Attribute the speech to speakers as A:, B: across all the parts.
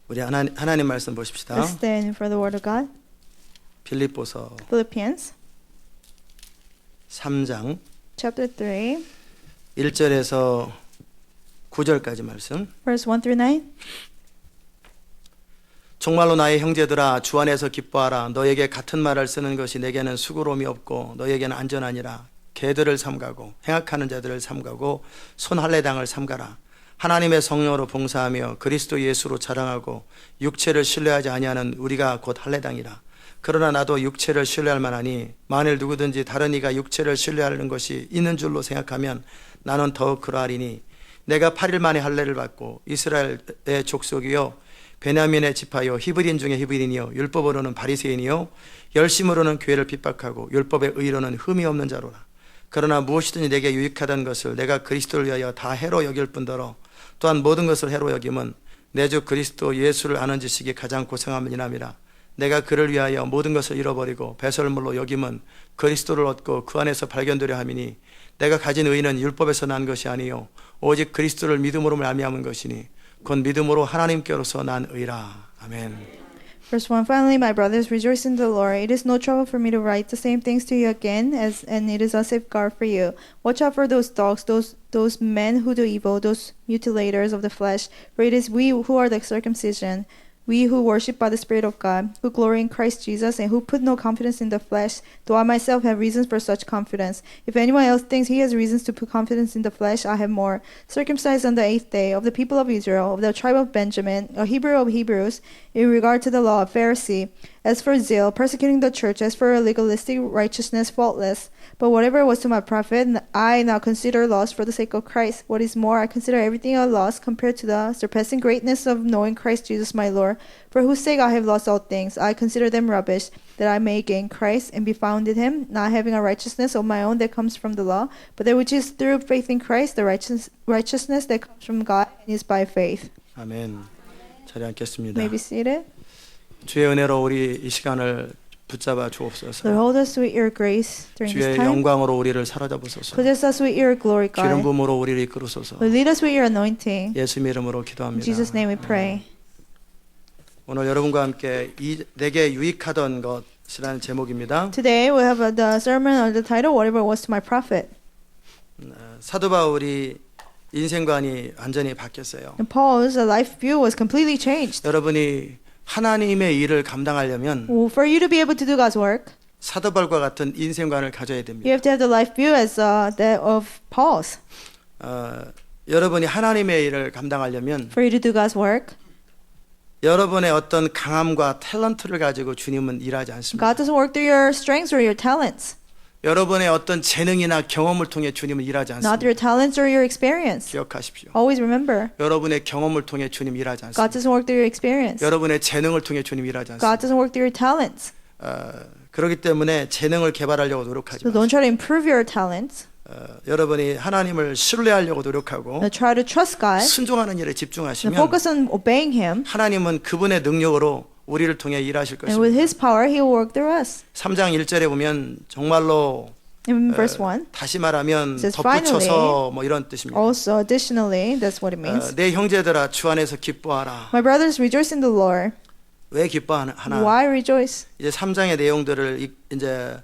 A: 우리 하나님 말씀 보십시다.
B: Let's stand for the word of God.
A: 빌립보서
B: Philippians
A: 3장
B: chapter 3,
A: 1절에서 9절까지 말씀.
B: verse 1 through 9.
A: 정말로 나의 형제들아 주 안에서 기뻐하라. 너에게 같은 말을 쓰는 것이 내게는 수고로움이 없고 너에게는 안전하니라. 개들을 삼가고 행악하는 자들을 삼가고 손할례당을 삼가라. 하나님의 성령으로 봉사하며 그리스도 예수로 자랑하고 육체를 신뢰하지 아니하는 우리가 곧 할례당이라. 그러나 나도 육체를 신뢰할 만하니 만일 누구든지 다른 이가 육체를 신뢰하는 것이 있는 줄로 생각하면 나는 더욱 그러하리니 내가 8일 만에 할례를 받고 이스라엘의 족속이요 베냐민의 지파요 히브리인 중에 히브리인이요 율법으로는 바리새인이요 열심으로는 교회를 핍박하고 율법의 의로는 흠이 없는 자로라. 그러나 무엇이든지 내게 유익하던 것을 내가 그리스도를 위하여 다 해로 여길 뿐더러 또한 모든 것을 해로 여김은 내 주 그리스도 예수를 아는 지식이 가장 고상함이니라. 내가 그를 위하여 모든 것을 잃어버리고 배설물로 여김은 그리스도를 얻고 그 안에서 발견되려 함이니 내가 가진 의는 율법에서 난 것이 아니요 오직 그리스도를 믿음으로 말미암은 것이니 곧 믿음으로 하나님께로서 난 의라. 아멘.
B: Verse 1. Finally, my brothers, rejoice in the Lord. It is no trouble for me to write the same things to you again, and it is a safeguard for you. Watch out for those dogs, those men who do evil, those mutilators of the flesh. For it is we who are the circumcision, we who worship by the Spirit of God, who glory in Christ Jesus, and who put no confidence in the flesh, though I myself have reasons for such confidence. If anyone else thinks he has reasons to put confidence in the flesh, I have more. Circumcised on the 8th day, of the people of Israel, of the tribe of Benjamin, a Hebrew of Hebrews, in regard to the law, a Pharisee. As for zeal, persecuting the church, as for legalistic righteousness, faultless. But whatever was to my profit, I now consider loss for the sake of Christ. What is more, I consider everything a loss compared to the surpassing greatness of knowing Christ Jesus my Lord, for whose sake I have lost all things. I consider them rubbish, that I may gain Christ and be found in him, not having a righteousness of my own that comes from the law, but that which is through faith in Christ, the righteousness that comes from God and is by faith.
A: 아멘. 자리 앉겠습니다.
B: May be seated.
A: 주의 은혜로 우리 이 시간을 붙잡아 주옵소서.
B: Lord, hold us with your grace during this
A: 주의
B: time.
A: 영광으로 우리를 사로잡으소서.
B: Possess us with your glory,
A: 기름
B: God.
A: 부음으로 우리를 이끌으소서.
B: Lord, lead us with your anointing.
A: 예수 이름으로
B: In
A: 기도합니다.
B: Jesus' name we pray.
A: 오늘 여러분과 함께 내게 유익하던 것이라는 제목입니다.
B: Today we have the sermon on the title, Whatever Was to My Profit.
A: 사도 바울이 인생관이 완전히 바뀌었어요.
B: And Paul's life view was completely changed.
A: 여러분이 하나님의 일을 감당하려면
B: Well, for you to be able to do God's work,
A: 사도 바울과 같은 인생관을 가져야
B: you
A: 됩니다.
B: have to have the life view as that of Paul's.
A: 여러분이 하나님의 일을 감당하려면
B: For you to do God's work,
A: 여러분의 어떤 강함과 탤런트를 가지고 주님은 일하지 않습니다.
B: God doesn't work through your strengths or your talents.
A: 여러분의 어떤 재능이나 경험을 통해 주님은 일하지
B: Not
A: 않습니다.
B: your talents or your experience.
A: 기억하십시오.
B: Always remember,
A: 여러분의 경험을 통해 주님 일하지
B: God
A: 않습니다.
B: doesn't work through your experience.
A: 여러분의 재능을 통해 주님 일하지
B: God
A: 않습니다.
B: doesn't work through your talents.
A: 그렇기 때문에 재능을 개발하려고 노력하지
B: So
A: 마세요.
B: don't try to improve your talents.
A: 여러분이 하나님을 신뢰하려고 노력하고
B: Now try to trust God.
A: 순종하는 일에
B: And
A: 집중하시면
B: focus on obeying Him.
A: 하나님은 그분의 능력으로 우리를 통해 일하실
B: And with
A: 것입니다.
B: His power, He will work through us.
A: 3장 1절에 보면 정말로
B: In verse 1,
A: 다시 말하면
B: says,
A: 덧붙여서 뭐 이런 뜻입니다.
B: also additionally, that's what it means.
A: 내 형제들아 주 안에서 기뻐하라.
B: My brothers, rejoice in the Lord.
A: 왜 기뻐하나?
B: Why rejoice?
A: 이제 3장의 내용들을 이제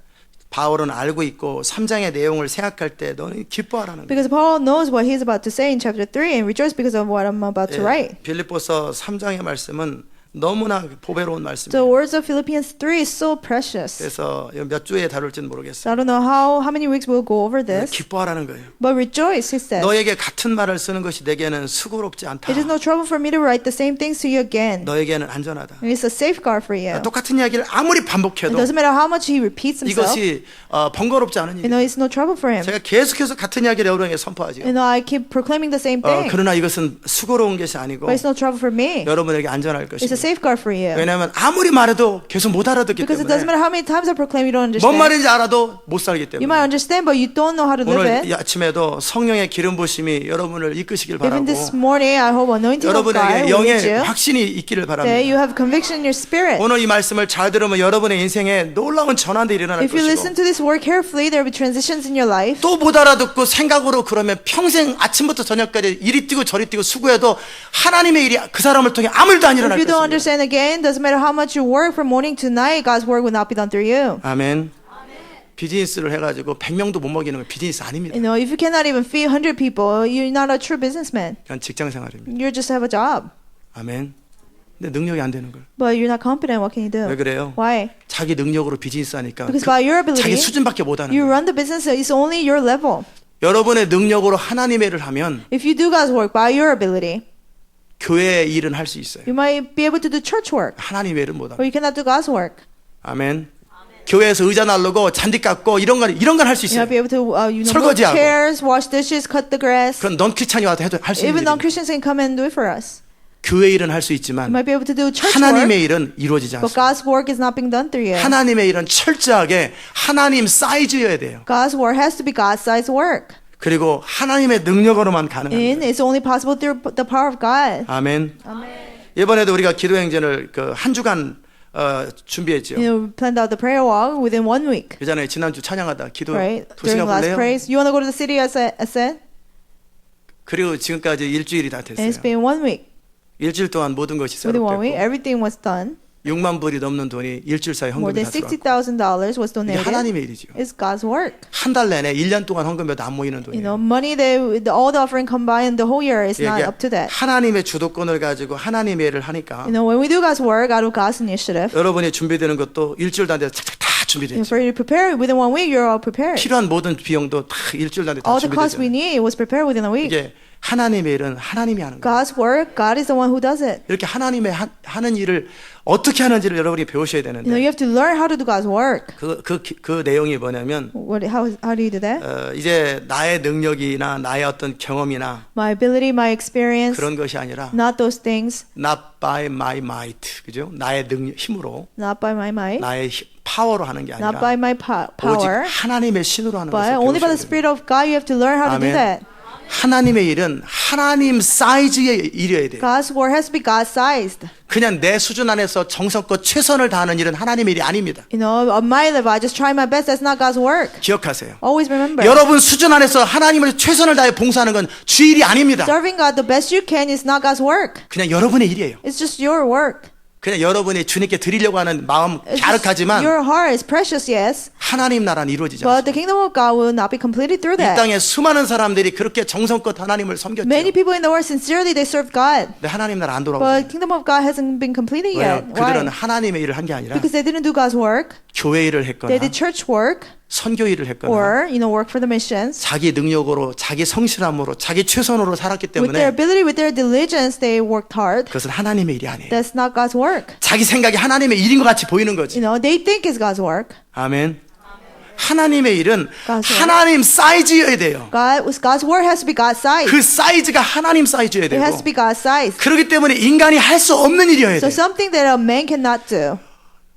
A: 바울은 알고 있고 3장의 내용을 생각할 때 너는 기뻐하라는 거예요.
B: Because Paul knows what he's about to say in chapter 3 and rejoice because of what I'm about to write.
A: 빌립보서 3장의 말씀은 너무나 보배로운
B: The
A: 말씀이에요.
B: words of Philippians 3 is so precious.
A: 그래서 몇 주에 다룰지는
B: So
A: 모르겠어요.
B: I don't know how many weeks we'll go over this.
A: 기뻐하라는 거예요.
B: But rejoice, he says.
A: 너에게 같은 말을 쓰는 것이 내게는 수고롭지 않다.
B: It is no trouble for me to write the same things to you again.
A: 너에게는 안전하다.
B: And it's a safeguard for you.
A: 똑같은 이야기를 아무리
B: It
A: 반복해도
B: doesn't matter how much he repeats himself.
A: 이것이 번거롭지 않은
B: You
A: 일이에요.
B: know, it's no trouble for him.
A: 제가 계속해서 같은 이야기를 여러분에게 선포하죠.
B: You know, I keep proclaiming the same thing.
A: 그러나 이것은 수고로운 것이 아니고
B: But it's no trouble for me.
A: 여러분에게 안전할
B: It's a
A: 것입니다.
B: safeguard for you.
A: 왜냐하면 아무리 말해도 계속 못 알아듣기
B: Because it doesn't
A: 때문에
B: matter how many times I proclaim, you don't
A: 뭔
B: understand.
A: 말인지 알아도 못 살기
B: You might
A: 때문에
B: understand, but you don't know how to live
A: 오늘
B: it.
A: 이 아침에도 성령의 기름 부심이 여러분을 이끄시길
B: Even
A: 바라고
B: this morning, I hope anointing of God
A: 여러분에게
B: will lead
A: 영의
B: you.
A: 확신이 있기를
B: That
A: 바랍니다.
B: you have conviction in your spirit.
A: 오늘 이 말씀을 잘 들으면 여러분의 인생에 놀라운 전환들이 일어날
B: If you listen
A: 것이고
B: to this word carefully, there will be transitions in your life.
A: 또 못 알아듣고 생각으로 그러면 평생 아침부터 저녁까지 이리 뛰고 저리 뛰고 수고해도 하나님의 일이 그 사람을 통해 아무 일도 안 일어날
B: If you don't
A: 것입니다.
B: understand again, doesn't matter how much you work from morning to night, God's work will not be done through you.
A: 아멘. 비즈니스를 해가지고 100명도 못 먹이는 건 비즈니스 아닙니다.
B: You know, if you cannot even feed 100 people, you're not a true businessman.
A: 그냥 직장 생활입니다.
B: You just have a job.
A: 아멘. 근데 능력이 안 되는 걸.
B: But you're not competent, what can you
A: 왜
B: do?
A: 그래요?
B: Why?
A: 자기 능력으로 비즈니스 하니까
B: Because by your
A: 자기
B: ability,
A: 수준밖에 못 하는
B: you
A: 거예요.
B: run the business, it's only your level.
A: 여러분의 능력으로 하나님의 일을 하면
B: If you do God's work by your ability,
A: 교회의 일은 할 수 있어요.
B: you might be able to do church work,
A: 하나님의 일은 못
B: or
A: 합니다.
B: you cannot do God's work.
A: 아멘. 교회에서 의자 날르고 잔디 깎고 이런 건 할 수
B: You
A: 있어요.
B: might be able to, you know, move
A: 설거지하고.
B: chairs, wash dishes, cut the grass.
A: 그건 넌 크리스찬이 와도 해도 할 수 있는
B: Even
A: 일입니다.
B: non-Christians can come and do it for us.
A: 교회 일은 할 수
B: You
A: 있지만
B: might be able to do church work,
A: 하나님의 일은 이루어지지
B: but
A: 않습니다.
B: God's work is not being done through you.
A: 하나님의 일은 철저하게 하나님 사이즈여야 돼요.
B: God's work has to be God-sized work.
A: 그리고 하나님의 능력으로만
B: And
A: 가능합니다.
B: it's only possible through the power of God.
A: 아멘. 이번에도 우리가 기도 행진을 그 한 주간 준비했죠.
B: You know, we planned out the prayer walk within 1 week,
A: 그전에 지난주 찬양하다 기도
B: right?
A: 두
B: During
A: 시간
B: last
A: 볼래요?
B: praise. You want to go to the city, I said?
A: 그리고 지금까지 일주일이 다
B: And it's
A: 됐어요.
B: been 1 week.
A: 일주일 동안 모든 것이
B: Within 1 week,
A: 새롭겠고
B: everything was done.
A: 6만 불이 넘는 돈이 일주일 사이에
B: More
A: 헌금이
B: than
A: 다 들어왔고
B: $60,000 was
A: 이게
B: donated.
A: 하나님의 일이죠.
B: It's God's work.
A: 한 달 내내 1년 동안 헌금해도 안 모이는
B: You know,
A: 돈이에요.
B: money all the offering combined the whole year is not
A: 이게
B: up to that.
A: 하나님의 주도권을 가지고 하나님의 일을 하니까
B: You know, when we do God's work out of God's initiative,
A: 여러분이 준비되는 것도 일주일도 안 돼서 착착 다
B: and
A: 준비됐죠.
B: for you to prepare within 1 week, you're all prepared.
A: 필요한 모든 비용도 다 일주일도 안 돼서 다
B: All the costs we
A: 준비되죠.
B: need was prepared within a week.
A: 이게 하나님의 일은 하나님이 하는 거예요.
B: God's work, God is the one who does it.
A: 이렇게 하나님의 하는 일을 어떻게 하는지를 여러분이 배우셔야
B: You know,
A: 되는데
B: you have to learn how to do God's work.
A: 그 내용이 뭐냐면
B: How do you do that?
A: 이제 나의 능력이나 나의 어떤 경험이나
B: My ability, my experience,
A: 그런 것이 아니라
B: not those things,
A: not by my might, 그죠? 나의 능력, 힘으로
B: not by my might,
A: 나의 파워로 하는 게
B: not by
A: 아니라
B: my
A: 오직
B: power,
A: 하나님의 신으로 하는
B: but
A: 것을
B: only by
A: 배우셔야
B: the
A: 됩니다.
B: Spirit of God, you have to learn how to do
A: 아멘.
B: that.
A: 하나님의 일은 하나님 사이즈의 일이어야 돼요.
B: God's work has to be God-sized.
A: 그냥 내 수준 안에서 정성껏 최선을 다하는 일은 하나님의 일이 아닙니다.
B: You know, on my level, I just try my best. That's not God's work.
A: 기억하세요.
B: Always remember.
A: 여러분 수준 안에서 하나님을 최선을 다해 봉사하는 건 주 일이 아닙니다.
B: Serving God the best you can is not God's work.
A: 그냥 여러분의 일이에요.
B: It's just your work.
A: 그냥 여러분이 주님께 드리려고 하는 마음
B: It's just
A: 갸륵하지만
B: your heart is precious, yes,
A: 하나님 나라는 이루어지지
B: but
A: 않습니다.
B: the kingdom of God will not be completed through
A: 이
B: that.
A: 땅에 수많은 사람들이 그렇게 정성껏 하나님을 섬겼죠.
B: Many people in the world sincerely they serve God,
A: 근데 하나님 나라 안
B: but
A: 돌아오죠.
B: kingdom of God hasn't been completed yet.
A: 왜요? 그들은
B: Why?
A: 하나님의 일을 한 게 아니라
B: Because they didn't do God's work.
A: 교회 일을 했거나
B: They did church work
A: 선교 일을 했거나
B: or work for the missions.
A: 자기 능력으로 자기 성실함으로 자기 최선으로 살았기
B: With their
A: 때문에
B: ability, with their diligence, they worked hard.
A: 그것은 하나님의 일이 아니에요.
B: That's not God's work.
A: 자기 생각이 하나님의 일인 것 같이 보이는 거지.
B: You know, they think it's God's work.
A: 아멘. 하나님의 일은
B: God's work.
A: 하나님 사이즈여야 돼요.
B: God's work has to be God's size.
A: 그 사이즈가 하나님 사이즈여야
B: It has
A: 되고
B: to be God's size.
A: 그렇기 때문에 인간이 할 수 없는 일이어야
B: So
A: 돼요.
B: something that a man cannot do.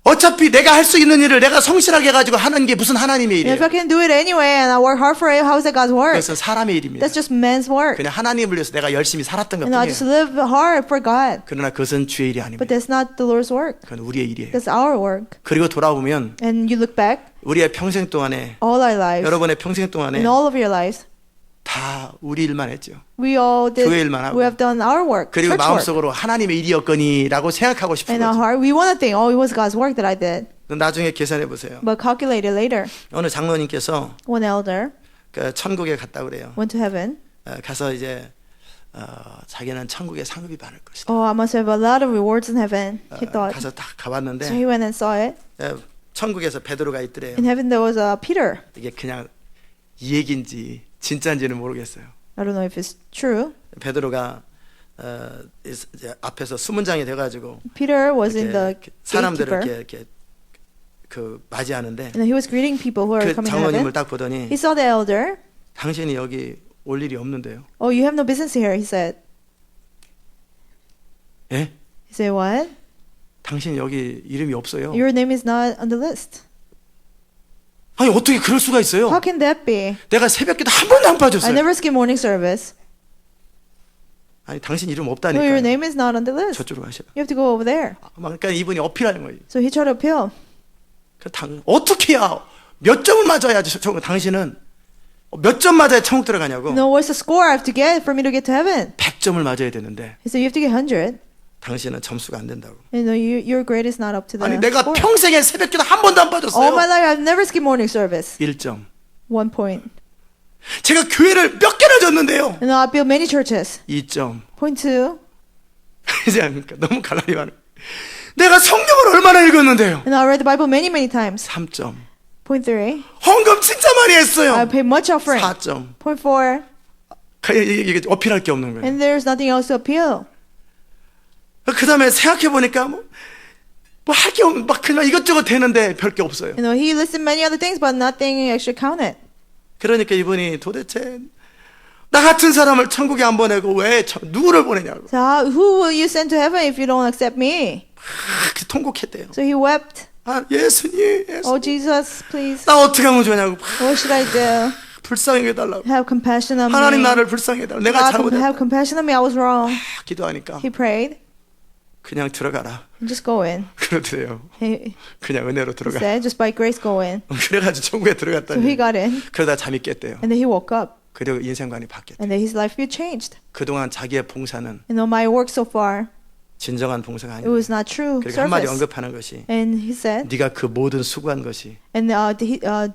A: 어차피 내가 할 수 있는 일을 내가 성실하게 해가지고 하는 게 무슨 하나님의
B: And if
A: 일이에요.
B: I can do it anyway and I work hard for it, how is that God's work?
A: 그것은 사람의 일입니다.
B: That's just man's work.
A: 그냥 하나님을 위해서 내가 열심히 살았던
B: And I just
A: 것뿐이에요.
B: live hard for God.
A: 그러나 그것은 주의 일이
B: But
A: 아닙니다.
B: that's not the Lord's work.
A: 그건 우리의 일이에요.
B: That's our work.
A: 그리고 돌아보면
B: And you look back,
A: 우리의 평생 동안에
B: all our lives,
A: 여러분의 평생 동안에
B: in all of your lives,
A: 다 우리 일만 했죠.
B: we all did,
A: 교회 일만 하고.
B: we have done our work,
A: 그리고
B: church work.
A: 마음속으로 하나님의 일이었거니라고 생각하고 싶은
B: In our
A: 거죠.
B: heart, we want to think, oh, it was God's work that I did.
A: 나중에 계산해 보세요.
B: But calculate it later.
A: 어느 장로님께서
B: One elder
A: 그 천국에 갔다 그래요.
B: went to heaven.
A: 가서 이제 자기는 천국에 상급이 많을 것이다.
B: Oh, I must have a lot of rewards in heaven, he thought.
A: 가서 딱
B: So
A: 가봤는데
B: he went and saw it.
A: 천국에서 베드로가 있더래요.
B: In heaven, there was Peter.
A: 이게 그냥 이 얘기인지 진짜인지는 모르겠어요.
B: I don't know if it's true.
A: 베드로가 이제 앞에서 수문장이 돼가지고
B: Peter was in the
A: 이렇게 사람들을
B: gatekeeper.
A: 이렇게 그 맞이하는데
B: And he was greeting people who are
A: 그
B: coming to
A: 장로님을
B: heaven.
A: 딱 보더니
B: He saw the elder.
A: 당신이 여기 올 일이 없는데요.
B: Oh, you have no business here, he said.
A: 예?
B: He said, what?
A: 당신 여기 이름이 없어요.
B: Your name is not on the list.
A: 아니 어떻게 그럴 수가 있어요?
B: How can that be?
A: 내가 새벽기도 한 번도 안
B: I
A: 빠졌어요.
B: never skip morning service.
A: 아니 당신 이름
B: No, your
A: 없다니까요.
B: name is not on the list.
A: 저쪽으로 가시라.
B: You have to go over there.
A: 그러니까 이분이 어필하는 거예요.
B: So he tried to appeal.
A: 어떻게 해야 몇 점을 맞아야지 당신은 몇 점 맞아야 천국 들어가냐고.
B: No, what's the score I have to get for me to get to heaven?
A: 100점을 맞아야 되는데
B: He said, you have to get 100.
A: 당신은 점수가 안 된다고.
B: You know, your grade is not up to the
A: 아니 내가
B: score.
A: 평생에 새벽기도 한 번도 안 빠졌어요.
B: All my life, I've never skipped morning service.
A: 1점.
B: 1 point.
A: 제가 교회를 몇 개나 졌는데요.
B: You know, I built many churches.
A: 2점.
B: Point 2.
A: 이제 아닙니까? 너무 갈라리 많아. 내가 성경을 얼마나 읽었는데요.
B: And I read the Bible many, many times.
A: 3점.
B: Point 3.
A: 헌금 진짜 많이 했어요.
B: I paid much offering.
A: 4점.
B: Point 4.
A: 이게 어필할 게 없는 거예요.
B: And there's nothing else to appeal.
A: 그 다음에 생각해 보니까 뭐 할 게 없는 막 그냥 이것저것 되는데 별 게 없어요.
B: You know, he listed many other things, but nothing actually counted.
A: 그러니까 이분이 도대체 나 같은 사람을 천국에 안 보내고 왜 누구를 보내냐고.
B: So who will you send to heaven if you don't accept me?
A: 그렇게 통곡했대요.
B: So he wept.
A: 아 예수님, 예수님.
B: Oh, Jesus, please.
A: 나 어떻게 하면 좋냐고.
B: What should I do?
A: 불쌍히 해달라고.
B: Have compassion on
A: 하나님
B: me.
A: 나를 불쌍히 해달라고. 내가
B: God,
A: 잘못했다.
B: have compassion on me. I was wrong.
A: 기도하니까
B: He prayed.
A: 그냥 들어가라.
B: Just go in.
A: 그러더래요.
B: He
A: 그냥 은혜로 들어가.
B: said, just by grace, go in.
A: 그래가지고 천국에
B: So
A: 들어갔다니.
B: he got in.
A: 그러다 잠이 깼대요.
B: And then he woke up.
A: 그리고 인생관이 바뀌었대.
B: And then his life changed.
A: 그동안 자기의 봉사는
B: You know, my work so far,
A: 진정한 봉사가
B: it
A: 아니야.
B: was not true
A: 그리고 한마디
B: service.
A: 언급하는 것이
B: And he said,
A: 네가 그 모든 수고한 것이
B: and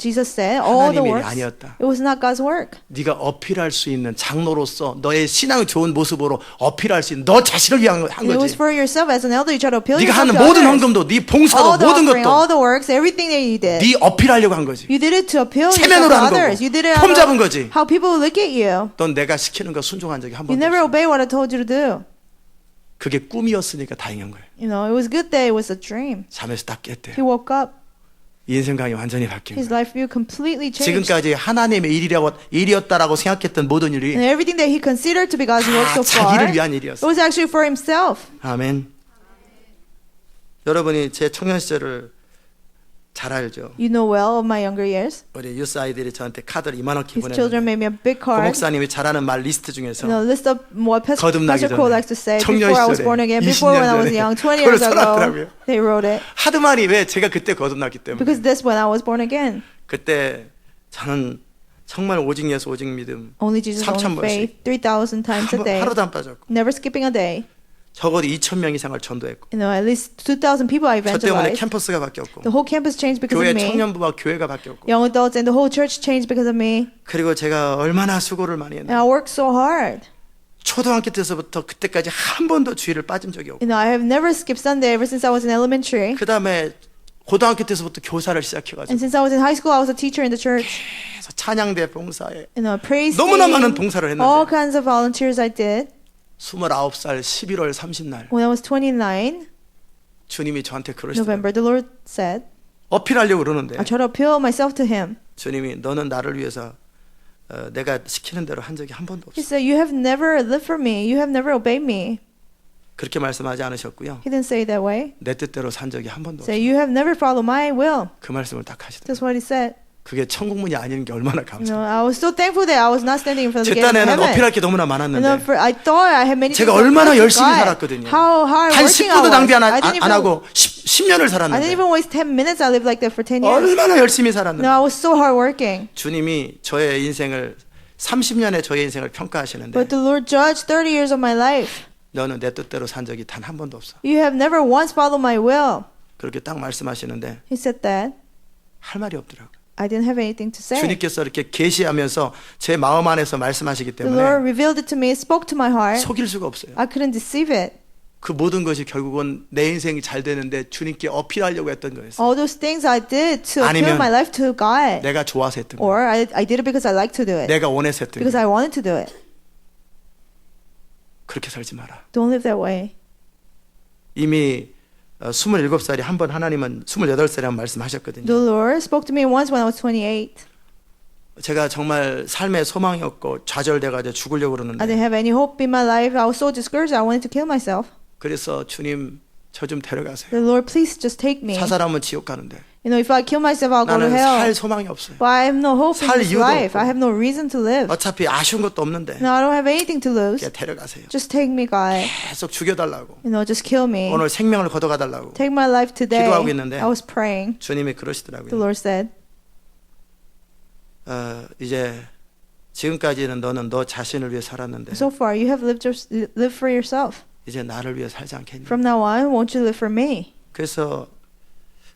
B: Jesus said, all the
A: 하나님의 일이
B: works,
A: 아니었다.
B: it was not God's work.
A: 네가 어필할 수 있는 장로로서 너의 신앙 좋은 모습으로 어필할 수 있는 너 자신을 위한 한
B: And it was
A: 거지.
B: for yourself as an elder. You try to appeal
A: 네가
B: yourself
A: 하는
B: to
A: 모든
B: others.
A: 헌금도 네 봉사도
B: All the
A: 모든
B: offering, all
A: 것도
B: the works, everything that you did.
A: 네 어필하려고 한 거지.
B: You did it to appeal yourself
A: 체면으로
B: to
A: 한
B: others.
A: 거고
B: You did it
A: 폼
B: out
A: 잡은
B: of
A: 거지.
B: how people will look at you.
A: 넌 내가 시키는 거 순종한 적이 한
B: You
A: 번도
B: never
A: 없어.
B: obey what I told you to do.
A: 그게 꿈이었으니까 다행인 거예요.
B: You know, it was good that it was a dream.
A: 잠에서 딱 깼대요.
B: He woke up.
A: 인생관이 완전히 바뀐
B: His
A: 거예요.
B: life view completely changed.
A: 지금까지 하나님의 일이었다라고 생각했던 모든 일이
B: And everything that he considered to be God's work
A: 다
B: so far,
A: 자기를 위한
B: it
A: 일이었어요.
B: was actually for himself.
A: 아멘. 여러분이 제 청년 시절을 잘 알죠.
B: You know well of my younger years.
A: 우리 유스 아이들이 저한테 카드를 이만하게
B: His children
A: 보냈는데
B: made me a big
A: 고
B: card.
A: 목사님이 잘하는 말 리스트
B: You know,
A: 중에서
B: list of what
A: 거듭나기
B: Pastor Cole
A: 전에,
B: likes to say
A: 청년
B: before I was
A: 시절에,
B: born again,
A: 20년
B: before when I was
A: 전에
B: young, 20
A: 그걸
B: years ago,
A: 써놨더라고요.
B: they wrote it.
A: 하드만이 왜 제가 그때 거듭났기 때문에
B: Because this when I was born again.
A: 그때 저는 정말 오직 예수 오직 믿음
B: Only Jesus, only
A: 3,000번씩.
B: faith, 3,000 times a day.
A: 하루도 안 빠졌고
B: Never skipping a day.
A: 적어도 2,000명 이상을 전도했고
B: You know, at least 2,000 people I
A: 저 때문에
B: evangelized.
A: 캠퍼스가 바뀌었고
B: The whole campus changed because
A: 교회
B: of me.
A: 청년부와 교회가 바뀌었고
B: Young adults and the whole church changed because of me.
A: 그리고 제가 얼마나 수고를 많이
B: And
A: 했나.
B: I worked so hard.
A: 초등학교 때서부터 그때까지 한 번도 주일을 빠진 적이 없고
B: You know, I have never skipped Sunday ever since I was in elementary.
A: 그 다음에 고등학교 때서부터 교사를
B: And
A: 시작해가지고
B: since I was in high school, I was a teacher in the church.
A: 그래서 찬양대 봉사에
B: You know, praise
A: 너무나 많은
B: team,
A: 봉사를
B: all
A: 했는데
B: kinds of volunteers I did.
A: 29살 11월 30날
B: When I was 29,
A: 주님이 저한테 그러시더라고요.
B: November, the Lord said,
A: 어필하려고 그러는데
B: I try to appeal myself to Him.
A: 주님이 너는 나를 위해서 내가 시키는 대로 한 적이 한 번도
B: He
A: 없어.
B: said, you have never lived for me. You have never obeyed me.
A: 그렇게 말씀하지 않으셨고요.
B: He didn't say it that way.
A: 내 뜻대로 산 적이 한 번도
B: He
A: 없어.
B: said, you have never followed my will.
A: 그 말씀을 딱 하시더라고요.
B: That's what He said.
A: 그게 천국문이 아닌 게 얼마나
B: You know,
A: 감사해요.
B: I was so thankful that I was not standing in front of
A: 제
B: the gate of
A: 딴에는
B: heaven.
A: 어필할 게 너무나
B: You know,
A: 많았는데
B: I thought I had many
A: 제가
B: things to
A: 얼마나
B: prove to
A: 열심히
B: God.
A: 살았거든요.
B: How hard
A: 단
B: working I
A: 10분도
B: was.
A: 낭비
B: I didn't
A: 안
B: even,
A: 하고 10년을
B: I didn't
A: 살았는데
B: even waste 10 minutes. I lived like that for 10 years.
A: 얼마나 열심히
B: No,
A: 살았는데
B: I was so hard working.
A: 주님이 저의 인생을 30년의 저의 인생을 평가하시는데
B: But the Lord judged 30 years of my life.
A: 너는 내 뜻대로 산 적이 단 한 번도 없어.
B: You have never once followed my will.
A: 그렇게 딱 말씀하시는데
B: He said that.
A: 할 말이 없더라고요.
B: I didn't have anything to say.
A: 주님께서 이렇게 계시하면서 제 마음 안에서 말씀하시기
B: The Lord
A: 때문에
B: revealed it to me, spoke to my heart.
A: 속일 수가 없어요.
B: I couldn't deceive it.
A: 그 모든 것이 결국은 내 인생이 잘 되는데 주님께 어필하려고 했던 거였어요.
B: All those things I did to appeal
A: 아니면
B: my life to God.
A: 내가 좋아서 했던 거예요.
B: Or I did it because I like to do it.
A: 내가 원해서 했던
B: Because
A: 거예요.
B: I wanted to do it.
A: 그렇게 살지 마라.
B: Don't live that way.
A: 이미 27살이 한 번 하나님은 28살에 한 번 말씀하셨거든요.
B: The Lord spoke to me once when I was 28.
A: 제가 정말 삶에 소망이 없고 좌절돼가지고 죽으려고
B: I didn't
A: 그러는데
B: have any hope in my life. I was so discouraged. I wanted to kill myself.
A: 그래서 주님 저 좀 데려가세요.
B: The Lord, please just take me.
A: 자살하면 지옥 가는데
B: You know, if I kill myself, I'll go to
A: 나는
B: hell.
A: 살 소망이 없어요.
B: But I have no hope in
A: 살
B: this
A: 이유도
B: life.
A: 없고.
B: I have no reason to live.
A: 어차피 아쉬운 것도 없는데
B: No, I don't have anything to lose.
A: 그냥 데려가세요.
B: Just take me, God.
A: 계속 죽여달라고.
B: You know, just kill me.
A: 오늘 생명을 걷어가달라고.
B: Take my life today.
A: 기도하고 있는데
B: I was praying.
A: 주님이
B: The
A: 그러시더라고요.
B: Lord said,
A: 이제 지금까지는 너는 너 자신을 위해 살았는데
B: so far you have lived for yourself.
A: 이제 나를 위해 살지 않겠니?
B: From now on, won't you live for me?
A: 그래서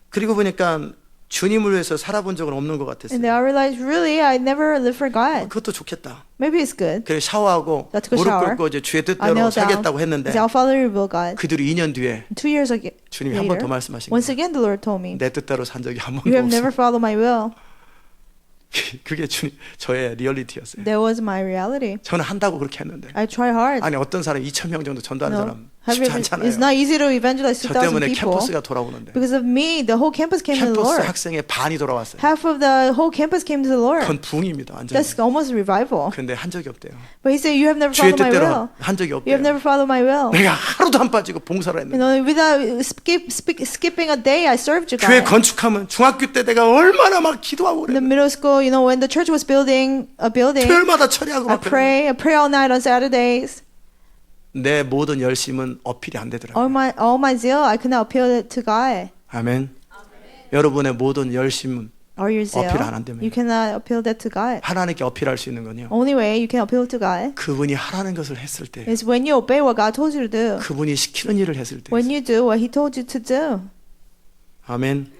A: 그리고 보니까 주님을 위해서 살아본 적은 없는 것
B: And then
A: 같았어요.
B: I realized, really, I never lived for God.
A: 그것도 좋겠다.
B: Maybe it's good.
A: 그래 샤워하고
B: Let's go
A: 무릎
B: shower.
A: 꿇고 이제 주의
B: I
A: 뜻대로
B: knelt down.
A: 살겠다고 했는데
B: Say, I'll follow your will, God.
A: 그들이 2년 뒤에
B: 2 years
A: 주님이 한 번 더
B: later,
A: 말씀하신
B: once
A: 거예요.
B: again, the Lord told me,
A: 내 뜻대로 산 적이 한
B: you
A: 번도
B: have never
A: 없어.
B: followed my will.
A: 그게 주님 저의 리얼리티였어요.
B: That was my reality.
A: 저는 한다고 그렇게 했는데
B: I try hard.
A: 아니 어떤 사람 2,000명 정도 전도하는
B: No.
A: 사람
B: Have
A: 쉽지
B: you ever,
A: 않잖아요.
B: it's not easy to evangelize
A: 저
B: 2,000
A: 때문에
B: people.
A: 캠퍼스가 돌아오는데
B: Because of me, the whole campus came to the
A: 캠퍼스
B: Lord.
A: 학생의 반이 돌아왔어요.
B: Half of the whole campus came to the Lord.
A: 그건 부흥입니다. 완전.
B: That's almost revival.
A: 근데 한 적이 없대요.
B: But he said, you have never
A: 주의
B: followed my will.
A: 뜻대로 한 적이
B: You
A: 없대요.
B: have never followed my will.
A: 내가 하루도 안 빠지고 봉사를
B: You
A: 했는데
B: know, without skipping a day, I served you,
A: 교회
B: God.
A: 건축하면 중학교 때 내가 얼마나 막 기도하고
B: In the
A: 그랬는데
B: middle school, you know, when the church was building a building,
A: 토요일마다 처리하고
B: I
A: 막 그랬는데
B: pray all night on Saturdays.
A: 내 모든 열심은 어필이 안 되더라고요.
B: All my zeal, I could not appeal it to God.
A: 아멘. 여러분의 모든 열심은
B: Or your zeal,
A: 어필 안 한다며.
B: you cannot appeal that to God.
A: 하나님께 어필할 수 있는 건요.
B: Only way you can appeal to God
A: 그분이 하라는 것을 했을 때
B: is when you obey what God told you to do.
A: 그분이 시키는 일을 했을 때
B: When you do what He told you to do.
A: 아멘.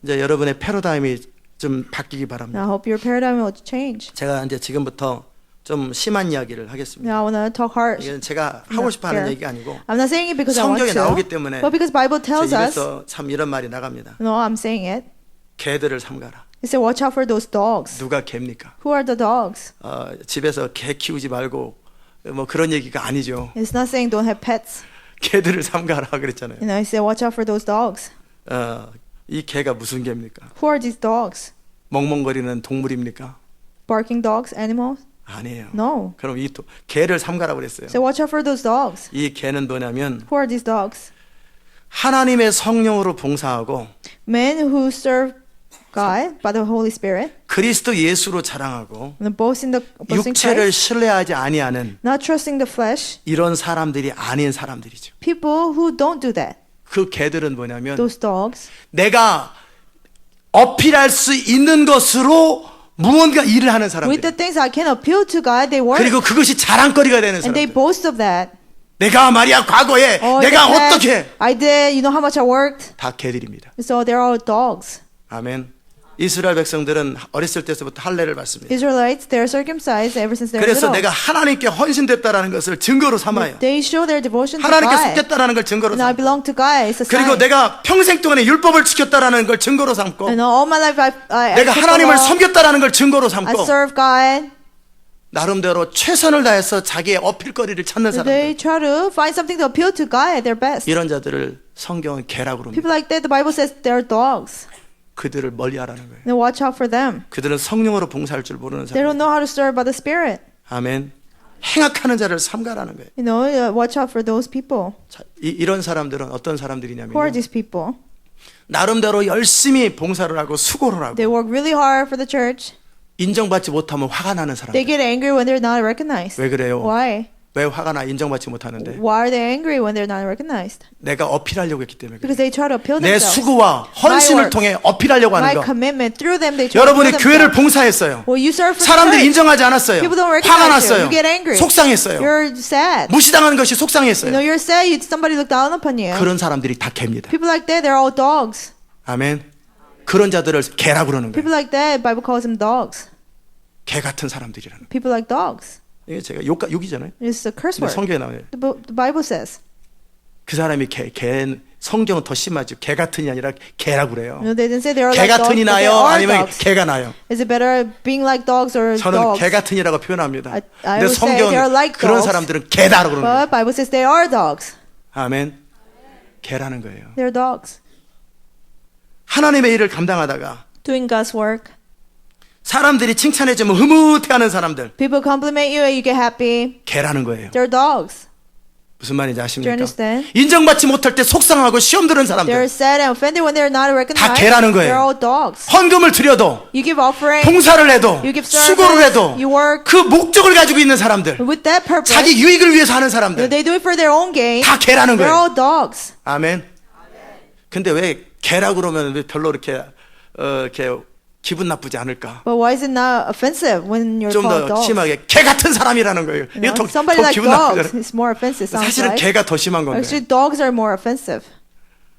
A: 이제 여러분의 패러다임이 좀 바뀌기 바랍니다.
B: Now, I hope your paradigm will change.
A: 제가 이제 지금부터 좀 심한 이야기를 하겠습니다.
B: Now, I want to talk hard.
A: 이건 제가 하고 싶어 하는 얘기가 아니고
B: I'm not saying it because I want
A: 성경에 나오기
B: to,
A: 때문에
B: but because Bible
A: 제
B: tells us.
A: 입에서 참 이런 말이 나갑니다.
B: No, I'm saying it.
A: 개들을 삼가라.
B: It said, watch out for those dogs.
A: 누가 개입니까?
B: Who are the dogs?
A: 집에서 개 키우지 말고 뭐 그런 얘기가 아니죠.
B: It's not saying don't have pets.
A: 개들을 삼가라 그랬잖아요.
B: You know, it said, watch out for those dogs.
A: 이 개가 무슨 개입니까?
B: Who are these dogs?
A: 멍멍거리는 동물입니까?
B: Barking dogs, animals?
A: 아니에요.
B: No.
A: 그럼 이 개를 삼가라 그랬어요.
B: So watch out for those dogs.
A: 이 개는 뭐냐면
B: Who are these dogs?
A: 하나님의 성령으로 봉사하고
B: Men who serve God by the Holy Spirit,
A: 그리스도 예수로 자랑하고
B: and boast in
A: 육체를
B: Christ,
A: 신뢰하지 아니하는
B: not trusting the flesh.
A: 이런 사람들이 아닌 사람들이죠.
B: People who don't do that.
A: 그 개들은 뭐냐면
B: Those dogs.
A: 내가 어필할 수 있는 것으로 무언가 일을 하는
B: With
A: 사람들.
B: the things I can appeal to God, they work.
A: 그리고 그것이 자랑거리가 되는
B: And they
A: 사람들.
B: boast of that.
A: 내가 말이야 과거에
B: Oh,
A: 내가
B: in the past,
A: 어떻게
B: I did, you know how much I worked?
A: 다 개들입니다.
B: So they're all dogs.
A: 아멘. 이스라엘 백성들은 어렸을 때부터 할례를 받습니다.
B: Israelites, they're circumcised ever since they're
A: 그래서
B: little.
A: 내가 하나님께 헌신됐다라는 것을 증거로 삼아요.
B: They show their devotion to
A: 하나님께
B: God.
A: 속했다라는 걸 증거로
B: And I
A: 삼고
B: belong to God. It's a
A: 그리고
B: sign.
A: 내가 평생 동안에 율법을 지켰다라는 걸 증거로 삼고
B: And all my life I
A: 내가
B: kept the
A: 하나님을
B: law.
A: 섬겼다라는 걸 증거로
B: I
A: 삼고
B: serve God.
A: 나름대로 최선을 다해서 자기의 어필거리를 찾는
B: They
A: 사람들
B: try to find something to appeal to God at their best.
A: 이런 자들을 성경은 개라고 합니다.
B: People like that, the Bible says they're dogs.
A: 그들을 멀리하라는 거예요.
B: Then watch out for them.
A: 그들은 성령으로 봉사할 줄 모르는
B: They don't
A: 사람.
B: know how to serve by the Spirit.
A: 아멘. 행악하는 자를 삼가라는 거예요.
B: You know, watch out for those people.
A: 자, 이런 사람들은 어떤
B: Who are
A: 사람들이냐면
B: these people?
A: 나름대로 열심히 봉사를 하고 수고를 하고
B: They work really hard for the church.
A: 인정받지 못하면 화가 나는
B: They
A: 사람들.
B: get angry when they're not recognized.
A: 왜 그래요?
B: Why?
A: 왜 화가 나 인정받지 못하는데?
B: Why are they angry when they're not recognized?
A: 내가 어필하려고 했기 때문에 그래요.
B: Because they try to appeal
A: 내
B: themselves.
A: 수고와 헌신을
B: works,
A: 통해 어필하려고 하는
B: My
A: 거.
B: commitment through them, they try to
A: 여러분이
B: appeal
A: 교회를
B: themselves.
A: 봉사했어요.
B: Well, you serve for
A: 사람들이
B: the church.
A: 인정하지 않았어요.
B: People don't
A: 화가
B: recognize you.
A: 났어요.
B: You get angry.
A: 속상했어요.
B: You're sad.
A: 무시당하는 것이
B: You know,
A: 속상했어요.
B: you're sad. Somebody looked down upon you.
A: 그런 사람들이 다 개입니다.
B: People like that, they're all dogs.
A: 아멘. 그런 자들을 개라고 그러는 거예요.
B: People like that, Bible calls them dogs.
A: 개 같은 사람들이라는 거예요.
B: People like dogs.
A: 이게 제가 욕이잖아요.
B: It's a curse
A: 근데
B: word.
A: 성경에 나와요.
B: The Bible says.
A: 그 사람이 성경은 더 심하죠. 개 같은이 아니라 개라고 그래요.
B: You know, they didn't say they are
A: 개
B: like dogs,
A: 같은이
B: but they
A: 나요?
B: are
A: 아니면
B: dogs.
A: 개가 나요?
B: Is it better being like dogs or
A: 저는
B: dogs?
A: 개 같은이라고 표현합니다.
B: I
A: 근데
B: would say they are
A: 성경은
B: like
A: 그런
B: dogs.
A: 사람들은 개다라고 그러는 거예요.
B: But Bible says they are dogs.
A: 아멘. 개라는 거예요.
B: They're dogs.
A: 하나님의 일을 감당하다가
B: Doing God's work.
A: 사람들이 칭찬해주면 흐뭇해하는 사람들
B: People compliment you and you get happy.
A: 개라는 거예요.
B: They're dogs.
A: 무슨 말인지
B: Do you
A: 아십니까?
B: understand?
A: 인정받지 못할 때 속상하고 시험 드는
B: They're
A: 사람들,
B: sad and offended when they're not recognized.
A: 개라는 거예요.
B: They're all dogs.
A: 헌금을 드려도
B: You give offering
A: 봉사를 해도
B: You give
A: 수고를
B: service,
A: 해도
B: you work.
A: 그 목적을 가지고 있는 사람들,
B: with that purpose.
A: 자기 유익을 위해서 하는 사람들
B: They do it for their own gain.
A: 다 개라는
B: They're
A: 거예요.
B: all dogs.
A: 아멘. 근데 왜 개라 그러면 왜 별로 이렇게 기분 나쁘지 않을까?
B: But why is it not offensive when you're
A: 좀
B: called
A: 더
B: dogs?
A: 심하게 개 같은 사람이라는 거예요.
B: You
A: 이거
B: know,
A: 더
B: somebody like
A: 기분
B: dogs
A: 나쁘잖아요.
B: is more offensive. Sounds
A: 사실은
B: like.
A: 개가 더 심한 건데.
B: Actually, dogs are more offensive.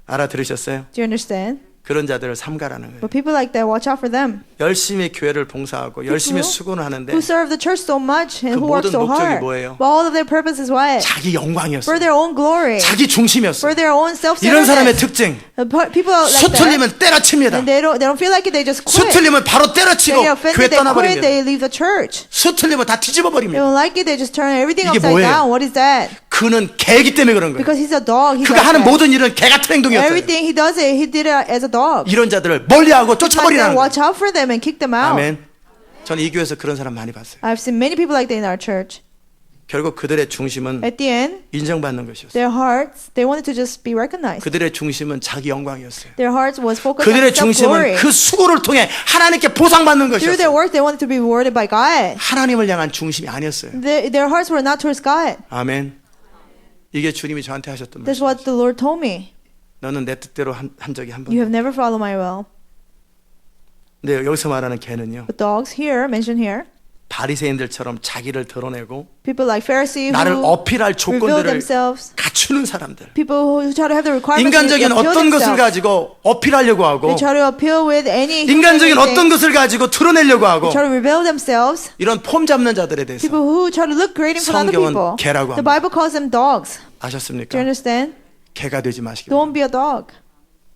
A: 알아들으셨어요?
B: Do you understand?
A: 그런 자들을 삼가라는 거예요.
B: But people like that, watch out for them.
A: 열심히 교회를 봉사하고 열심히
B: People
A: 수고는 하는데
B: Who serve the church so much and
A: 그
B: who work
A: 모든
B: so
A: 목적이
B: hard.
A: 뭐예요?
B: But all of their purpose is what?
A: 자기
B: For
A: 영광이었어요.
B: their own glory.
A: 자기 중심이었어요.
B: For their own
A: 이런 사람의
B: self-centeredness.
A: 특징.
B: People like that.
A: 수틀리면 때려칩니다.
B: And they don't feel like it. They just quit.
A: 수틀리면 바로
B: They
A: 때려치고
B: get
A: 교회
B: offended. They quit.
A: 떠나버립니다.
B: They leave the church.
A: 수틀리면 다 뒤집어
B: They
A: 버립니다.
B: don't like it. They just turn everything
A: 이게
B: upside
A: 뭐예요?
B: down. What is that?
A: 그는 개이기 때문에 그런 거예요.
B: Because he's a dog. He's
A: 그가
B: like
A: 하는
B: that.
A: 모든 일은 개 같은 행동이었어요.
B: Everything he does it, he did it as a dog.
A: 이런 자들을 멀리하고
B: Like that,
A: 쫓아버리라는 거예요.
B: watch out for them and kick them out.
A: 아멘. 저는 이 교회에서 그런 사람 많이 봤어요.
B: I've seen many people like that in our church.
A: 결국 그들의 중심은
B: At the end,
A: 인정받는 것이었어요.
B: their hearts, they wanted to just be recognized.
A: 그들의 중심은 자기 영광이었어요.
B: Their hearts was focused on
A: 그들의
B: self-glory.
A: 중심은 그 수고를 통해 하나님께 보상받는
B: Through their
A: 것이었어요.
B: work, they wanted to be rewarded by God.
A: 하나님을 향한 중심이 아니었어요.
B: Their hearts were not towards God.
A: 아멘. 이게 주님이 저한테 하셨던
B: That's
A: 말씀.
B: what the Lord told me.
A: 너는 내 뜻대로 한 적이 한 번.
B: You have never followed my will.
A: 근데 여기서 말하는 개는요.
B: But dogs here, mentioned here,
A: 바리새인들처럼 자기를 드러내고
B: people like Pharisee
A: 나를
B: who
A: 어필할
B: reveal
A: 조건들을
B: themselves,
A: 갖추는 사람들.
B: people who try to have the requirements
A: 인간적인
B: to appeal
A: 어떤 것을
B: themselves.
A: 가지고 어필하려고 하고
B: They try to appeal with any
A: 인간적인
B: human
A: 어떤
B: thing.
A: 것을 가지고 드러내려고 하고
B: They try to reveal themselves.
A: 이런 폼 잡는 자들에 대해서
B: People who try to look great in front of other
A: 성경은
B: people.
A: 개라고
B: The
A: 합니다.
B: Bible calls them dogs. Do
A: 아셨습니까?
B: you understand?
A: 개가 되지 마시기 바랍니다.
B: Don't be a dog.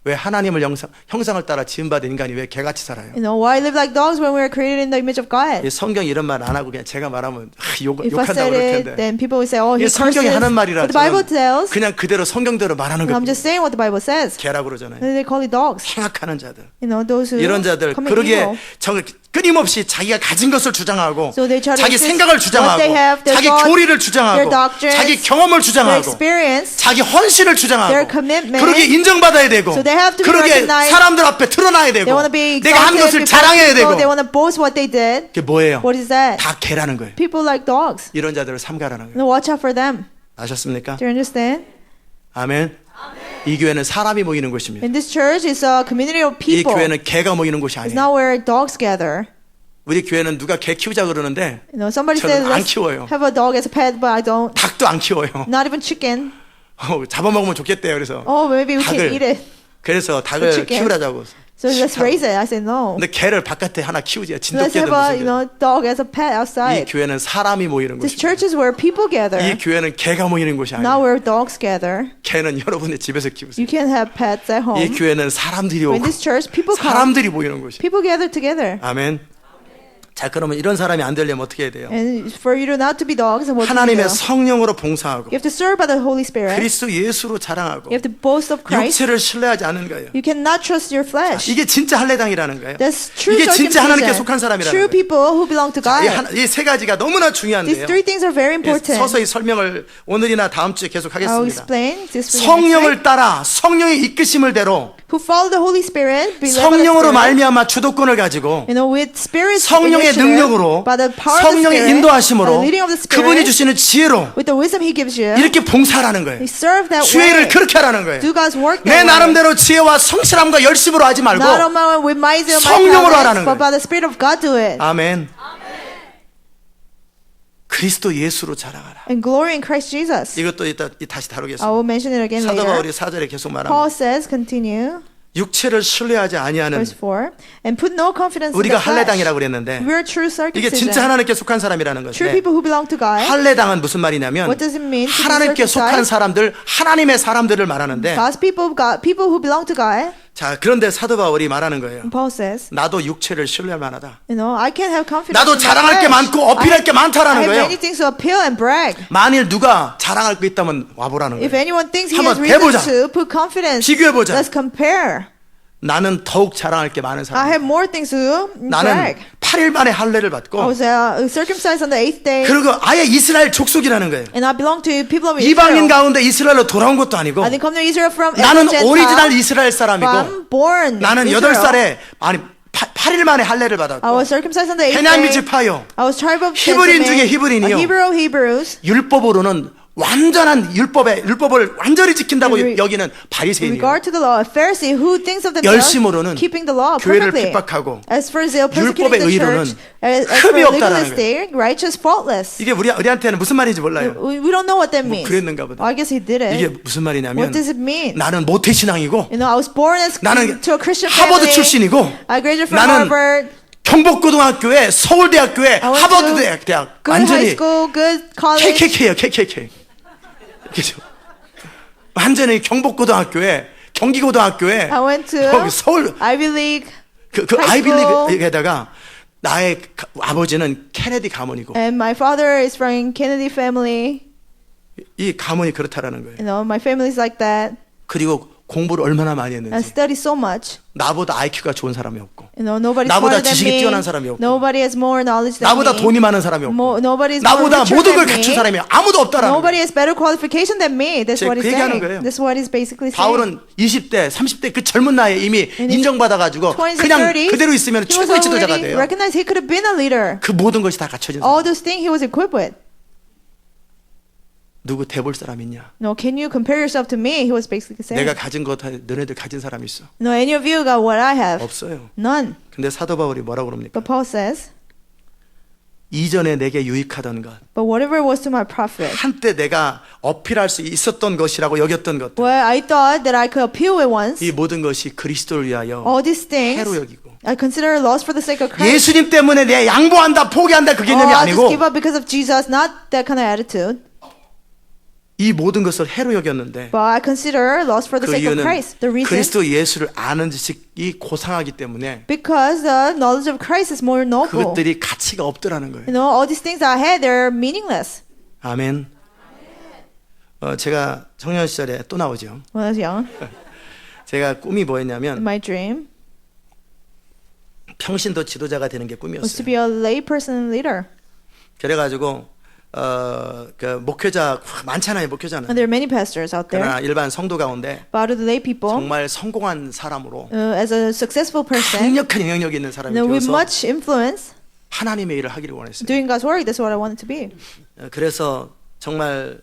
A: 왜 하나님을 형상을 따라 지음받은 인간이 왜 개같이 살아요?
B: You know, why live like dogs when we are created in the image of God?
A: 이 성경 이런 말 안 하고 그냥 제가 말하면
B: If I
A: 욕한다고
B: said
A: 그럴
B: it,
A: 텐데
B: then people will say, oh,
A: 이
B: he
A: 성경이
B: curses.
A: 하는 말이라
B: But the Bible
A: 저는
B: tells,
A: 그냥 그대로 성경대로 말하는
B: and I'm
A: 거예요.
B: just saying what the Bible says.
A: 개라고 그러잖아요.
B: They call it dogs.
A: 생각하는 자들.
B: You know, those who
A: 이런 자들
B: commit
A: 그러기에
B: evil.
A: 끊임없이 자기가 가진 것을 주장하고
B: So they try to
A: 자기
B: insist
A: 생각을
B: what
A: 주장하고
B: they have, their
A: 자기
B: thoughts,
A: 교리를
B: their
A: 주장하고
B: doctrines,
A: 자기 경험을
B: their
A: 주장하고
B: experience.
A: 자기 헌신을
B: their
A: 주장하고
B: commitment.
A: 그러기에 인정받아야 되고
B: So they have to be
A: 그러기에
B: recognized.
A: 사람들 앞에 드러나야
B: They
A: 되고
B: want to be
A: 내가 한
B: exalted
A: 것을
B: before
A: 자랑해야
B: people.
A: 되고
B: They want to boast what they did.
A: 그게 뭐예요?
B: What is that?
A: 다 개라는 거예요.
B: People like dogs.
A: 이런 자들을 삼가라는 거예요.
B: No, watch out for them.
A: 아셨습니까?
B: Do you understand?
A: 아멘. 이 교회는 사람이 모이는 곳입니다.
B: And this church is a community of
A: 이
B: people.
A: 교회는 개가 모이는 곳이
B: It's
A: 아니에요.
B: not where dogs gather.
A: 우리 교회는 누가 개 키우자 그러는데
B: You know, somebody
A: 저는
B: says
A: 안
B: let's
A: 키워요.
B: have a dog as a pet, but I don't.
A: 닭도 안 키워요.
B: Not even chicken.
A: 잡아먹으면 좋겠대요. 그래서
B: Oh, maybe we can
A: 닭을
B: eat it.
A: 그래서 닭을
B: chicken.
A: 키우라자고.
B: So let's raise it. I said no.
A: 근데 개를 바깥에 하나 키우지.
B: Let's
A: 진돗개든
B: have a
A: 무슨 개.
B: dog as a pet
A: 이
B: outside.
A: 교회는 사람이 모이는
B: This
A: 곳입니다.
B: church is where people gather,
A: 이 교회는 개가 모이는 곳이
B: not
A: 아니에요.
B: where dogs gather.
A: 개는 여러분의 집에서 키우세요.
B: You can have pets at
A: 이
B: home.
A: 교회는 사람들이
B: In
A: 오고
B: this church, people come.
A: 사람들이 모이는 곳이에요.
B: People gather together.
A: 아멘. 자, 그러면 이런 사람이 안 되려면 어떻게 해야 돼요?
B: And for you to not to be dogs, and what do you
A: 하나님의
B: do?
A: 성령으로 봉사하고
B: You have to serve by the Holy Spirit.
A: 그리스도 예수로 자랑하고
B: You have to boast of Christ.
A: 육체를 신뢰하지 않는 거예요.
B: You cannot trust your flesh.
A: 이게 진짜 할례당이라는 거예요.
B: That's true
A: 이게 진짜 하나님께 속한
B: circumcision.
A: 사람이라는
B: True
A: 거예요.
B: people who belong to God.
A: 이 세 가지가 너무나
B: These
A: 중요한데요.
B: three things are very
A: 예,
B: important.
A: 서서히 설명을 오늘이나 다음 주에 계속
B: I'll
A: 하겠습니다.
B: explain this for you next week.
A: 성령을 따라 성령의 이끄심을 대로
B: Who follow the Holy Spirit, be led by the
A: 성령으로
B: Spirit.
A: 말미암아 주도권을 가지고
B: You know, with Spirit's
A: 성령의
B: initiative,
A: 능력으로
B: by the power of the
A: 성령의
B: Spirit, by
A: 인도하심으로
B: the leading of the Spirit,
A: 그분이 주시는 지혜로
B: with the wisdom He gives you,
A: 이렇게 봉사하라는 거예요.
B: you serve that
A: 주의 일을
B: way.
A: 그렇게 하라는 거예요.
B: Do God's work
A: 내
B: that way.
A: 나름대로 지혜와 성실함과 열심으로 하지 말고
B: Not on my own, with my zeal, my
A: 성령으로 하라는
B: talents, but
A: 거예요.
B: by the Spirit of God do it.
A: 아멘. 그리스도 예수로 자랑하라.
B: And glory in Christ Jesus.
A: 이것도 이따 다시
B: I
A: 다루겠습니다.
B: will mention it again
A: 사도 바울이
B: later.
A: 4절에 계속
B: Paul
A: 말합니다.
B: says, continue,
A: 육체를 신뢰하지 아니하는
B: verse 4, and put no confidence in
A: 우리가
B: the flesh.
A: 할례당이라고 그랬는데
B: We are true
A: 이게 진짜
B: circumcision.
A: 하나님께 속한 사람이라는
B: True
A: 것인데
B: people who belong to God.
A: 할례당은 무슨 말이냐면
B: What does it mean to be
A: 하나님께 속한
B: circumcised?
A: 사람들, 하나님의 사람들을 말하는데
B: God's people, people who belong to God.
A: 자, 그런데 사도 바울이 말하는 거예요.
B: And Paul says,
A: 나도 육체를 신뢰할 만하다.
B: you know, I can have confidence.
A: 나도
B: in my
A: 자랑할 게
B: flesh.
A: 많고 어필할 게
B: I
A: 많다라는
B: have
A: 거예요.
B: many things to appeal and brag.
A: 만일 누가 자랑할 거 있다면 와보라는
B: If
A: 거예요.
B: anyone thinks he
A: 한번
B: has reason
A: 해보자.
B: to put confidence,
A: 비교해보자.
B: let's compare.
A: 나는 더욱 자랑할 게 많은
B: I
A: 사람이야.
B: have more things to
A: 나는
B: brag.
A: 8일 만에 할례를
B: I
A: 받고
B: was circumcised on the 8th day,
A: 그리고 아예 이스라엘 족속이라는 거예요.
B: and I belong to people of
A: 이방인
B: Israel.
A: 가운데 이스라엘로 돌아온 것도 아니고
B: I didn't come to Israel from
A: 나는
B: every
A: 오리지널
B: Gentile,
A: 이스라엘
B: but
A: 사람이고
B: I'm born
A: 나는
B: Israel.
A: 8살에 아니 8일 만에 할례를
B: I
A: 받았고
B: was circumcised on the 8th
A: 베냐민
B: day.
A: 지파요.
B: I was tribe of
A: 히브리인
B: Benjamin,
A: 중에 히브리인이요.
B: a Hebrew of Hebrews.
A: 율법으로는 완전한 율법을 완전히 지킨다고
B: In
A: 여기는
B: In
A: 바리새인이에요.
B: regard to the law, a Pharisee who thinks of
A: 열심으로는
B: themselves keeping the law
A: 교회를
B: perfectly.
A: 핍박하고
B: As for zeal, persecuting
A: 율법의
B: the
A: 의로는
B: church, as for
A: 흠이 없다라는
B: legalistic, righteous, faultless.
A: 이게 우리한테는 무슨 말인지 몰라요.
B: We don't know what that
A: 뭐
B: means.
A: 그랬는가 보다.
B: I guess he did
A: 이게
B: it.
A: 무슨 말이냐면
B: What does it mean?
A: 나는 모태 신앙이고
B: You know, I was born
A: 나는
B: to a Christian
A: 하버드
B: family.
A: 출신이고
B: I graduated from
A: 나는
B: Harvard.
A: 경복고등학교에 서울대학교에
B: I went
A: 하버드
B: to
A: 대학
B: Good high
A: 완전히
B: school, good college.
A: KKK예요. KKK. 그죠? 완전히 경복고등학교에 경기고등학교에
B: I went to
A: 거기 서울
B: Ivy League.
A: 그
B: high school.
A: 아이빌리그에다가 나의 아버지는 케네디 가문이고
B: And my father is from Kennedy family.
A: 이 가문이 그렇다라는 거예요.
B: You know, my family is like that.
A: 그리고 공부를 얼마나 많이
B: I
A: 했는지
B: studied so much.
A: 나보다 IQ가 좋은 사람이 없고
B: You know, nobody's
A: 나보다
B: smarter than
A: 지식이
B: me.
A: 뛰어난 사람이 없고
B: Nobody has more knowledge than
A: 나보다
B: me.
A: 돈이 많은 사람이 없고
B: Nobody's more
A: 나보다
B: richer
A: 모든 걸
B: than
A: 갖춘
B: me.
A: 사람이 아무도 없다라는
B: Nobody
A: 거예요.
B: has better qualification than me. That's
A: 제가
B: what
A: 그
B: he's
A: 얘기하는
B: saying.
A: 거예요.
B: That's what he's basically saying.
A: 바울은 20대, 30대 그 젊은 나이에 이미
B: In his
A: 인정받아가지고
B: 20s and
A: 그냥
B: 30s,
A: 그대로 있으면
B: he was
A: 최고의 지도자가
B: already
A: 돼요.
B: recognized he could have been a leader.
A: 그 모든 것이 다 갖춰진
B: All
A: 사람.
B: those things he was equipped with.
A: 누구 대볼 사람 있냐?
B: No, can you compare yourself to me? He was basically saying.
A: 내가 가진 것 다 너네들 가진 사람 있어?
B: No, any of you got what I have?
A: 없어요.
B: None.
A: 근데 사도 바울이 뭐라고 그럽니까?
B: But Paul says,
A: 이전에 내게 유익하던 것,
B: but whatever was to my profit,
A: 한때 내가 어필할 수 있었던 것이라고 여겼던 것들,
B: what I thought that I could appeal with once,
A: 이 모든 것이 그리스도를 위하여
B: all these things,
A: 해로 여기고
B: I consider lost for the sake of Christ.
A: 예수님 때문에 내 양보한다, 포기한다 그 개념이
B: I just
A: 아니고
B: give up because of Jesus, not that kind of attitude.
A: 이 모든 것을 해로 여겼는데
B: But I consider lost for the
A: 그
B: sake of
A: 이유는
B: Christ. The reason,
A: 그리스도 예수를 아는 지식이 고상하기 때문에
B: because the knowledge of Christ is more noble.
A: 그것들이 가치가 없더라는 거예요.
B: You know, all these things I had, they're meaningless.
A: 아멘. 제가 청년 시절에 또 나오죠.
B: When I was young,
A: 제가 꿈이 뭐였냐면
B: my dream
A: 평신도 지도자가 되는 게
B: was to
A: 꿈이었어요.
B: be a lay person leader.
A: 그래가지고 그 목회자 많잖아요, 목회자는.
B: And there are many pastors out there.
A: 그러나 일반 성도 가운데
B: But out of the lay people,
A: 정말 성공한 사람으로
B: as a successful person,
A: 강력한 영향력이 있는 사람이
B: with
A: 되어서
B: much influence,
A: 하나님의 일을 하기를 원했어요.
B: doing God's work, that's what I wanted to be.
A: 그래서 정말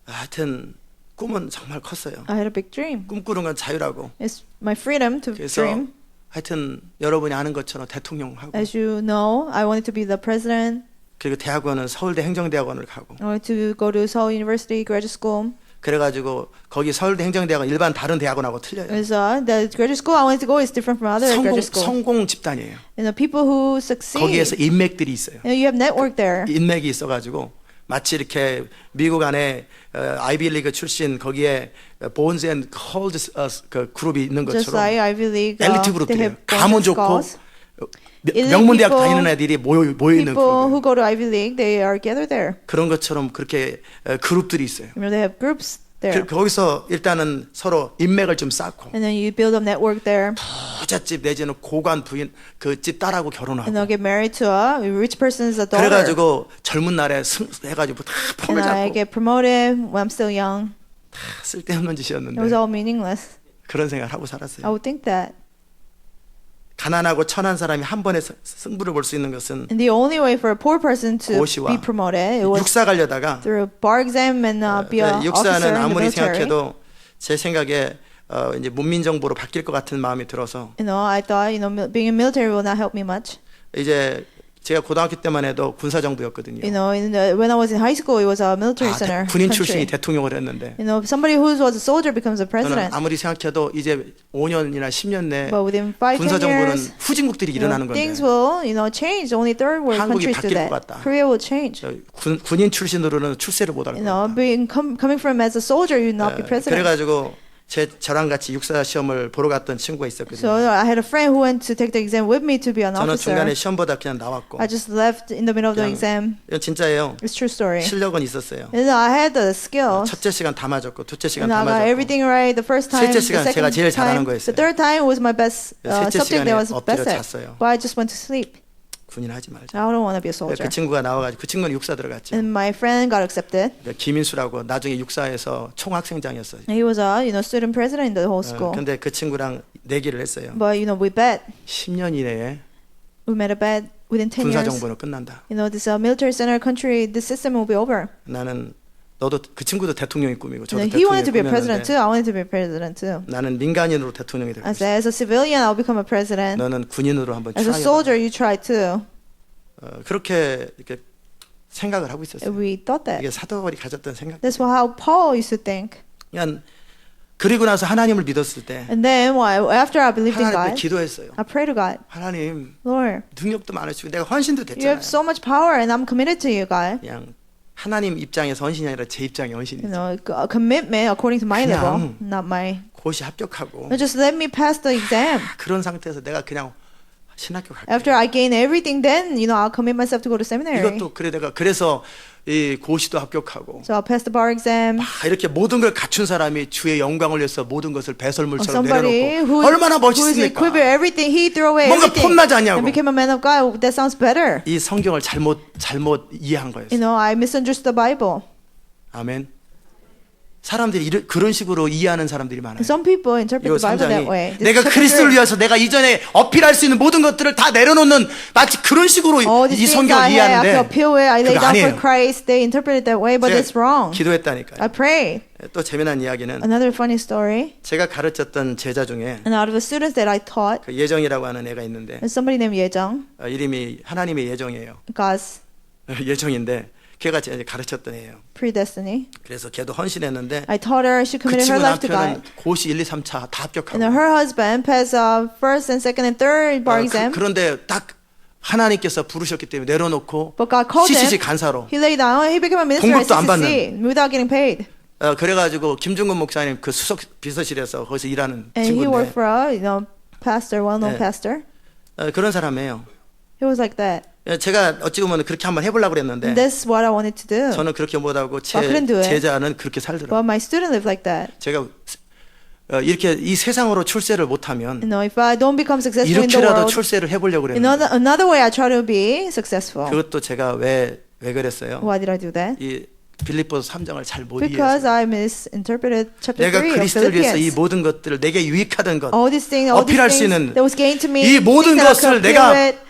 A: 하여튼 꿈은 정말 컸어요.
B: I had a big dream.
A: 꿈꾸는 건 자유라고.
B: It's my freedom to
A: 그래서
B: dream.
A: 하여튼 여러분이 아는 것처럼 대통령하고
B: As you know, I wanted to be the president.
A: 그리고 대학원은 서울대 행정대학원을 가고
B: I wanted to go to Seoul University Graduate School.
A: 그래가지고 거기 서울대 행정대학원 일반 다른 대학원하고 틀려요.
B: The graduate school I wanted to go is different from other graduate school.
A: 성공 집단이에요.
B: And the people who succeed,
A: 거기에서 인맥들이 있어요.
B: you have network there.
A: 인맥이 있어가지고 마치 이렇게 미국 안에 아이비리그 출신 거기에 본즈 앤 콜드 그 그룹이 있는
B: Just
A: 것처럼
B: like Ivy League,
A: 엘리트
B: they
A: 그룹들이에요.
B: have
A: 가문
B: bunch of
A: 좋고
B: schools. elite
A: 명문대학
B: people,
A: 다니는 애들이 모여 있는
B: People who
A: 그룹.
B: go to Ivy League, they are gathered there.
A: 그런 것처럼 그렇게 그룹들이 있어요.
B: You know, they have groups there.
A: 거기서 일단은 서로 인맥을 좀 쌓고
B: And then you build up network there.
A: 부잣집 내지는 고관 부인 그 집 딸하고
B: And
A: 결혼하고
B: they'll get married to a rich person's daughter.
A: 그래가지고 젊은 날에 해가지고 다 폼을
B: And I
A: 잡고
B: get promoted when I'm still young.
A: 다 쓸데없는
B: It was
A: 짓이었는데
B: all meaningless.
A: 그런 생각을 하고
B: I
A: 살았어요.
B: would think that.
A: 가난하고 천한 사람이 한 번에 승부를 볼 수 있는 것은
B: And the only way for a poor person to
A: 고시와
B: be promoted, it was
A: 육사 가려다가
B: through bar exam and be an officer
A: 육사는
B: in the
A: 아무리
B: military.
A: 생각해도 제 생각에 이제 문민정부로 바뀔 것 같은 마음이 들어서
B: You know, I thought, being in military will not help me much.
A: 이제 제가 고등학교 때만 해도 군사정부였거든요.
B: You know, when I was in high school, it was a military center.
A: 군인
B: country.
A: 출신이 대통령을 했는데
B: You know, somebody who was a soldier becomes a
A: 저는
B: president.
A: 아무리 생각해도 이제 5년이나 10년 내에
B: But within 5, 10
A: 군사정부는
B: years,
A: 후진국들이 일어나는 건데
B: things will, change. Only third world
A: 한국이
B: countries do
A: 바뀔
B: that.
A: 것 같다.
B: Korea will change.
A: 군인 출신으로는 출세를 못할 것
B: You know,
A: 같다.
B: coming from as a soldier, you will not be president.
A: 그래가지고 저랑 같이 육사 시험을 보러 갔던 친구가 있었거든요.
B: So I had a friend who went to take the exam with me to be an
A: 저는 중간에
B: officer.
A: 시험 보다 그냥 나왔고.
B: I just left in the middle of the
A: 그냥
B: exam.
A: 이건 진짜예요.
B: It's true story.
A: 실력은 있었어요.
B: And I had the skills.
A: 첫째 시간 다 맞았고, 둘째 시간
B: And
A: 다
B: I got
A: 맞았고.
B: everything right the first time.
A: 셋째
B: The
A: 시간 제가
B: second
A: 제일 잘하는
B: time,
A: 거였어요.
B: the third time was my best
A: 셋째
B: subject
A: 시간에
B: that I was
A: 엎드려
B: best at.
A: 잤어요.
B: But I just went to sleep.
A: 군인하지 말자.
B: I don't want to be a soldier.
A: 그 친구가 나와가지고 그 친구는 육사 들어갔죠.
B: And my friend got accepted.
A: 김인수라고 나중에 육사에서 총학생장이었어요.
B: He was a student president in the whole school.
A: 근데 그 친구랑 내기를 했어요.
B: But we bet.
A: 10년 이내에
B: We made a bet within 10
A: 군사
B: years.
A: 정부는 끝난다.
B: This military center country, this system will be over.
A: 나는 너도 그 친구도 대통령이 꿈이고 저도
B: He wanted to be a
A: 대통령이
B: president too.
A: 꿈이었는데
B: I wanted to be a president too.
A: 나는 민간인으로 대통령이 되고
B: I
A: 싶어.
B: said, as a civilian, I'll become a president.
A: 너는 군인으로 한번
B: As a
A: try
B: soldier, you try too.
A: 그렇게 이렇게 생각을 하고 있었어요.
B: We thought that.
A: 이게 사도 바울이 가졌던 생각.
B: That's how Paul used to think.
A: 그냥 그리고 나서 하나님을 믿었을 때
B: And then after I believed in
A: 하나님께
B: God,
A: 기도했어요.
B: I prayed to God,
A: 하나님
B: Lord,
A: 능력도 많으시고 내가 헌신도
B: you
A: 됐잖아요.
B: have so much power and I'm committed to you, God.
A: 그냥 하나님 입장에서 헌신이 아니라 제 입장에 헌신이죠.
B: A commitment according to my
A: 그냥
B: level, not my.
A: 고시 합격하고
B: Just let me pass the exam.
A: 그런 상태에서 내가 그냥 신학교 갈게.
B: After I gain everything, then I'll commit myself to go to seminary.
A: 이것도 그래 내가 그래서 이 고시도 합격하고
B: So I'll pass the bar exam.
A: 이렇게 모든 걸 갖춘 사람이 주의 영광을 위해서 모든 것을 배설물처럼
B: Somebody
A: 내려놓고 얼마나
B: who is
A: 멋있습니까?
B: equipped with everything, he threw away
A: 뭔가
B: everything
A: 폼나지 않냐고.
B: and became a man of God. That sounds better.
A: 이 성경을 잘못 이해한 거예요.
B: I misunderstood the Bible.
A: 아멘. 사람들이 그런 식으로 이해하는 사람들이 많아요.
B: Some people interpret
A: 이
B: the Bible that way.
A: 3장이 내가 그리스도를 위해서 내가 이전에 어필할 수 있는 모든 것들을 다 내려놓는 마치 그런 식으로
B: All
A: 이
B: these things
A: 성경을
B: I
A: 이해하는데
B: appeal with, I lay
A: 그거
B: down for
A: 아니에요.
B: Christ. They interpret it that way, but
A: 제가
B: it's wrong.
A: 기도했다니까요.
B: I pray.
A: 또 재미난 이야기는
B: Another funny story.
A: 제가 가르쳤던 제자 중에
B: And out of the students that I taught,
A: 그 예정이라고 하는 애가 있는데
B: there's somebody named Yejong.
A: 이름이 하나님의 예정이에요.
B: God's
A: 예정인데 걔가 제가 가르쳤던 애예요.
B: predestiny.
A: 그래서 걔도 헌신했는데
B: I taught her she
A: 그
B: committed
A: 친구
B: her life to
A: 남편은
B: God.
A: 고시 1, 2, 3차 다 합격하고
B: And her husband passed first and second and third bar exam.
A: 그런데 딱 하나님께서 부르셨기 때문에 내려놓고
B: But God called
A: CCC
B: him.
A: 간사로
B: He laid down. He became a minister at
A: 봉급도 안
B: CCC without getting paid.
A: 그래가지고 김중근 목사님 그 수석 비서실에서 거기서 일하는
B: And he worked
A: 친구인데
B: for a pastor, well-known
A: 네.
B: pastor.
A: 그런 사람이에요.
B: He was like that.
A: 제가 어찌 보면 그렇게 한번 해보려고 그랬는데
B: And that's what I wanted to do.
A: 저는 그렇게 못하고
B: I couldn't do it.
A: 제자는 그렇게 살더라고요.
B: But my student lived like that.
A: 제가 이렇게 이 세상으로 출세를 못하면
B: If I don't become successful in the
A: 이렇게라도
B: world,
A: 출세를 해보려고 그랬는데
B: another way I try to be successful.
A: 그것도 제가 왜 그랬어요?
B: Why did I do that?
A: 이 빌립보서 3장을 잘 못
B: Because
A: 이해해서
B: I misinterpreted chapter
A: 내가
B: 3 of
A: 그리스도를 위해서 이
B: Philippians.
A: 모든 것들을 내게 유익하던 것
B: All these things
A: 어필할 수 있는
B: that was gained to me,
A: 이 모든
B: things that I
A: 것을
B: could
A: 내가
B: appeal with,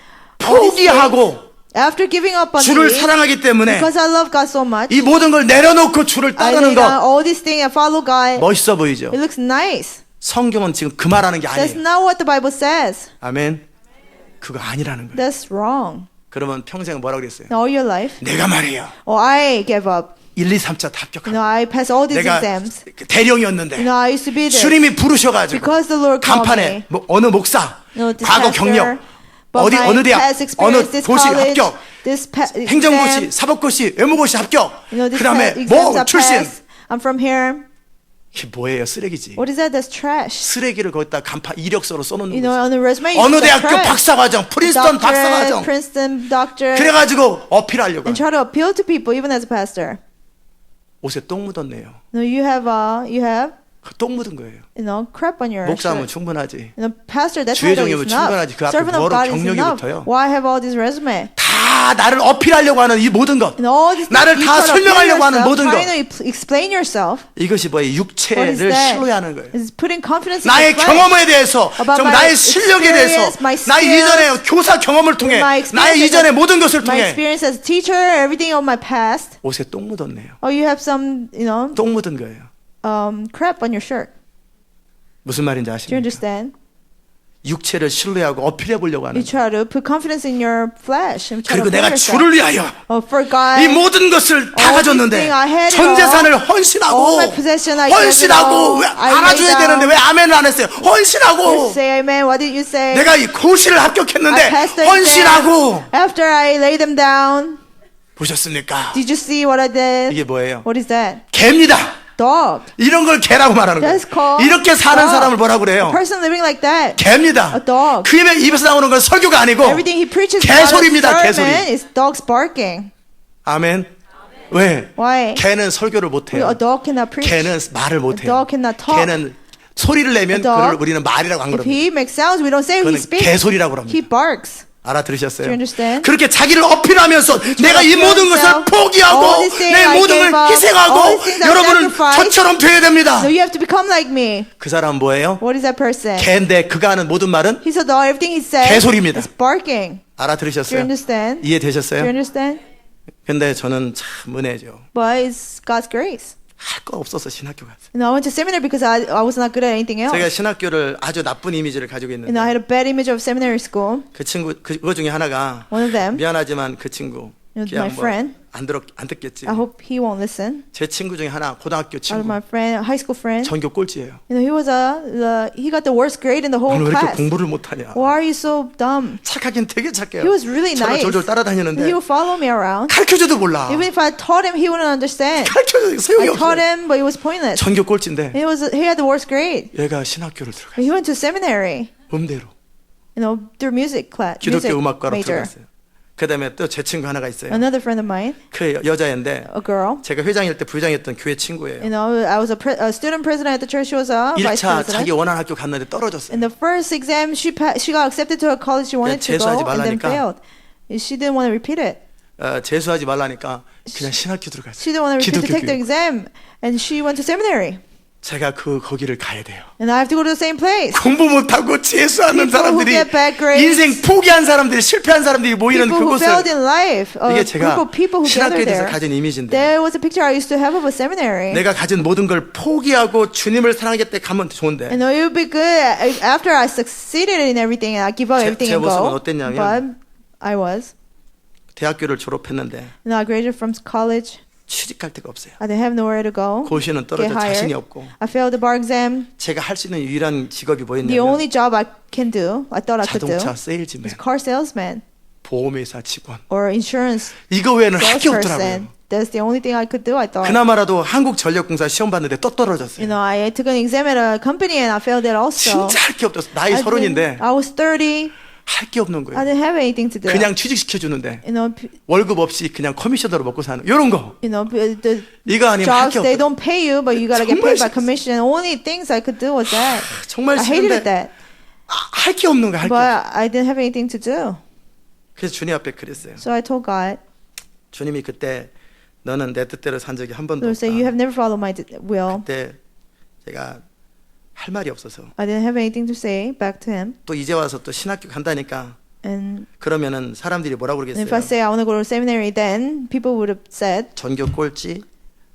B: all these things,
A: 포기하고
B: after giving up on
A: 주를
B: me,
A: 사랑하기 때문에
B: because I love God so much,
A: 이 모든 걸 내려놓고 주를
B: I
A: 따르는
B: lay down
A: 것
B: all these things and follow God.
A: 멋있어 보이죠?
B: It looks nice.
A: 성경은 지금 그 말하는 게
B: That's
A: 아니에요.
B: not what the Bible says.
A: 아멘. 그거 아니라는 거예요.
B: That's wrong.
A: 그러면 평생 뭐라고 그랬어요?
B: All your life,
A: 내가 말이에요.
B: I gave up.
A: 1, 2, 3차 다 합격하고
B: I passed all these
A: 내가
B: exams.
A: 대령이었는데
B: I used to be there.
A: 주님이 부르셔가지고
B: Because the Lord called
A: 간판에
B: me.
A: 어느 목사,
B: This
A: 과거
B: pastor,
A: 경력,
B: but my
A: 어느 대학,
B: past
A: 어느
B: experience, this
A: 고시
B: college,
A: 합격,
B: this
A: 행정고시,
B: exam,
A: 사법고시, 외무고시 합격.
B: this
A: 그다음에
B: exams
A: 뭐
B: I
A: 출신.
B: passed. I'm from here.
A: 이게 뭐예요? 쓰레기지.
B: What is that? That's trash.
A: 쓰레기를 거기다 간판 이력서로 써놓는 거지.
B: On the resume, you
A: 어느
B: put
A: 대학교
B: trash.
A: 박사과정, 프린스턴 박사과정.
B: Princeton doctor,
A: 그래가지고 어필하려고
B: and try to appeal to people, even as a pastor.
A: 옷에 똥 묻었네요.
B: No, you have
A: 똥 묻은 거예요.
B: crap on your
A: 목사면
B: shirt.
A: 충분하지.
B: Pastor, that
A: 주의
B: title
A: 종이면
B: is enough.
A: 충분하지. 그 앞에
B: Servant of
A: 뭐로
B: God is
A: 경력이
B: enough.
A: 붙어요?
B: Why have all these resume?
A: 다 나를 어필하려고 하는 이 모든 것,
B: And all these
A: 나를
B: things you
A: 다
B: try to appeal
A: 설명하려고 하는
B: yourself,
A: 모든 것,
B: trying to explain yourself.
A: 이것이 뭐예요?
B: What is
A: 육체를
B: that?
A: 신뢰하는 거예요.
B: Is putting confidence in
A: 나의
B: the flesh.
A: 경험에 대해서,
B: About
A: 좀
B: my
A: 나의 실력에 대해서,
B: experience, my
A: 나의
B: skills,
A: 이전의 교사 경험을 통해,
B: my experience
A: 나의
B: as
A: 이전의
B: a-
A: 모든 것을
B: My
A: 통해
B: experience as a teacher, everything of my past.
A: 옷에 똥 묻었네요.
B: Or you have some,
A: 똥 묻은 거예요.
B: crap on your shirt.
A: 무슨 말인지
B: Do you
A: 아십니까?
B: understand?
A: 육체를 신뢰하고 어필해 보려고 하는
B: You try to put confidence in your flesh and try
A: 그리고
B: to
A: 내가
B: appeal
A: 주를
B: yourself.
A: 위하여
B: For God,
A: 이 모든 것을 다
B: all
A: 가졌는데
B: these things I had it
A: 전
B: all.
A: 재산을
B: All
A: 헌신하고
B: my possession I gave it
A: 헌신하고
B: all.
A: 왜
B: I
A: 알아줘야
B: laid
A: 되는데
B: down.
A: 왜 아멘을 안 했어요?
B: You
A: 헌신하고
B: say amen. What did you say?
A: 내가 이 고시를
B: I
A: 합격했는데
B: passed the
A: 헌신하고
B: exam. After I laid them down,
A: 보셨습니까?
B: did you see what I did?
A: 이게 뭐예요?
B: What is that?
A: 개입니다.
B: Dog.
A: 이런 걸 개라고 말하는 거예요.
B: That's called
A: 이렇게 사는
B: dog.
A: 사람을 뭐라고
B: A
A: 그래요?
B: person living like that.
A: 개입니다.
B: A dog.
A: 그 입에서 나오는 건 설교가 아니고
B: Everything he preaches
A: 개소리입니다.
B: about a
A: 개소리.
B: sermon is dogs barking.
A: 아멘. 왜?
B: Why?
A: 개는 설교를
B: A
A: 못해요.
B: dog cannot preach.
A: 개는 말을
B: A
A: 못해요.
B: dog cannot talk.
A: 개는 소리를 내면
B: A dog,
A: 그걸 우리는 말이라고 안
B: If
A: 그럽니다.
B: he makes sounds, we don't say he
A: 그거는
B: speaks.
A: 개소리라고 합니다.
B: He barks.
A: 알아들으셨어요?
B: Do you understand?
A: 그렇게 자기를 어필하면서 내가 이 모든 것을
B: himself,
A: 포기하고
B: all these things
A: 내
B: I
A: 모든 걸
B: gave up, all
A: 희생하고
B: these things I
A: 여러분은
B: sacrificed.
A: 저처럼 돼야 됩니다.
B: No, you have to become like me.
A: 그 사람은 뭐예요?
B: What is that person?
A: 개인데 그가 하는 모든 말은
B: He's a dog. Everything he says
A: 개소리입니다.
B: is barking. Do you
A: 알아들으셨어요?
B: understand? Do
A: 이해되셨어요?
B: you understand?
A: 근데 저는 참 은혜죠.
B: But it's God's grace.
A: 할 거 없어서 신학교 갔어요.
B: You know, I went to seminary because I was not good at anything else.
A: 제가 신학교를 아주 나쁜 이미지를 가지고
B: You know, I
A: 있는데
B: had a bad image of seminary school.
A: 그 친구 그거 중에 하나가
B: One of them,
A: 미안하지만 그 친구
B: You know,
A: 그냥
B: my friend.
A: 안 듣겠지.
B: I hope he won't listen.
A: 제 친구 중에 하나 고등학교
B: Out of
A: 친구
B: my friend, high school friend.
A: 전교 꼴찌예요.
B: You know, he was he got the worst grade in the whole
A: 오늘 왜 이렇게
B: class.
A: 공부를 못하냐?
B: Why are you so dumb?
A: 착하긴 되게 착해요.
B: He was really
A: 저를
B: nice.
A: 졸졸
B: He
A: 따라다니는데
B: would follow me around.
A: 가르쳐줘도 몰라.
B: Even if I taught him, he wouldn't understand.
A: 가르쳐줘도 소용이
B: I
A: 없어.
B: taught him, but it was pointless.
A: 전교 꼴찌인데
B: He had the worst grade.
A: 얘가 신학교를 들어가.
B: He went to seminary.
A: 음대로
B: You know, through music class,
A: 기독교
B: music
A: 음악과로
B: major.
A: 들어갔어요. 그다음에 또 제 친구 하나가 있어요.
B: Another friend of mine,
A: 그 여자인데
B: a girl.
A: 제가 회장일 때 부회장이었던 교회 친구예요.
B: You know, I was a student president at the church. She was a vice
A: 1차 자기
B: president.
A: 원하는 학교 갔는데 떨어졌어요.
B: In the first exam, she got accepted to a college she wanted to
A: 재수하지
B: go, and then
A: 말라니까.
B: failed. She didn't want to repeat it.
A: 재수하지 말라니까 그냥 신학교 들어갔어요.
B: She didn't want to repeat to
A: 기독교
B: take the
A: 교회.
B: exam, and she went to seminary.
A: 제가 거기를 가야 돼요.
B: And I have to go to the same place.
A: 공부 못하고 재수하는
B: People who
A: 사람들이
B: get bad grades.
A: 인생 포기한 사람들이 실패한 사람들이 모이는
B: People who
A: 그곳을
B: failed in life. A
A: 이게
B: group
A: 제가
B: of people who
A: 신학교에
B: gathered
A: 대해서
B: there.
A: 가진 이미지인데
B: There was a picture I used to have of a seminary.
A: 내가 가진 모든 걸 포기하고 주님을 사랑하겠다 가면 좋은데
B: I know it would be good after I succeeded in everything and I give up everything
A: 제
B: and
A: 모습은
B: go.
A: 어땠냐면
B: But I was.
A: 대학교를 졸업했는데
B: You know, I graduated from college.
A: 취직할 데가 없어요.
B: I didn't have nowhere to go.
A: 고시는
B: Get
A: 떨어져 자신이
B: hired.
A: 없고
B: I failed the bar exam.
A: 제가 할 수 있는 유일한 직업이
B: The
A: 뭐였냐면
B: only job I can do, I thought I could do,
A: 자동차
B: is
A: 세일즈맨,
B: car salesman
A: 보험회사 직원
B: or insurance
A: 이거 외에는 할 게 없더라고요.
B: salesperson. That's the only thing I could do, I thought.
A: 그나마라도 한국전력공사 시험 봤는데 또 떨어졌어요.
B: You know, I took an exam at a company and I failed it also.
A: 진짜 할 게 없었어. 나이 서른인데
B: I was 30.
A: 할 게 없는
B: I
A: 거예요.
B: didn't have anything to do.
A: 그냥 취직시켜 주는데
B: You know,
A: 월급 없이 그냥 커미션으로 먹고 사는 이런 거.
B: the
A: 이거 아니면 할 게
B: jobs they
A: 없어.
B: don't pay you, but you gotta get
A: 정말
B: paid by
A: 싫었어.
B: commission. Only things I could do was that.
A: 정말
B: I hated
A: 싫은데
B: that,
A: 할 게 없는 거야. 할 게. 없어.
B: but I didn't have anything to do.
A: 그래서 주님 앞에 그랬어요.
B: So I told God,
A: 주님이 그때 너는 내 뜻대로 산 적이 한 번도
B: Lord,
A: 없다.
B: say you have never followed my will.
A: 그때 제가 할 말이 없어서
B: I didn't have anything to say back to him.
A: 또 이제 와서 또 신학교 간다니까
B: And
A: 그러면은 사람들이 뭐라고
B: if I
A: 그러겠어요?
B: say I want to go to seminary, then people would have said,
A: 전교 꼴찌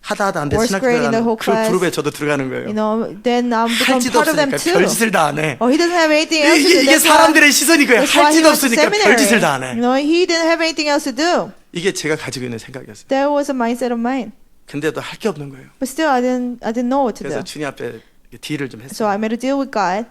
A: 하다 안 돼
B: Worst
A: 신학교
B: grade in the
A: 들어가는
B: whole
A: 그
B: class.
A: 그룹에 저도 들어가는 거예요.
B: you know, then I'm become
A: 할지도
B: part of them
A: 없으니까
B: too.
A: 별짓을 다 안 해.
B: Oh, he doesn't have anything else to do.
A: 이게
B: That's why,
A: 사람들의 시선이 그야
B: that's why he
A: 할지도
B: went to
A: 없으니까
B: seminary.
A: 별짓을 다 안 해.
B: You know, he didn't have anything else to do.
A: 이게 제가 가지고 있는 생각이었어요.
B: That was a mindset of mine.
A: 근데도 할 게 없는 거예요.
B: But still, I didn't know what to
A: 그래서
B: do.
A: 주님 앞에 딜을 좀
B: So
A: 했어요.
B: I made a deal with God.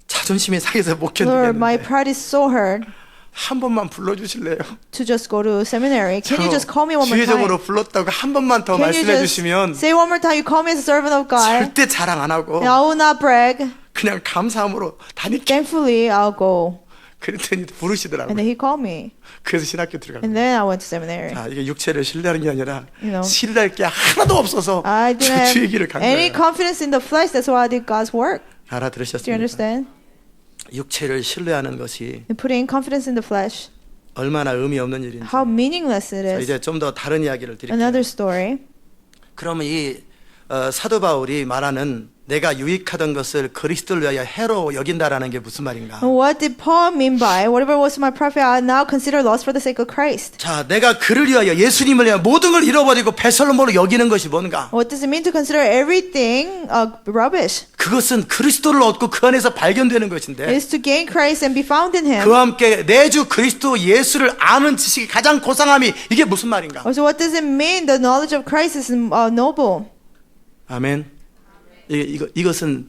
A: 자존심이 상해서 못
B: Lord, my
A: 견디겠는데
B: pride is so hurt
A: 한 번만 불러주실래요?
B: to just go to seminary. Can you just call me one more
A: 주의적으로
B: time?
A: 불렀다고 한 번만 더
B: Can you
A: 말씀해
B: just
A: 주시면
B: say one more time? You call me as a servant of God.
A: 절대 자랑 안 하고
B: And I will not brag.
A: 그냥 감사함으로 다닐게.
B: Thankfully, I'll go.
A: 그랬더니
B: And
A: 부르시더라고요.
B: then he called me.
A: 그래서 신학교 들어간
B: And
A: 거예요.
B: then I went to seminary.
A: 자, 이게 육체를 신뢰하는 게 아니라
B: You know.
A: 신뢰할 게 하나도 없어서
B: I didn't
A: 주의 길을 간
B: have any
A: 거예요.
B: confidence in the flesh. That's why I did God's work. Do you
A: 알아들으셨습니까?
B: understand?
A: 육체를 신뢰하는 것이
B: And putting confidence in the flesh,
A: 얼마나 의미 없는 일인지.
B: how meaningless it
A: 자,
B: is.
A: 이제 좀 더 다른 이야기를 드릴게요.
B: Another story.
A: 그러면 이 사도 바울이 말하는 내가 유익하던 것을 그리스도를 위하여 해로 여긴다라는 게 무슨 말인가?
B: What did Paul mean by whatever was my profit, I now consider loss for the sake of Christ?
A: 자, 내가 그를 위하여 예수님을 위하여 모든 걸 잃어버리고 배설물로 여기는 것이 뭔가?
B: What does it mean to consider everything rubbish?
A: 그것은 그리스도를 얻고 그 안에서 발견되는
B: It
A: 것인데
B: is to gain Christ and be found in Him.
A: 그와 함께 내 주 그리스도 예수를 아는 지식이 가장 고상함이 이게 무슨 말인가?
B: So what does it mean? The knowledge of Christ is noble.
A: 아멘. 이것은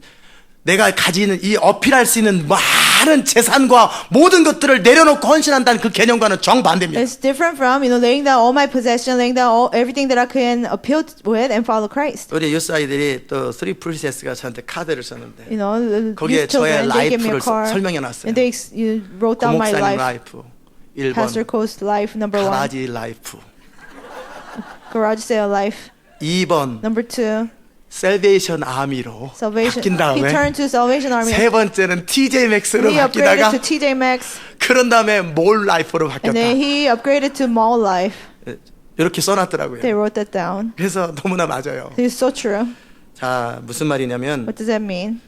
A: 내가 가지는 이 어필할 수 있는 다른 재산과 모든 것들을 내려놓고 헌신한다는 그 개념과는 정반대입니다.
B: It's different from, laying down all my possession, laying down everything that I can appeal with and follow Christ.
A: 우리 유스 아이들이 또 쓰리 프린세스가 저한테 카드를 썼는데
B: The
A: 거기에
B: youth children,
A: 저의
B: they gave me a
A: 라이프를
B: card.
A: 설명해 놨어요.
B: And you wrote down my
A: 고목사님
B: life.
A: 라이프 1번,
B: Pastor Coast life, number 1.
A: 가라지 라이프
B: Garage sale life.
A: 2번,
B: Number 2.
A: 셀베이션 아미로
B: Salvation.
A: 바뀐
B: He
A: 다음에
B: turned to Salvation Army.
A: 세 번째는 TJ 맥스로
B: He upgraded
A: 바뀌다가
B: to TJ Maxx.
A: 그런 다음에 몰 라이프로
B: And then
A: 바뀌었다.
B: he upgraded to Mall Life.
A: 이렇게 써놨더라고요.
B: They wrote that down.
A: 그래서 너무나 맞아요.
B: It's so true.
A: 자, 무슨 말이냐면
B: What does that mean?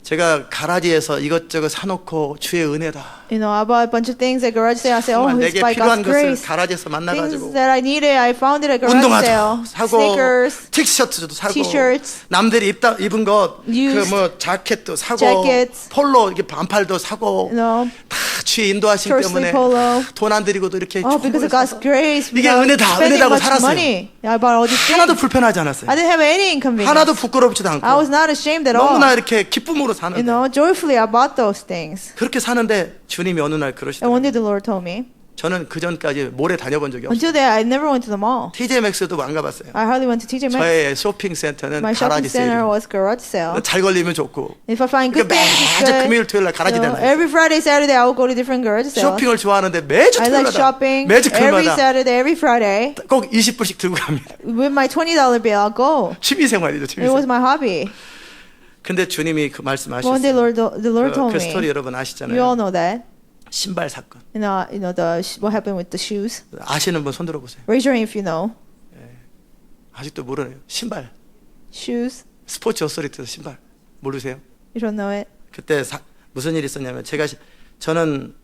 A: 제가 가라지에서 이것저것 사놓고 주의 은혜다.
B: I bought a bunch of things at garage sale. I said,
A: 정말
B: it's
A: 내게
B: by
A: 필요한
B: God's
A: 것을
B: grace.
A: 가라지에서
B: Things
A: 만나가지고
B: that I needed, I found it at garage
A: 운동화도
B: sale.
A: 사고
B: Sneakers,
A: 티셔츠도 사고
B: T-shirts,
A: 남들이 입은 것 그
B: used
A: 뭐 자켓도 사고
B: jackets,
A: 폴로 이렇게 반팔도 사고 다 주의 인도하시기
B: short
A: 때문에
B: sleeve polo.
A: 돈 안 들이고도 이렇게
B: Oh, because of God's grace,
A: 이게
B: without
A: 은혜다,
B: spending
A: 은혜다고
B: much
A: 살았어요.
B: money, I bought all these
A: 하나도
B: things.
A: 불편하지 않았어요.
B: I didn't have any inconvenience.
A: 하나도 부끄럽지도 않고
B: I was not ashamed at all.
A: 너무나 이렇게 기쁨으로 사는데
B: Joyfully I bought those things.
A: 그렇게 사는데 주님이 어느 날
B: And one
A: 그러시더라고요.
B: day the Lord told me,
A: 저는 그 전까지 몰에 다녀본 적이 없어요.
B: until then I never went to the mall.
A: TJ 맥스도 안 가봤어요.
B: I hardly went to TJ Maxx.
A: 저의 쇼핑 센터는
B: My shopping
A: 가라지
B: center
A: 세일.
B: was garage sale.
A: 잘 걸리면 좋고.
B: If I find good
A: 그러니까
B: things, it's
A: 매주
B: good.
A: 금요일 토요일 날 가라지 대나.
B: Every Friday, Saturday, I will go to different garage sales.
A: 쇼핑을 좋아하는데 매주
B: I like
A: 토요일마다
B: shopping
A: 매주
B: every
A: 금요일마다
B: Saturday, every Friday.
A: 꼭 20불씩 들고 갑니다.
B: With my $20 bill, I'll go.
A: 취미 생활이죠, 취미
B: It was
A: 생활.
B: my hobby.
A: 근데 주님이 그
B: One day,
A: 말씀하셨어요.
B: the Lord told
A: 그 스토리
B: me.
A: 여러분
B: You all
A: 아시잖아요.
B: know that.
A: 신발 사건.
B: What happened with the shoes.
A: 아시는 분 손 들어보세요.
B: Raise your hand if you know.
A: 아직도 모르네요. 신발.
B: Shoes.
A: 스포츠 어서리티에서 신발. 모르세요?
B: You don't know it.
A: 그때 무슨 일이 있었냐면 저는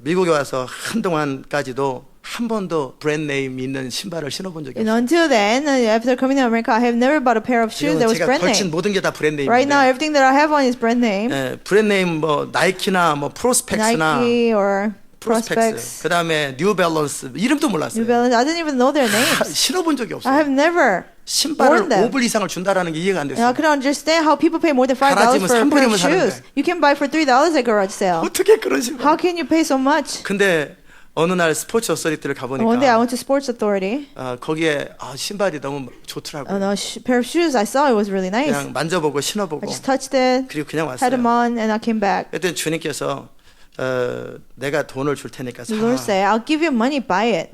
A: 미국에 와서 한동안까지도 한 번도 브랜드 네임 있는 신발을 신어본 적이
B: And
A: 없어요.
B: until then, after coming to America, I have never bought a pair of shoes that was
A: 제가
B: brand
A: 걸친
B: name.
A: 모든 게 다 브랜드
B: Right now,
A: 네임인데
B: everything that I have on is brand name.
A: 브랜드 네임 뭐 나이키나 뭐 프로스펙스나
B: Nike or
A: 프로스펙스
B: Prospects,
A: 그다음에 뉴밸런스 이름도 몰랐어요.
B: New Balance. I didn't even know their names.
A: 신어본 적이
B: I
A: 없어요.
B: have never
A: 신발을
B: worn them.
A: 5불 이상을 준다라는 게 이해가 안
B: And I
A: 됐어요.
B: couldn't understand how people pay more than $5
A: 가라지면
B: for a pair
A: 3불이면
B: of shoes.
A: 사는데.
B: You can buy for $3 at garage sale.
A: 어떻게 그런 신발?
B: How can you pay so much?
A: 근데 어느 날 스포츠 어서리티를
B: And one day I
A: 가보니까
B: went to Sports Authority.
A: 거기에 신발이 너무 좋더라고요.
B: And a pair of shoes I saw, it was really nice.
A: 그냥 만져보고
B: I
A: 신어보고
B: just touched it,
A: 그리고 그냥
B: had them
A: 왔어요.
B: on, and I came back.
A: 그때 주님께서 내가 돈을 줄 테니까 사.
B: The Lord said, I'll give you money, buy it.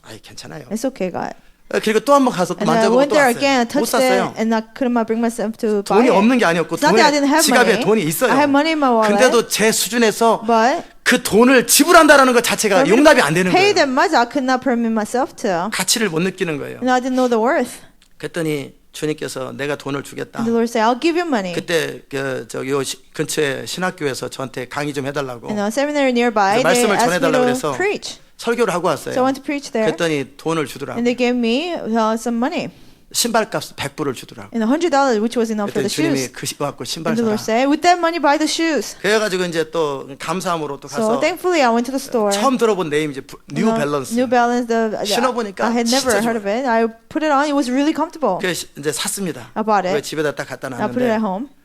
A: 아이 괜찮아요.
B: It's okay, God.
A: 그리고 또 한 번 가서 또
B: And I
A: 만져보고
B: went
A: 또
B: there
A: 왔어요.
B: again, I
A: 못
B: touched it,
A: 샀어요.
B: and I couldn't bring myself to buy
A: 돈이
B: it.
A: 없는 게 아니었고
B: It's not that I didn't have
A: 지갑에
B: money.
A: 돈이 있어요.
B: I have money in my wallet.
A: 근데도 제 수준에서
B: But
A: 그 돈을 지불한다라는 것 자체가
B: for me to
A: 용납이 안 되는
B: pay
A: 거예요.
B: that much, I could not permit myself to.
A: 가치를 못 느끼는 거예요.
B: And I didn't know the worth.
A: 그랬더니 주님께서 내가 돈을 주겠다.
B: And the Lord said, I'll give you money.
A: 그때 저기 요 근처에 신학교에서 저한테 강의 좀 해달라고
B: And a seminary nearby,
A: 그래서
B: they
A: 말씀을
B: asked me
A: 전해달라고
B: to
A: 그래서
B: preach.
A: 설교를 하고 왔어요.
B: So I went to preach there.
A: 그랬더니 돈을 주더라고.
B: And they gave me some money.
A: 신발값 100불을 주더라고.
B: And $100, which was enough for
A: 그랬더니
B: the
A: 주님이
B: shoes.
A: 그 갖고 신발
B: And the Lord
A: 사라.
B: said, with that money, buy the shoes.
A: 그래가지고 이제 또 감사함으로 또
B: So
A: 가서
B: thankfully, I went to the store.
A: 처음 들어본 네임 이제 뉴 밸런스.
B: New Balance.
A: 신어보니까
B: I had never
A: 진짜
B: heard of it. I put it on. It was really comfortable.
A: 그래서 이제 샀습니다.
B: I bought
A: 그걸
B: it.
A: 집에다 딱 갖다
B: I put it at
A: 놨는데
B: home.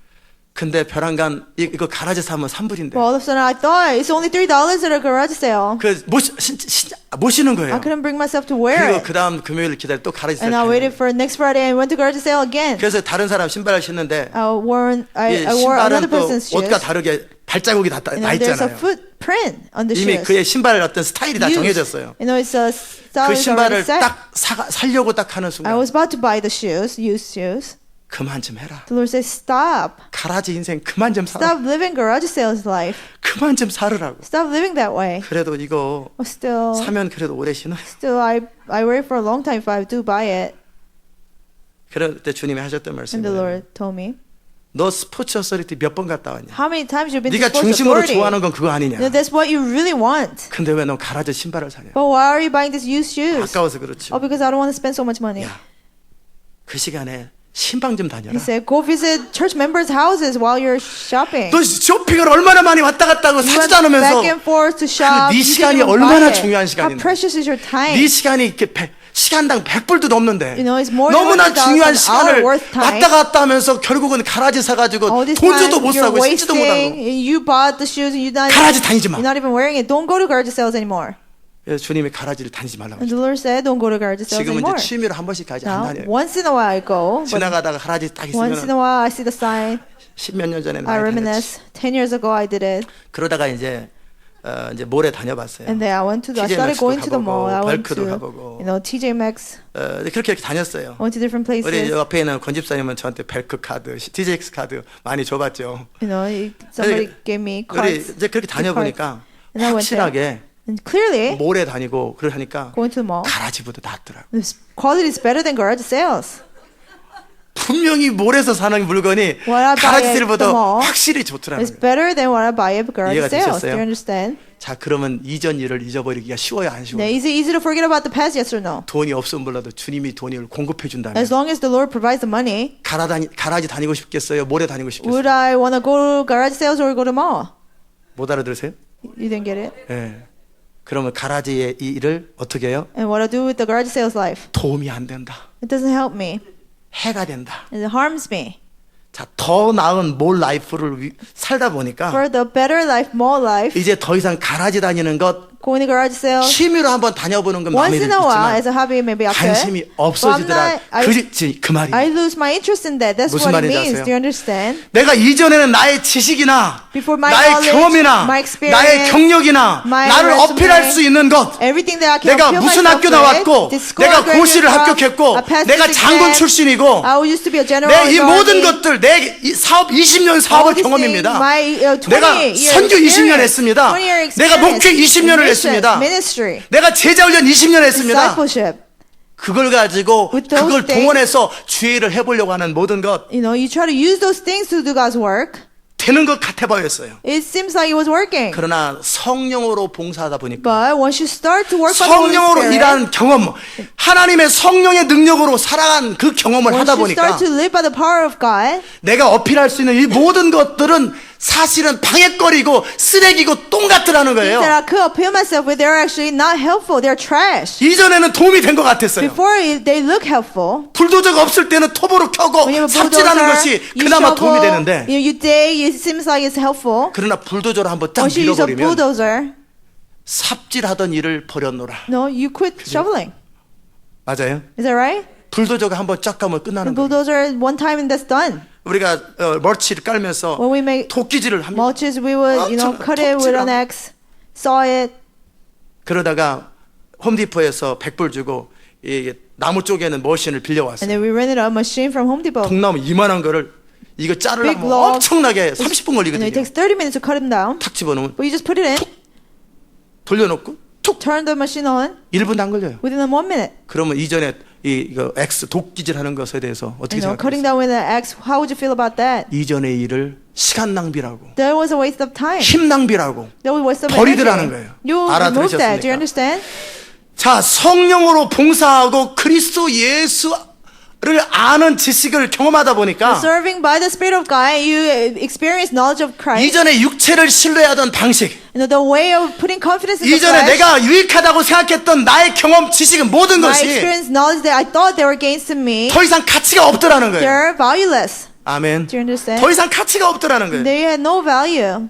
A: 근데 벼랑간 이거 가라지 사면 3불인데
B: But all of a sudden, I thought it's only $3 at a garage sale.
A: 못 신는 거예요.
B: I couldn't bring myself to wear
A: 그리고
B: it.
A: 그 다음 금요일 기다려 또 가라지
B: And I
A: 사요.
B: waited for next Friday and went to garage sale again.
A: 그래서 다른 사람 신발을 신는데
B: I wore
A: 이
B: another
A: 신발은 또
B: person's shoes.
A: 옷과 다르게 발자국이 나
B: And there's a
A: 있잖아요.
B: footprint on the
A: 이미
B: shoes.
A: 그의 신발 어떤 스타일이 다 정해졌어요.
B: It's a style
A: 그
B: is already
A: 신발을
B: set.
A: 딱 살려고 딱 하는
B: I
A: 순간
B: was about to buy the shoes, used shoes.
A: 그만 좀 해라.
B: The Lord said, stop.
A: 가라지 인생 그만 좀 살아.
B: Stop living garage sales life.
A: 그만 좀 살으라고.
B: Stop living that way.
A: 그래도 이거
B: But still,
A: 사면 그래도 오래 신어.
B: I wait for a long time if I do buy it.
A: 그럴 때 주님이 하셨던
B: And the
A: 말씀이
B: Lord told me,
A: 너 스포츠 어서리티 몇 번 갔다 왔냐?
B: how many times you've been to
A: 네가
B: Sports
A: 중심으로
B: Authority?
A: 좋아하는 건 그거 아니냐?
B: That's what you really want.
A: 근데 왜 너 가라지 신발을 사냐?
B: But why are you buying these used shoes?
A: 아까워서 그렇죠.
B: Oh, because I don't want to spend so much money.
A: 야, 그 시간에 신방 좀 다녀라.
B: He said, go visit church members' houses while you're shopping.
A: 너 쇼핑을 얼마나 많이 왔다 갔다 하고
B: You went
A: 사지도 않으면서
B: back and forth to shop.
A: 네
B: You didn't
A: 시간이
B: even
A: 얼마나
B: buy it.
A: 중요한
B: How
A: 시간인데.
B: precious is your time?
A: 네 시간이 이렇게 시간당 100불도 넘는데
B: You know, it's more than
A: 너무나
B: $100
A: 중요한
B: an
A: 시간을
B: hour worth time.
A: 왔다 갔다 하면서 결국은 가라지 사가지고
B: All this
A: 돈주도
B: time
A: 못
B: you're
A: 사고 신지도
B: wasting.
A: 못하고
B: You bought the shoes and
A: 가라지 다니지 마.
B: you're not even wearing it. Don't go to garage sales anymore.
A: 그래서 주님이 가라지를 다니지 말라고
B: And
A: 하셨어요.
B: the Lord said, don't go to garage sales
A: 지금은
B: anymore.
A: 이제 취미로 한 번씩 가지 안
B: Now,
A: 다녀요.
B: once in a while I go, but
A: 지나가다가 가라지 딱
B: once in
A: 있으면
B: a while I see the sign.
A: 십몇 년 전에
B: I
A: 많이 다녔지.
B: reminisce. 10 years ago I did it.
A: 그러다가 이제 이제 몰에 다녀봤어요.
B: And then I went to I
A: TJ
B: started
A: Maxx도
B: going to the
A: 가보고,
B: mall. I went
A: 벌크도
B: to
A: 가보고.
B: TJ Maxx.
A: 그렇게 다녔어요.
B: Went to different
A: 우리
B: places.
A: 옆에 있는 권 집사님은 저한테 벨크 카드, TJX 카드 많이 줘봤죠.
B: Somebody gave me
A: 우리
B: cards.
A: 이제 그렇게 다녀보니까
B: And I went there.
A: 확실하게
B: And clearly,
A: 몰에 다니고 그러니까
B: going to the mall,
A: 가라지보다 낫더라고.
B: the quality is better than garage sales.
A: 분명히 몰에서 사는 물건이
B: What I buy
A: 가라지
B: at
A: 세일보다
B: the mall
A: 확실히 좋더라는
B: It's
A: 거예요.
B: better than what I buy at garage
A: 이해가
B: sales. Do
A: 되셨어요?
B: you understand?
A: 자, 그러면 이전 일을 잊어버리기가 쉬워요, 안 쉬워요?
B: Now, is it easy to forget about the past? Yes or no?
A: 돈이 없으면 몰라도 주님이 돈을 공급해 준다면
B: As long as the Lord provides the money,
A: 가라지 다니고 싶겠어요? 몰에 다니고 싶겠어요?
B: would I want to go to garage sales or go to mall?
A: 못 알아들으세요?
B: You didn't get it?
A: 예. 그러면 가라지의 이 일을 어떻게 해요?
B: And what I do with the garage sales life?
A: 도움이 안 된다.
B: It doesn't help me.
A: 해가 된다.
B: It harms me.
A: 자, 더 나은 몰 라이프를 살다 보니까
B: For the better life, more life,
A: 이제 더 이상 가라지 다니는 것
B: going to garage sales
A: 취미로 한번 다녀보는 건 마음에
B: once in a while
A: 들지만
B: as a hobby, maybe I could.
A: 관심이 없어지더라. 그 말이에요.
B: I lose my interest in that. That's
A: 무슨
B: what it
A: 말인지
B: means.
A: 아세요?
B: Do you understand?
A: 내가 이전에는 나의 지식이나
B: Before my
A: 나의
B: knowledge,
A: 경험이나
B: my experience,
A: 나의 경력이나
B: my
A: 나를
B: resume,
A: 어필할 수 있는 것
B: Everything that I can
A: 내가
B: appeal
A: 무슨
B: myself
A: 학교
B: with,
A: 나왔고
B: the school
A: 내가
B: I graduated
A: 고시를
B: from,
A: 합격했고
B: I passed
A: 내가
B: this
A: 장군
B: exam,
A: 출신이고
B: I used to be a general
A: 내 이
B: in the
A: 모든
B: army.
A: 것들 내 이 사업 20년
B: All
A: 사업의
B: these
A: 경험입니다.
B: things, my, 20
A: 내가
B: year
A: 선교 20년
B: experience,
A: 했습니다.
B: 20 year
A: 내가 목회
B: experience,
A: 20년을
B: mission,
A: 했습니다.
B: ministry,
A: 내가 제자훈련 20년 했습니다.
B: discipleship.
A: 그걸 가지고
B: With those
A: 그걸
B: things,
A: 동원해서 주의를 해보려고 하는 모든 것
B: You try to use those things to do God's work.
A: 되는 것 같아 보였어요.
B: It seems like it was working.
A: 그러나 성령으로 봉사하다 보니까
B: But once you start to work by the Holy
A: 성령으로
B: Spirit,
A: 일하는 경험, 하나님의 성령의 능력으로 살아간 그 경험을
B: once
A: 하다
B: you start
A: 보니까
B: to live by the power of God,
A: 내가 어필할 수 있는 이 모든 것들은 사실은 방해거리고 쓰레기고 똥 같더라는 거예요.
B: that I could appeal myself with, they're actually not helpful. They're trash.
A: 이전에는 도움이 된 것 같았어요.
B: Before they look helpful.
A: 불도저가 없을 때는 톱으로 켜고
B: When you have a
A: 삽질하는
B: bulldozer,
A: 것이
B: you
A: 그나마 도움이
B: shovel,
A: 되는데
B: you dig, it seems like it's helpful.
A: 그러나 불도저를 한번 딱
B: Once you use a
A: 밀어버리면
B: bulldozer,
A: 삽질하던 일을 버려놓으라.
B: no, you quit shoveling.
A: 맞아요?
B: Is that right?
A: 불도저가 한번 쫙 가면
B: The
A: 끝나는 거예요.
B: bulldozer, one time and that's done.
A: 우리가 멀치를 깔면서
B: When we make
A: 도끼질을 합니다.
B: mulches, we would, cut it with an axe, saw it.
A: 그러다가 홈디포에서 100불 주고 이 나무 쪽에는 머신을
B: And
A: 빌려왔어요.
B: then we rented a machine from Home Depot.
A: 통나무 이만한 거를 이거
B: Big
A: 자르려면
B: log.
A: 엄청나게 30분
B: And it
A: 걸리거든요.
B: takes 30 minutes to cut them down.
A: 탁 집어넣으면
B: But you just put it in,
A: 돌려놓고 툭
B: turn the machine on
A: 1분도 안 걸려요.
B: within 1 minute.
A: 그러면 이전에 이거 X 도끼질 하는 것에 대해서 어떻게
B: Cutting
A: 생각하세요?
B: down with an axe, how would you feel about that?
A: 이전의 일을 시간 낭비라고
B: That was a waste of time.
A: 힘 낭비라고
B: That was a waste of
A: 버리더라는
B: energy.
A: 거예요.
B: You remove that. Do you
A: 알아들으셨습니까?
B: understand?
A: 자, 성령으로 봉사하고 그리스도 예수를 아는 지식을 경험하다 보니까
B: Serving by the Spirit of God, you experience knowledge of Christ.
A: 이전에 육체를 신뢰하던 방식,
B: The way of putting confidence in the
A: 이전에
B: flesh.
A: 내가 유익하다고 생각했던 나의 경험, 지식은 모든
B: My
A: 것이
B: experience, knowledge that I thought they were gains to me,
A: 더 이상 가치가 없더라는 거예요.
B: they're valueless.
A: 아멘.
B: Do you understand?
A: 더 이상 가치가 없더라는 거예요.
B: They had no value.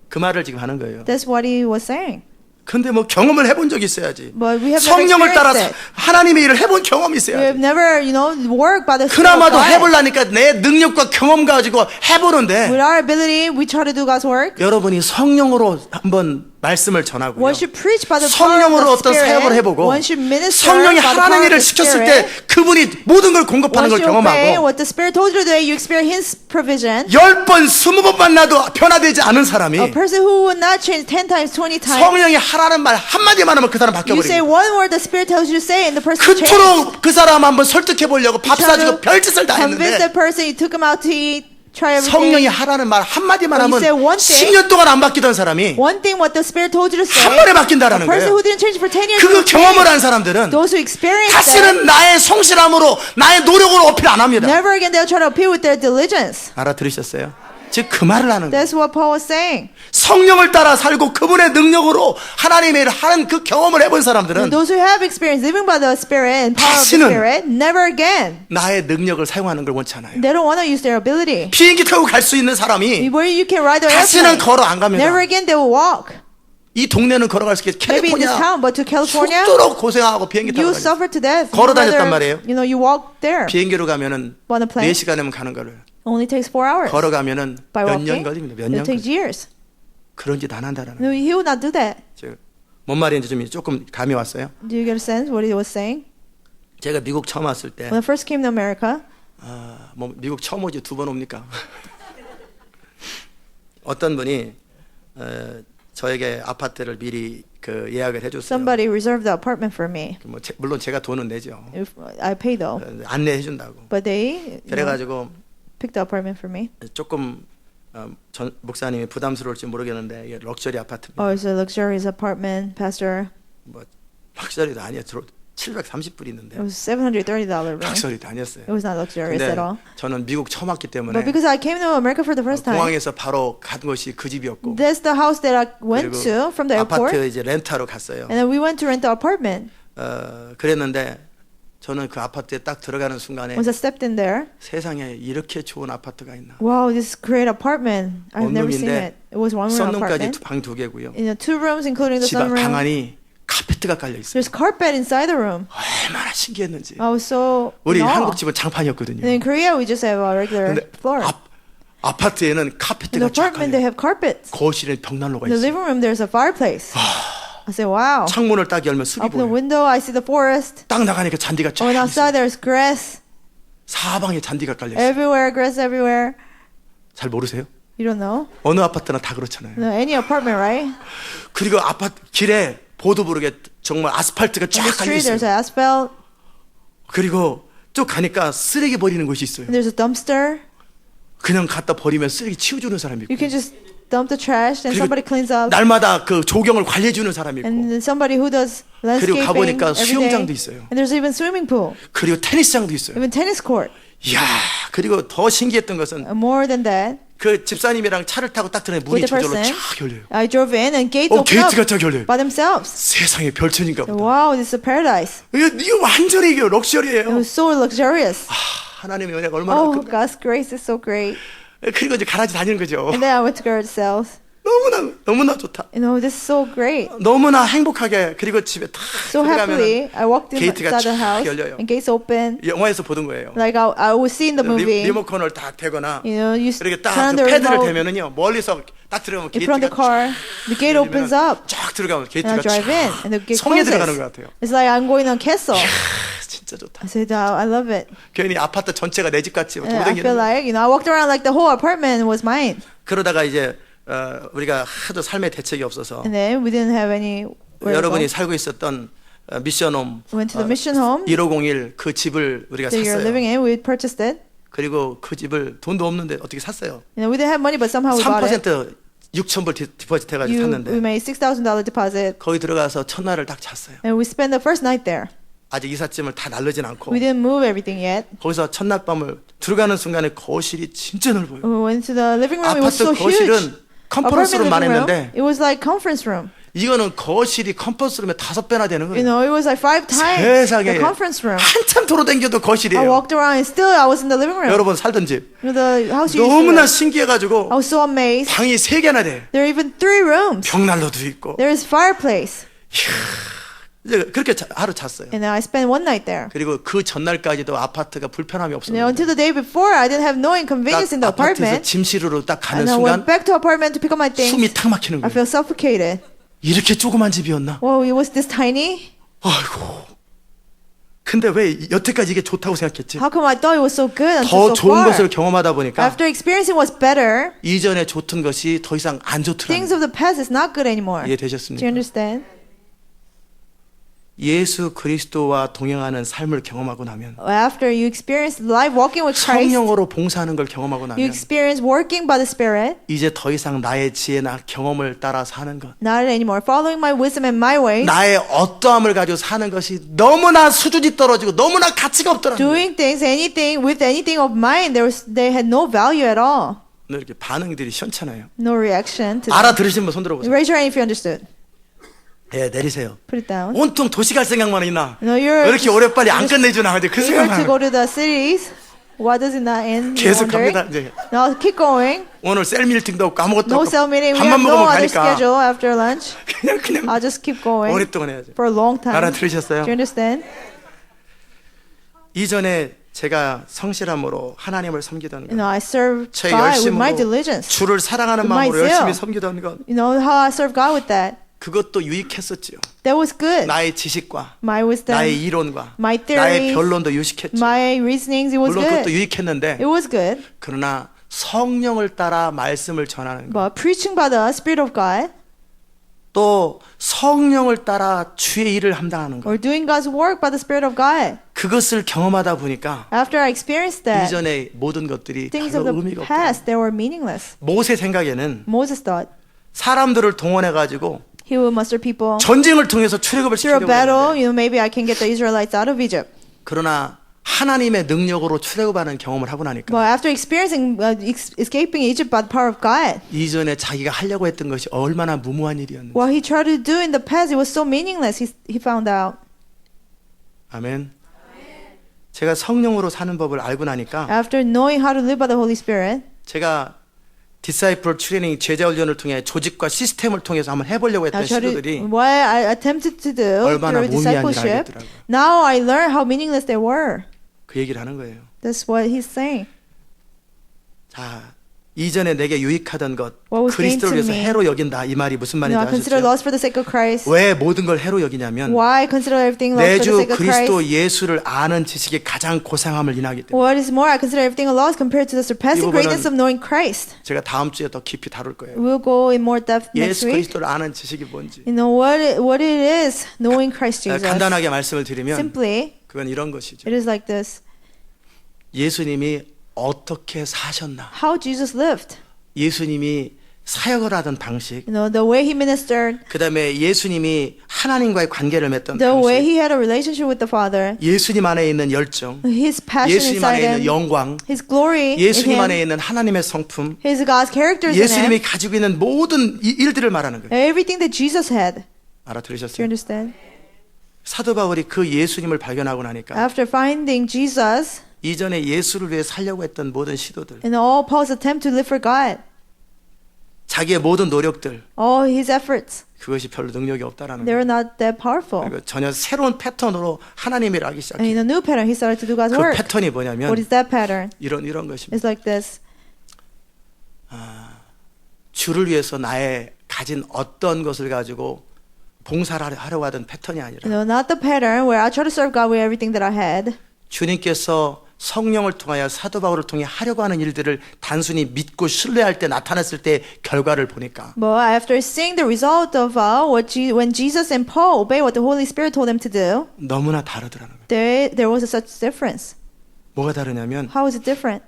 A: 그 말을 지금 하는 거예요.
B: That's what he was saying.
A: 근데 뭐 경험을 해본 적이 있어야지.
B: But we have never
A: 성령을 따라
B: experienced it.
A: 하나님의 일을 해본 경험이
B: We
A: 있어야지.
B: have never, worked by the Spirit of
A: 그나마도
B: God.
A: 해보려니까 내 능력과 경험 가지고 해보는데
B: With our ability, we try to do God's work.
A: 여러분이 성령으로 한번 말씀을 전하고요.
B: Once you preach by the power of
A: 성령으로
B: the
A: 어떤
B: Spirit,
A: 사역을 해보고
B: once you minister
A: 성령이
B: by the
A: 하나님
B: power
A: 일을
B: of the
A: 시켰을
B: Spirit,
A: 때 그분이 모든 걸 공급하는
B: once
A: 걸
B: you obey
A: 경험하고
B: what the Spirit told you to do, you experience His provision.
A: 10번, 20번 만나도 변화되지 않은 사람이
B: A person who would not change 10 times, 20 times,
A: 성령이 하라는 말 한마디만 하면 그 사람
B: you say
A: 바뀌어버립니다.
B: one word the Spirit tells you to say, and the person changes.
A: 그토록 그 사람 한번 설득해 보려고 밥
B: You try to
A: 사주고 별짓을 다
B: convince
A: 했는데
B: the person, you took him out to eat, try
A: 성령이
B: everything.
A: 하라는 말 한마디만
B: When you
A: 하면
B: say one thing,
A: 10년 동안 안 바뀌던 사람이
B: One thing what the Spirit told you to say,
A: 한 번에
B: a
A: 바뀐다라는
B: person
A: 거예요.
B: who didn't change for 10 years
A: 그
B: will
A: 경험을
B: change.
A: 한 사람들은
B: Those who experience that,
A: 다시는 나의 성실함으로 나의 노력으로 어필 안 합니다.
B: never again they'll try to appeal with their diligence.
A: 알아들으셨어요? 즉 그 말을 하는 거예요.
B: That's what Paul was saying.
A: 성령을 따라 살고 그분의 능력으로 하나님의 일을 하는 그 경험을 해본 사람들은
B: Those who have experienced living by the Spirit and power of the
A: 다시는
B: Spirit, never again.
A: 나의 능력을 사용하는 걸 원치 않아요.
B: They don't want to use their ability.
A: 비행기 타고 갈 수 있는 사람이
B: Where you can ride the
A: 다시는
B: airplane,
A: 걸어 안 갑니다.
B: never again they will walk.
A: 이 동네는 걸어갈 수 있겠지.
B: Maybe in this
A: 캘리포니아
B: town, but to California,
A: 속도로 고생하고 비행기 타고
B: you
A: 가요.
B: suffer to death.
A: 걸어
B: You'd
A: 다녔단
B: rather,
A: 말이에요.
B: You know, you walk there.
A: 비행기로 가면은
B: On a plane,
A: 4시간이면 가는 거를
B: only takes 4 hours.
A: 걸어가면은
B: By
A: 몇 년
B: walking,
A: 걸립니다. 몇
B: it
A: 년
B: takes
A: 걸립니다.
B: years.
A: 그런 짓 안 한다라는
B: No, he would not do that.
A: 거예요. 뭔 말인지 좀 조금 감이 왔어요.
B: Do you get a sense what he was saying?
A: 제가 미국 처음 왔을 때
B: When I first came to America,
A: 뭐 미국 처음 오지 2번 옵니까? 어떤 분이 저에게 아파트를 미리 그 예약을 해줬어요.
B: somebody reserved the apartment for me.
A: 뭐 물론 제가 돈은 내죠.
B: If I pay though,
A: 안내해준다고.
B: but they you know,
A: 그래가지고
B: picked the apartment for me.
A: 조금 전 목사님이 부담스러울지 모르겠는데 이게 럭셔리 아파트입니다.
B: Oh, it's a luxurious apartment, Pastor.
A: 뭐 럭셔리도 아니에요. 730불 있는데
B: It was $730 room.
A: 럭셔리도 아니었어요.
B: It was not luxurious
A: 근데
B: at all.
A: 저는 미국 처음 왔기 때문에
B: But because I came to America for the first time,
A: 공항에서 바로 간 것이 그 집이었고
B: that's the house that I went
A: 그리고
B: to from the airport.
A: 아파트 이제 렌트하러 갔어요.
B: And then we went to rent the apartment.
A: 그랬는데 저는 그 아파트에 딱 들어가는 순간에
B: Once I stepped in there,
A: 세상에 이렇게 좋은 아파트가 있나.
B: wow, this great apartment. I've never seen
A: 원룸인데
B: it. It was one room
A: 썬룸까지
B: apartment.
A: 방 2개고요.
B: In the 2 rooms, including the
A: 집 방
B: sunroom.
A: 안이 카페트가 깔려 있어요.
B: There's carpet inside the room.
A: 얼마나 신기했는지.
B: I was so
A: 우리
B: in awe.
A: 한국 집은 장판이었거든요.
B: And in Korea, we just have a regular
A: 근데
B: floor.
A: 아파트에는
B: In the
A: 카페트가 쫙
B: apartment, they
A: 깔려.
B: have carpets.
A: 거실에 벽난로가
B: In the
A: 있어요.
B: living room, there's a fireplace. I said, wow.
A: 창문을 딱 열면 숲이
B: Open the
A: 보여요.
B: window, I see the forest.
A: 딱 나가니까 잔디가 쫙
B: When
A: 있어요.
B: outside, there's grass
A: 사방에 잔디가 깔려 있어요.
B: everywhere, grass everywhere.
A: 잘 모르세요?
B: You don't know?
A: 어느 아파트나 다 그렇잖아요.
B: No, any apartment, right?
A: 그리고 아파트 길에 보도 모르게 정말 아스팔트가
B: In
A: 쫙
B: the
A: 깔려
B: street,
A: 있어요.
B: there's an asphalt.
A: 그리고 쭉 가니까 쓰레기 버리는 곳이 있어요.
B: And there's a dumpster.
A: 그냥 갖다 버리면 쓰레기 치워주는 사람이
B: You
A: 있고
B: can just dump the trash and
A: 그리고
B: somebody cleans up.
A: 날마다 그 조경을 관리해주는 사람이 있고
B: And then somebody who does
A: 그리고
B: landscaping
A: 가보니까
B: every
A: 수영장도
B: day.
A: 있어요.
B: And there's even swimming pool,
A: 그리고 테니스장도 있어요.
B: even tennis court.
A: 이야 그리고 더 신기했던 것은
B: And more than that,
A: 그 집사님이랑 차를 타고 딱 들어가니 문이
B: With the
A: 저절로
B: person,
A: 쫙 열려요.
B: I drove in and gates opened
A: 게이트가
B: up
A: 쫙 열려요.
B: by themselves.
A: 세상에 별천인가 보다.
B: Wow, this is a paradise.
A: 이거 완전히 이게
B: It
A: 럭셔리예요.
B: was so luxurious.
A: 하나님의 은혜가 얼마나
B: Oh,
A: 큰가.
B: God's grace is so great.
A: 그리고 이제 가라지 다니는 거죠.
B: And then I went to garage sales.
A: 너무나 좋다.
B: You know, this is so great.
A: 너무나 행복하게 그리고 집에 딱
B: So happily,
A: 들어가면
B: I walked
A: 게이트가
B: inside the
A: 쫙
B: house
A: 열려요.
B: and gates open.
A: 영화에서 보던 거예요.
B: Like I would see in the movie.
A: 리모컨을 딱 대거나
B: You know, you
A: 이렇게
B: turn
A: 딱
B: on
A: 그
B: the
A: 패드를
B: remote
A: 대면은요 멀리서 딱 들어가면
B: in front of the
A: 게이트가
B: car. The gate opens up.
A: 쫙 들어가면
B: And
A: 게이트가
B: I drive in, and the gate
A: 성에 들어가는 것
B: closes.
A: 같아요.
B: It's like I'm going on castle.
A: 진짜 좋다.
B: I said, I love it.
A: 괜히 아파트 전체가 내 집 같이
B: And I feel
A: 돌아다니는.
B: like, you know, I walked around like the whole apartment was mine.
A: 그러다가 이제 우리가 하도 삶의 대책이 없어서
B: And then we didn't have any.
A: 여러분이 살고 있었던 미션홈
B: Went to the mission home
A: 1501 그 집을 우리가
B: that you're living
A: 샀어요.
B: in. We purchased it.
A: 그리고 그 집을 돈도 없는데 어떻게 샀어요?
B: You know, we didn't have money, but somehow we bought it.
A: 3% 6,000불 디포짓 해가지고
B: We
A: 샀는데
B: made $6,000 deposit,
A: 거기 들어가서 첫날을 딱 잤어요.
B: and we spent the first night there.
A: 아직 이삿짐을 다 나르진 않고
B: We didn't move everything yet.
A: 거기서 첫날 밤을 들어가는 순간에 거실이 진짜 넓어요.
B: We went to the living room. It was
A: 아파트
B: so huge.
A: 거실은 컨퍼런스룸만
B: living room,
A: 했는데
B: it was like conference room.
A: 이거는 거실이 컨퍼런스룸의 5배나 되는
B: You
A: 거예요.
B: know, it was like 5 times
A: 세상에
B: the conference room.
A: 한참 돌아다녀도
B: I
A: 거실이에요.
B: walked around and still I was in the living room.
A: 여러분 살던 집
B: You know, the house you used to
A: 너무나
B: live.
A: 신기해가지고
B: I was so amazed.
A: 방이 3개나 돼.
B: There are even 3 rooms.
A: 벽난로도 있고
B: There is fireplace.
A: 이제 그렇게 하루 잤어요.
B: And I spent one night there.
A: 그리고 그 전날까지도 아파트가 불편함이
B: You know, until
A: 없었는데
B: the day before, I didn't have no inconvenience in the
A: 딱 아파트에서
B: apartment.
A: 짐 실으러 딱 가는
B: And I went
A: 순간
B: back to apartment to pick up my things.
A: 숨이 탁 막히는
B: I
A: 거예요.
B: felt suffocated.
A: 이렇게 조그만 집이었나?
B: Whoa, it was this tiny?
A: 아이고. 근데 왜 여태까지 이게 좋다고 생각했지?
B: How come I thought it was so good
A: 더
B: until so
A: 좋은
B: far?
A: 것을 경험하다 보니까
B: After experiencing what's better,
A: 이전에 좋던 것이 더 이상 안 좋더라는
B: things of the past is not good anymore. Do you
A: 이해되셨습니까?
B: understand?
A: 예수 그리스도와 동행하는 삶을 경험하고 나면
B: After you experience life walking with Christ,
A: 성령으로 봉사하는 걸 경험하고
B: you
A: 나면
B: experience working by the Spirit,
A: 이제 더 이상 나의 지혜나 경험을 따라 사는 것
B: not anymore following my wisdom and my ways,
A: 나의 어떠함을 가지고 사는 것이 너무나 수준이 떨어지고 너무나 가치가 없더라는 거예요.
B: doing things, anything with anything of mine, they had no value at all.
A: 이렇게 반응들이 시원찮아요.
B: No reaction to that.
A: 알아들으신 분 손 들어보세요.
B: Raise your hand if you understood.
A: 예, 내리세요.
B: Put it down.
A: 온통 도시 갈 생각만 있나?
B: No,
A: 왜
B: you're
A: 이렇게 오래 빨리 안 끝내주나? 그
B: eager
A: 생각만
B: to
A: 하고
B: go to the cities. Why does it not end? You're
A: 계속
B: wondering.
A: 갑니다. 이제
B: No, keep going.
A: 오늘 셀 미팅도 없고 아무것도
B: No
A: 없고
B: cell meeting. We
A: 밥만
B: have no
A: 먹으면
B: other
A: 가니까
B: schedule after lunch.
A: 그냥
B: I'll just keep going
A: 오랫동안 해야죠.
B: for a long time.
A: 알아들으셨어요?
B: Do you understand?
A: 이전에 제가 성실함으로 하나님을 섬기던
B: You know,
A: 것,
B: I serve
A: 제
B: God with my
A: 열심으로
B: diligence.
A: 주를 사랑하는
B: With my
A: 마음으로
B: zeal.
A: 열심히 섬기던 것,
B: You know how I serve God with that?
A: 그것도 유익했었지요.
B: That was good.
A: 나의 지식과
B: My wisdom,
A: 나의 이론과
B: my
A: 나의
B: theories,
A: 변론도 유식했죠.
B: my reasonings, it was
A: 물론 그것도
B: good.
A: 유익했는데
B: It was good.
A: 그러나 성령을 따라 말씀을 전하는 것,
B: But preaching by the Spirit of God
A: 또 성령을 따라 주의 일을 감당하는 것,
B: or doing God's work by the Spirit of God.
A: 그것을 경험하다 보니까
B: After I experienced that,
A: 이전의 모든 것들이
B: things of
A: 별로
B: the
A: 의미가 없다.
B: past, they were meaningless.
A: 모세 생각에는
B: Moses thought
A: 사람들을 동원해 가지고
B: he would muster people
A: 전쟁을 통해서 출애굽을
B: through a
A: 시키려고
B: battle.
A: 했는데
B: You know, maybe I can get the Israelites out of Egypt.
A: 그러나 하나님의 능력으로 출애굽하는 경험을 하고 나니까
B: But after experiencing escaping Egypt by the power of God,
A: 이전에 자기가 하려고 했던 것이 얼마나 무모한 일이었는지.
B: what he tried to do in the past, it was so meaningless. He found out.
A: 아멘. 제가 성령으로 사는 법을 알고 나니까
B: After knowing how to live by the Holy Spirit,
A: 제가 디사이플 트레이닝 제자 훈련을 통해 조직과 시스템을 통해서 한번 해보려고 했던
B: I tried
A: 시도들이
B: to, what I attempted to do
A: 얼마나
B: through
A: 무의미한지
B: discipleship,
A: 알겠더라고요.
B: now I learned how meaningless they were.
A: 그 얘기를 하는 거예요.
B: That's what he's saying.
A: 자, 이전에 내게 유익하던 것,
B: What was gained
A: 그리스도를
B: to
A: 위해서
B: me.
A: 해로 여긴다. 이 말이 무슨 말인지
B: I consider
A: 아시죠?
B: loss for the sake of Christ.
A: 왜 모든 걸 해로 여기냐면
B: Why consider everything loss
A: 내
B: for the
A: 주
B: sake of Christ?
A: 그리스도 예수를 아는 지식이 가장 고상함을 인하기 때문에
B: What is more, I consider everything a loss compared to the surpassing
A: 이 부분은
B: greatness of knowing Christ.
A: 제가 다음 주에 더 깊이 다룰 거예요.
B: We'll go in more depth next
A: 예수
B: week.
A: 그리스도를 아는 지식이 뭔지.
B: You know what it is knowing Christ Jesus.
A: 간단하게 말씀을 드리면
B: Simply,
A: 그건 이런 것이죠.
B: it is like this:
A: 예수님이 어떻게 사셨나?
B: how Jesus lived.
A: 예수님이 사역을 하던 방식,
B: You know, the way he ministered,
A: 그다음에 예수님이 하나님과의 관계를 맺던
B: the way
A: 방식,
B: he had a relationship with the Father,
A: 예수님 안에 있는 열정,
B: his passion
A: 예수님
B: inside
A: 안에 있는
B: him,
A: 영광,
B: his glory in
A: 예수님 안에
B: him,
A: 있는 하나님의 성품,
B: his God's characters in
A: 예수님이
B: him,
A: 가지고 있는 모든 일들을 말하는 거예요.
B: everything that Jesus had. Do you
A: 알아들으셨어요?
B: understand?
A: 사도 바울이 그 예수님을 발견하고 나니까
B: After finding Jesus
A: 이전에 예수를 위해 살려고 했던 모든 시도들,
B: and all Paul's attempt to live for God,
A: 자기의 모든 노력들,
B: all his efforts,
A: 그것이 별로 능력이 없다라는
B: they
A: 거예요.
B: were not that powerful.
A: 그리고 전혀 새로운 패턴으로 하나님의 일을 하기
B: And in
A: 시작해요.
B: a new pattern, he started to do God's
A: 그
B: work.
A: 패턴이
B: What
A: 뭐냐면
B: is that pattern?
A: 이런 것입니다.
B: It's like this.
A: 주를 위해서 나의 가진 어떤 것을 가지고 봉사를 하려고 하던 패턴이 아니라
B: You know, not the pattern where I try to serve God with everything that I had.
A: 주님께서 성령을 통하여 사도 바울을 통해 하려고 하는 일들을 단순히 믿고 신뢰할 때 나타났을 때 결과를 보니까
B: But after seeing the result of when Jesus and Paul obeyed what the Holy Spirit told them to do,
A: 너무나 다르더라는 거예요.
B: there was such difference.
A: 뭐가 다르냐면
B: How is it different?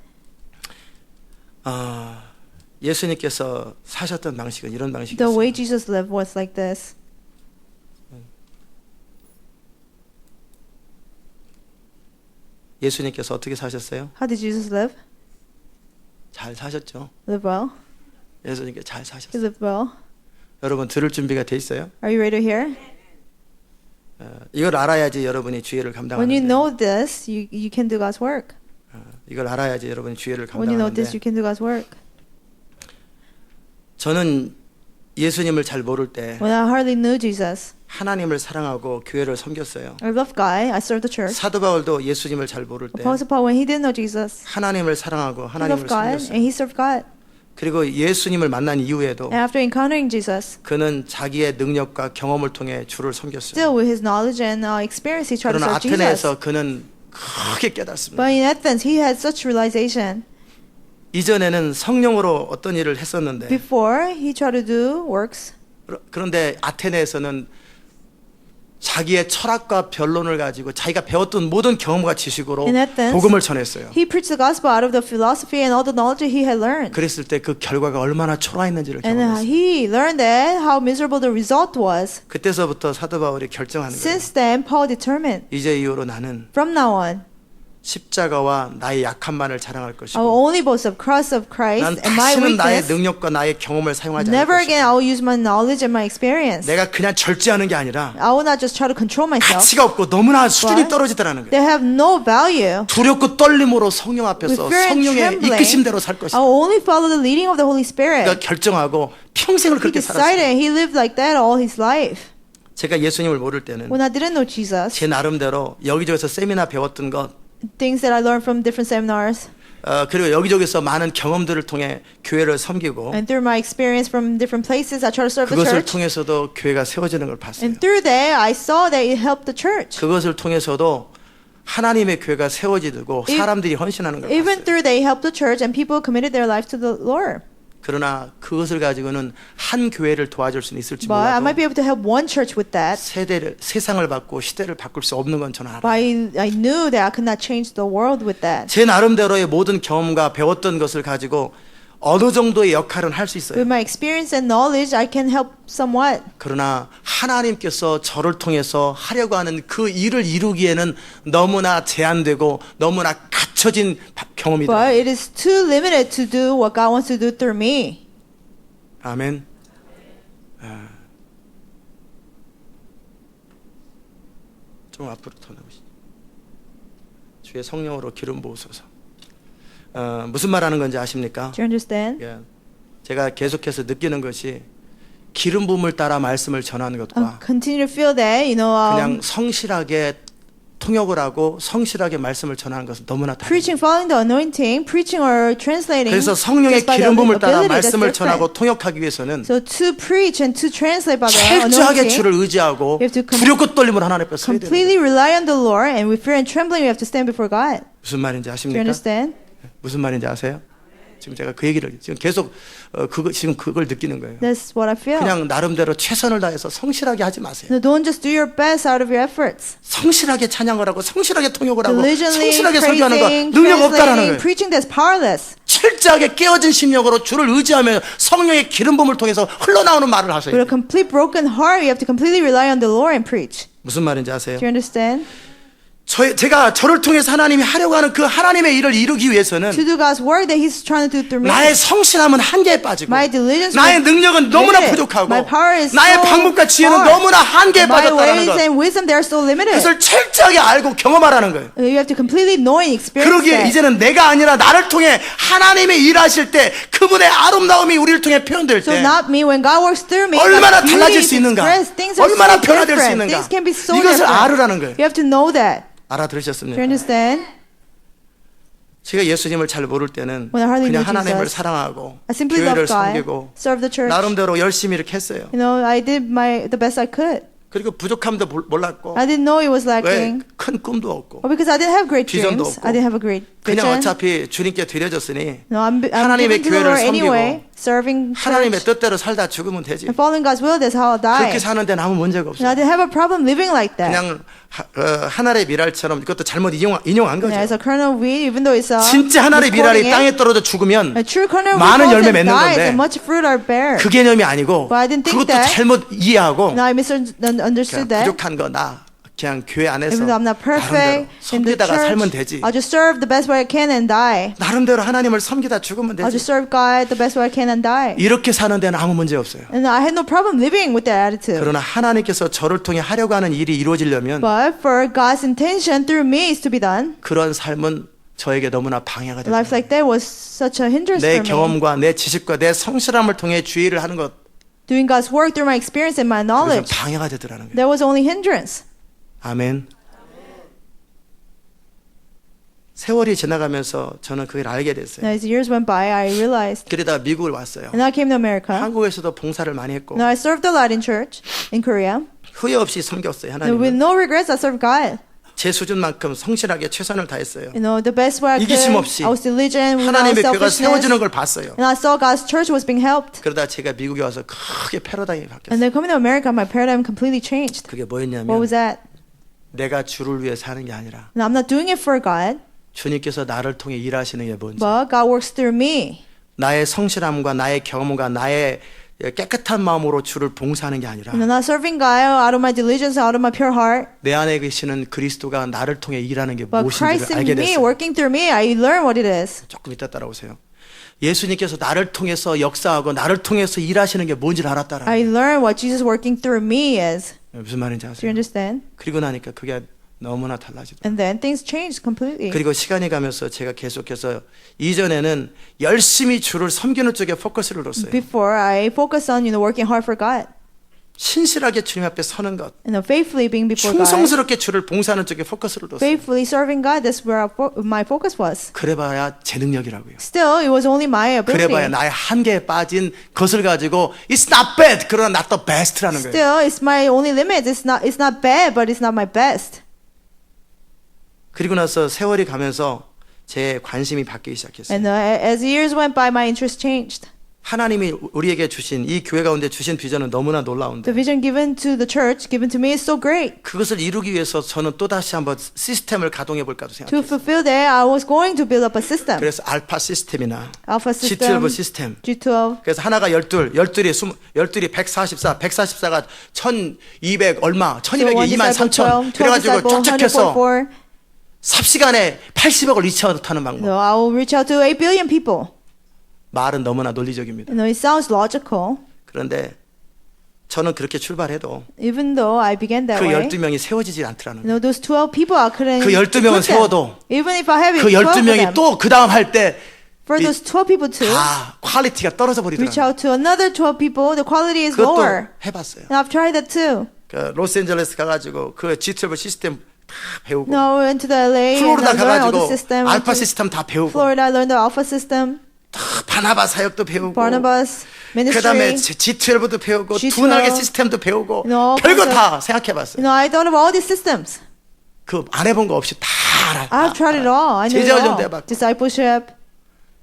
A: 예수님께서 사셨던 방식은 이런
B: The
A: 방식이었어요.
B: way Jesus lived was like this.
A: 예수님께서 어떻게 사셨어요?
B: How did Jesus live?
A: 잘 사셨죠.
B: Live well.
A: 예수님께 잘
B: He
A: 사셨어요.
B: lived well.
A: 여러분 들을 준비가 돼 있어요?
B: Are you ready to hear?
A: 이걸 알아야지 여러분이 주의를
B: When you
A: 감당하는데
B: know this, you can do God's work.
A: 이걸 알아야지 여러분이 주의를
B: When you know this,
A: 감당하는데
B: you can do God's work.
A: 저는 예수님을 잘 모를 때
B: When I hardly knew Jesus,
A: 하나님을 사랑하고 교회를 섬겼어요.
B: I loved God. I served the church.
A: 사도 바울도 예수님을 잘 모를 때
B: Apostle Paul, when he didn't know Jesus,
A: 하나님을 사랑하고
B: he
A: 하나님을
B: loved God
A: 섬겼어요.
B: and he served God.
A: 그리고 예수님을 만난 이후에도
B: And after encountering Jesus,
A: 그는 자기의 능력과 경험을 통해 주를 섬겼어요.
B: still with his knowledge and experience, he tried to
A: 그러나
B: serve Jesus.
A: 아테네에서 그는 크게 깨닫습니다.
B: But in Athens, he had such realization.
A: 이전에는 성령으로 어떤 일을 했었는데
B: Before, he tried to do works.
A: 그런데 아테네에서는 자기의 철학과 변론을 가지고 자기가 배웠던 모든 경험과 지식으로
B: In Athens,
A: 복음을 전했어요.
B: He preached the gospel out of the philosophy and all the knowledge that he had learned.
A: 그랬을 때 그 결과가 얼마나 초라했는지를
B: And
A: 경험했어요.
B: he learned that how miserable the result was.
A: 그때서부터 사도 바울이 결정하는 거예요.
B: Since then, Paul determined,
A: 이제 이후로 나는
B: from now on,
A: 십자가와 나의 약함만을 자랑할
B: I will
A: 것이고
B: only boast of cross of Christ
A: 난
B: and my
A: 다시는 나의
B: weakness.
A: 능력과 나의 경험을 사용하지 않을
B: Never again
A: 것이고
B: I will use my knowledge and my experience.
A: 내가 그냥 절제하는 게 아니라
B: I will not just try to control myself.
A: 가치가 없고 너무나 수준이
B: What?
A: 떨어지더라는 거예요.
B: They have no value.
A: 두렵고 떨림으로 성령 앞에서
B: With fear and
A: 성령의
B: trembling,
A: 이끄심대로 살
B: I
A: 것이다.
B: will only follow the leading of the Holy Spirit.
A: 그러니까 결정하고 평생을
B: He
A: 그렇게 살았어요.
B: decided he lived like that all his life.
A: 제가 예수님을 모를 때는
B: When I didn't know Jesus,
A: 제 나름대로 여기저기서 세미나 배웠던 것
B: things that I learned from different seminars
A: 그리고 여기저기서 많은 경험들을 통해 교회를 섬기고
B: and through my experience from different places, I try to serve the
A: 그것을
B: church.
A: 통해서도 교회가 세워지는 걸 봤어요.
B: And through that, I saw that it helped the church.
A: 그것을 통해서도 하나님의 교회가 세워지고 사람들이 헌신하는 걸
B: Even
A: 봤어요.
B: through that, it helped the church and people committed their life to the Lord.
A: 그러나 그것을 가지고는 한 교회를 도와줄 수는 있을지
B: But I
A: 몰라도
B: might be able to help one church with that.
A: 세상을 바꾸고 시대를 바꿀 수 없는 건 저는
B: But
A: 알아요.
B: I knew that I could not change the world with that.
A: 제 나름대로의 모든 경험과 배웠던 것을 가지고 어느 정도의 역할은 할 수 있어요.
B: With my experience and knowledge, I can help somewhat.
A: 그러나 하나님께서 저를 통해서 하려고 하는 그 일을 이루기에는 너무나 제한되고 너무나 갖춰진 경험이다.
B: But it is too limited to do what God wants to do through me.
A: 아멘. 좀 앞으로 더 나오시죠. 주의 성령으로 기름 부으소서. 무슨 말하는 건지 아십니까?
B: Do you understand?
A: 예. 제가 계속해서 느끼는 것이 기름 부음을 따라 말씀을 전하는
B: I
A: 것과
B: continue to feel that,
A: 그냥 성실하게 통역을 하고 성실하게 말씀을 전하는 것은 너무나 다릅니다.
B: preaching following the anointing, preaching or translating.
A: 그래서 성령의
B: just by
A: 기름
B: the
A: 부음을 따라
B: ability, that's
A: 말씀을
B: different.
A: 전하고 통역하기 위해서는
B: So to preach and to translate by the
A: 철저하게
B: anointing,
A: 주를 의지하고
B: you have to
A: 두렵고 떨림을 하나님 앞에 서야 되는 거예요.
B: completely rely on the Lord, and with fear and trembling, we have to stand before God.
A: 무슨 말인지
B: Do you
A: 아십니까?
B: understand?
A: 무슨 말인지 아세요? 지금 제가 그 얘기를 지금 계속 지금 그걸 느끼는 거예요.
B: That's what I feel.
A: 그냥 나름대로 최선을 다해서 성실하게 하지 마세요.
B: No, don't just do your best out of your efforts.
A: 성실하게 찬양을 하고 성실하게 통역을 하고
B: Diligently
A: 성실하게 설교하는 거
B: praising,
A: 능력 없다라는
B: translating,
A: 거예요.
B: preaching that's powerless.
A: 철저하게 깨어진 심령으로 주를 의지하며 성령의 기름 부음을 통해서 흘러나오는 말을 하셔야
B: With a
A: 돼요.
B: complete broken heart, you have to completely rely on the Lord and preach.
A: 무슨 말인지 아세요?
B: Do you understand?
A: 제가 저를 통해서 하나님이 하려고 하는 그 하나님의 일을 이루기 위해서는
B: To do God's work that He's trying to do through me.
A: 나의 성실함은 한계에 빠지고
B: My diligence
A: 나의
B: was
A: 능력은 너무나
B: limited.
A: 부족하고
B: My power is
A: 나의
B: so
A: 방법과 지혜는
B: hard.
A: 너무나 한계에
B: My
A: 빠졌다는
B: ways
A: 것.
B: and wisdom, they are so limited.
A: 그것을 철저하게 알고 경험하라는 거예요.
B: You have to completely know and experience
A: 그러기에
B: that.
A: 이제는 내가 아니라 나를 통해 하나님의 일하실 때 그분의 아름다움이 우리를 통해 표현될
B: So
A: 때
B: not me. When God works through me,
A: 얼마나
B: God's
A: 달라질
B: beauty
A: 수
B: is
A: 있는가,
B: expressed. Things are
A: 얼마나
B: so
A: 변화될 수
B: different.
A: 있는가,
B: Things can be so
A: 이것을
B: different.
A: 알으라는 거예요.
B: You have to know that. Do
A: 알아들으셨습니까?
B: you understand?
A: 제가 예수님을 잘 모를 때는
B: When I hardly
A: 그냥
B: knew
A: 하나님을
B: Jesus,
A: 사랑하고
B: I simply
A: 교회를
B: loved God,
A: 섬기고
B: served the church.
A: 나름대로 열심히 이렇게 했어요.
B: I did the best I could.
A: 그리고 부족함도 몰랐고
B: I didn't know it was
A: 왜
B: lacking.
A: 큰 꿈도 없고
B: Or because I didn't have great
A: 비전도
B: dreams.
A: 없고
B: I didn't have a great
A: 그냥
B: vision.
A: 어차피 주님께 드려졌으니
B: No, I'm
A: 하나님의
B: giving to the
A: 교회를
B: Lord anyway,
A: 섬기고
B: serving
A: 하나님의
B: church.
A: 뜻대로 살다 죽으면 되지.
B: And following God's will, that's how I'll die.
A: 그렇게 사는 데는 아무 문제가
B: And
A: 없어요.
B: I didn't have a problem living like that.
A: 그냥 하늘의 미랄처럼 이것도 잘못 인용한 거죠.
B: As a kernel of wheat, even though it's a
A: 진짜 하늘의 미랄이
B: misquoting it,
A: 땅에 떨어져 죽으면
B: a true kernel of
A: 많은
B: wheat
A: 열매
B: falls and
A: 맺는
B: dies,
A: 건데
B: and much fruit are bare.
A: 그 개념이 아니고
B: But I didn't think
A: 그것도
B: that.
A: 잘못 이해하고
B: Now I misunderstood
A: 그냥
B: that.
A: 부족한 거 나 그냥 교회 안에서
B: Even though I'm not
A: 나름대로
B: perfect in the
A: 섬기다가 살면
B: church,
A: 되지.
B: I'll just serve the best way I can and die.
A: 나름대로 하나님을 섬기다 죽으면
B: I'll
A: 되지.
B: just serve God the best way I can and die.
A: 이렇게 사는 데는 아무 문제 없어요.
B: And I had no problem living with that attitude.
A: 그러나 하나님께서 저를 통해 하려고 하는 일이 이루어지려면
B: But for God's intention through me is to be done.
A: 그런 삶은 저에게 너무나 방해가
B: A life
A: 됩니다.
B: like that was such a hindrance
A: 내
B: for me.
A: 경험과 내 지식과 내 성실함을 통해 주의를 하는 것
B: Doing God's work through my experience and my
A: 그것은
B: knowledge,
A: 방해가 되더라는 거예요.
B: that was only hindrance.
A: 아멘. 세월이 지나가면서 저는 그걸 알게 됐어요.
B: As years went by, I realized.
A: 그러다 미국을 왔어요.
B: And I came to America.
A: 한국에서도 봉사를 많이 했고
B: Now I served a lot in church in Korea.
A: 후회 없이 섬겼어요.
B: And with
A: 하나님은
B: no regrets, I served God.
A: 제 수준만큼 성실하게 최선을 다했어요.
B: The best way I could.
A: 이기심 없이
B: I was diligent without
A: 하나님의 교회가
B: selfishness.
A: 세워지는 걸 봤어요.
B: And I saw God's church was being helped.
A: 그러다 제가 미국에 와서 크게 패러다임이
B: And
A: 바뀌었어요.
B: then coming to America, my paradigm completely changed.
A: 그게
B: What
A: 뭐였냐면
B: was that?
A: 내가 주를 위해 사는 게 아니라
B: And I'm not doing it for God,
A: 주님께서 나를 통해 일하시는 게 뭔지
B: but God works through me.
A: 나의 성실함과 나의 경험과 나의 깨끗한 마음으로 주를 봉사하는 게 아니라
B: And I'm not serving God out of my diligence, out of my pure heart.
A: 내 안에 계시는 그리스도가 나를 통해 일하는 게
B: But
A: 무엇인지를
B: Christ in
A: 알게
B: me,
A: 됐어요.
B: working through me, I learn what it is.
A: 조금 이따 따라오세요. 예수님께서 나를 통해서 역사하고 나를 통해서 일하시는 게 뭔지를 알았다라.
B: I learn what Jesus working through me is.
A: 무슨 말인지
B: Do you
A: 아세요?
B: understand?
A: 그리고 나니까 그게 너무나 달라지더라고요.
B: And then things changed completely.
A: 그리고 시간이 가면서 제가 계속해서 이전에는 열심히 주를 섬기는 쪽에 포커스를 뒀어요.
B: Before I focused on working hard for God.
A: 신실하게 주님 앞에 서는 것,
B: And faithfully being before God.
A: 충성스럽게 주를 봉사하는 쪽에 포커스를 뒀어요.
B: Faithfully serving God, that's where my focus was.
A: 그래봐야 제 능력이라고요.
B: Still, it was only my ability.
A: 그래봐야 나의 한계에 빠진 것을 가지고 It's not bad, 그러나 not the best라는 거예요.
B: Still, it's my only limit. It's not bad, but it's not my best.
A: 그리고 나서 세월이 가면서 제 관심이 바뀌기 시작했어요.
B: And as years went by, my interest changed.
A: 하나님이 우리에게 주신 이 교회 가운데 주신 비전은 너무나 놀라운데
B: The vision given to the church, given to me, is so great.
A: 그것을 이루기 위해서 저는 또다시 한번 시스템을 가동해 볼까도
B: To
A: 생각했어요.
B: fulfill that, I was going to build up a system.
A: 그래서 알파 시스템이나
B: Alpha system,
A: G12 시스템.
B: G12.
A: 그래서 하나가 12, 12이 144, 144가 1200 얼마, 1200이 2만 3천. 그래가지고 쫙쫙 해서
B: 144.
A: 삽시간에 80억을 리치아웃하는 방법.
B: So I will reach out to 8 billion people.
A: 말은 너무나 논리적입니다.
B: You know, it sounds logical.
A: 그런데 저는 그렇게 출발해도
B: Even though I began that
A: 그
B: way.
A: 12명이 세워지지 않더라는
B: You
A: 거예요.
B: know, those 12 people, I couldn't.
A: 그 12명은
B: equip them.
A: 세워도
B: Even if I have
A: 그
B: 12 of
A: 12명이
B: them,
A: 또 그 다음 할 때
B: for those 12 people too,
A: 다 퀄리티가 떨어져
B: reach
A: 버리더라고요.
B: out to another 12 people, the quality is lower.
A: 그것도 해봤어요.
B: And I've tried that too.
A: 그 로스앤젤레스 가가지고 그 G12 시스템 다 배우고
B: No, I went to the LA and
A: 플로리다
B: I learned all the
A: 가가지고
B: system.
A: 알파 시스템 다 배우고
B: Florida, I learned the Alpha system,
A: 다 바나바 사역도 배우고
B: Barnabas
A: 그 다음에
B: ministry.
A: G12도 배우고
B: G12.
A: 두 날개 시스템도 배우고
B: No,
A: 별거
B: 그래서-
A: 다 생각해봤어요.
B: You know, I thought of all these systems.
A: 그 안 해본 거 없이 다 알아.
B: I've tried it all. I know it
A: 제자 훈련도
B: all.
A: 해봤고
B: Discipleship.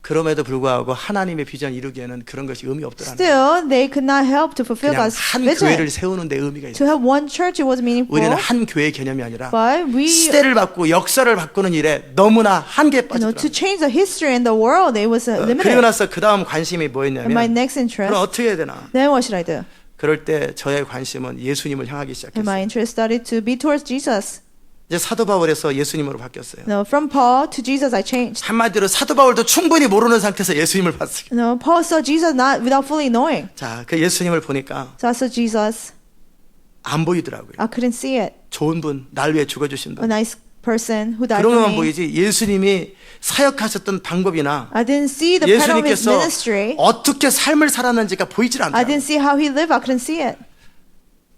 A: 그럼에도 불구하고 하나님의 비전 이루기에는 그런 것이 의미 없더라는 거예요.
B: Still, they could not help to fulfill
A: 그냥
B: God's
A: 한
B: vision.
A: 교회를 세우는 데 의미가
B: To
A: 있어요.
B: have one church, it was meaningful.
A: 우리는 한 교회의 개념이 아니라
B: But we,
A: 시대를 바꾸고 역사를 바꾸는 일에 너무나 한계에
B: to
A: 빠지더라고요.
B: change the history in the world, it was
A: 그리고
B: limited.
A: 나서 그 다음 관심이
B: And my
A: 뭐였냐면
B: next interest,
A: 그럼 어떻게 해야 되나.
B: then what should I do?
A: 그럴 때 저의 관심은 예수님을 향하기
B: And my
A: 시작했어요.
B: interest started to be towards Jesus.
A: 이제 사도 바울에서 예수님으로 바뀌었어요.
B: No, from Paul to Jesus, I changed.
A: 한마디로 사도 바울도 충분히 모르는 상태에서 예수님을 봤어요.
B: No, Paul saw Jesus not without fully knowing.
A: 자, 그 예수님을 보니까
B: So I saw Jesus.
A: 안 보이더라고요.
B: I couldn't see it.
A: 좋은 분, 날 위해 죽어주신
B: A
A: 분.
B: nice person who died
A: 그런
B: for
A: 것만
B: me.
A: 보이지 예수님이 사역하셨던 방법이나
B: I didn't see the pattern of his
A: 예수님께서
B: ministry.
A: 어떻게 삶을 살았는지가 보이질
B: I
A: 않더라고요.
B: didn't see how he lived. I couldn't see it.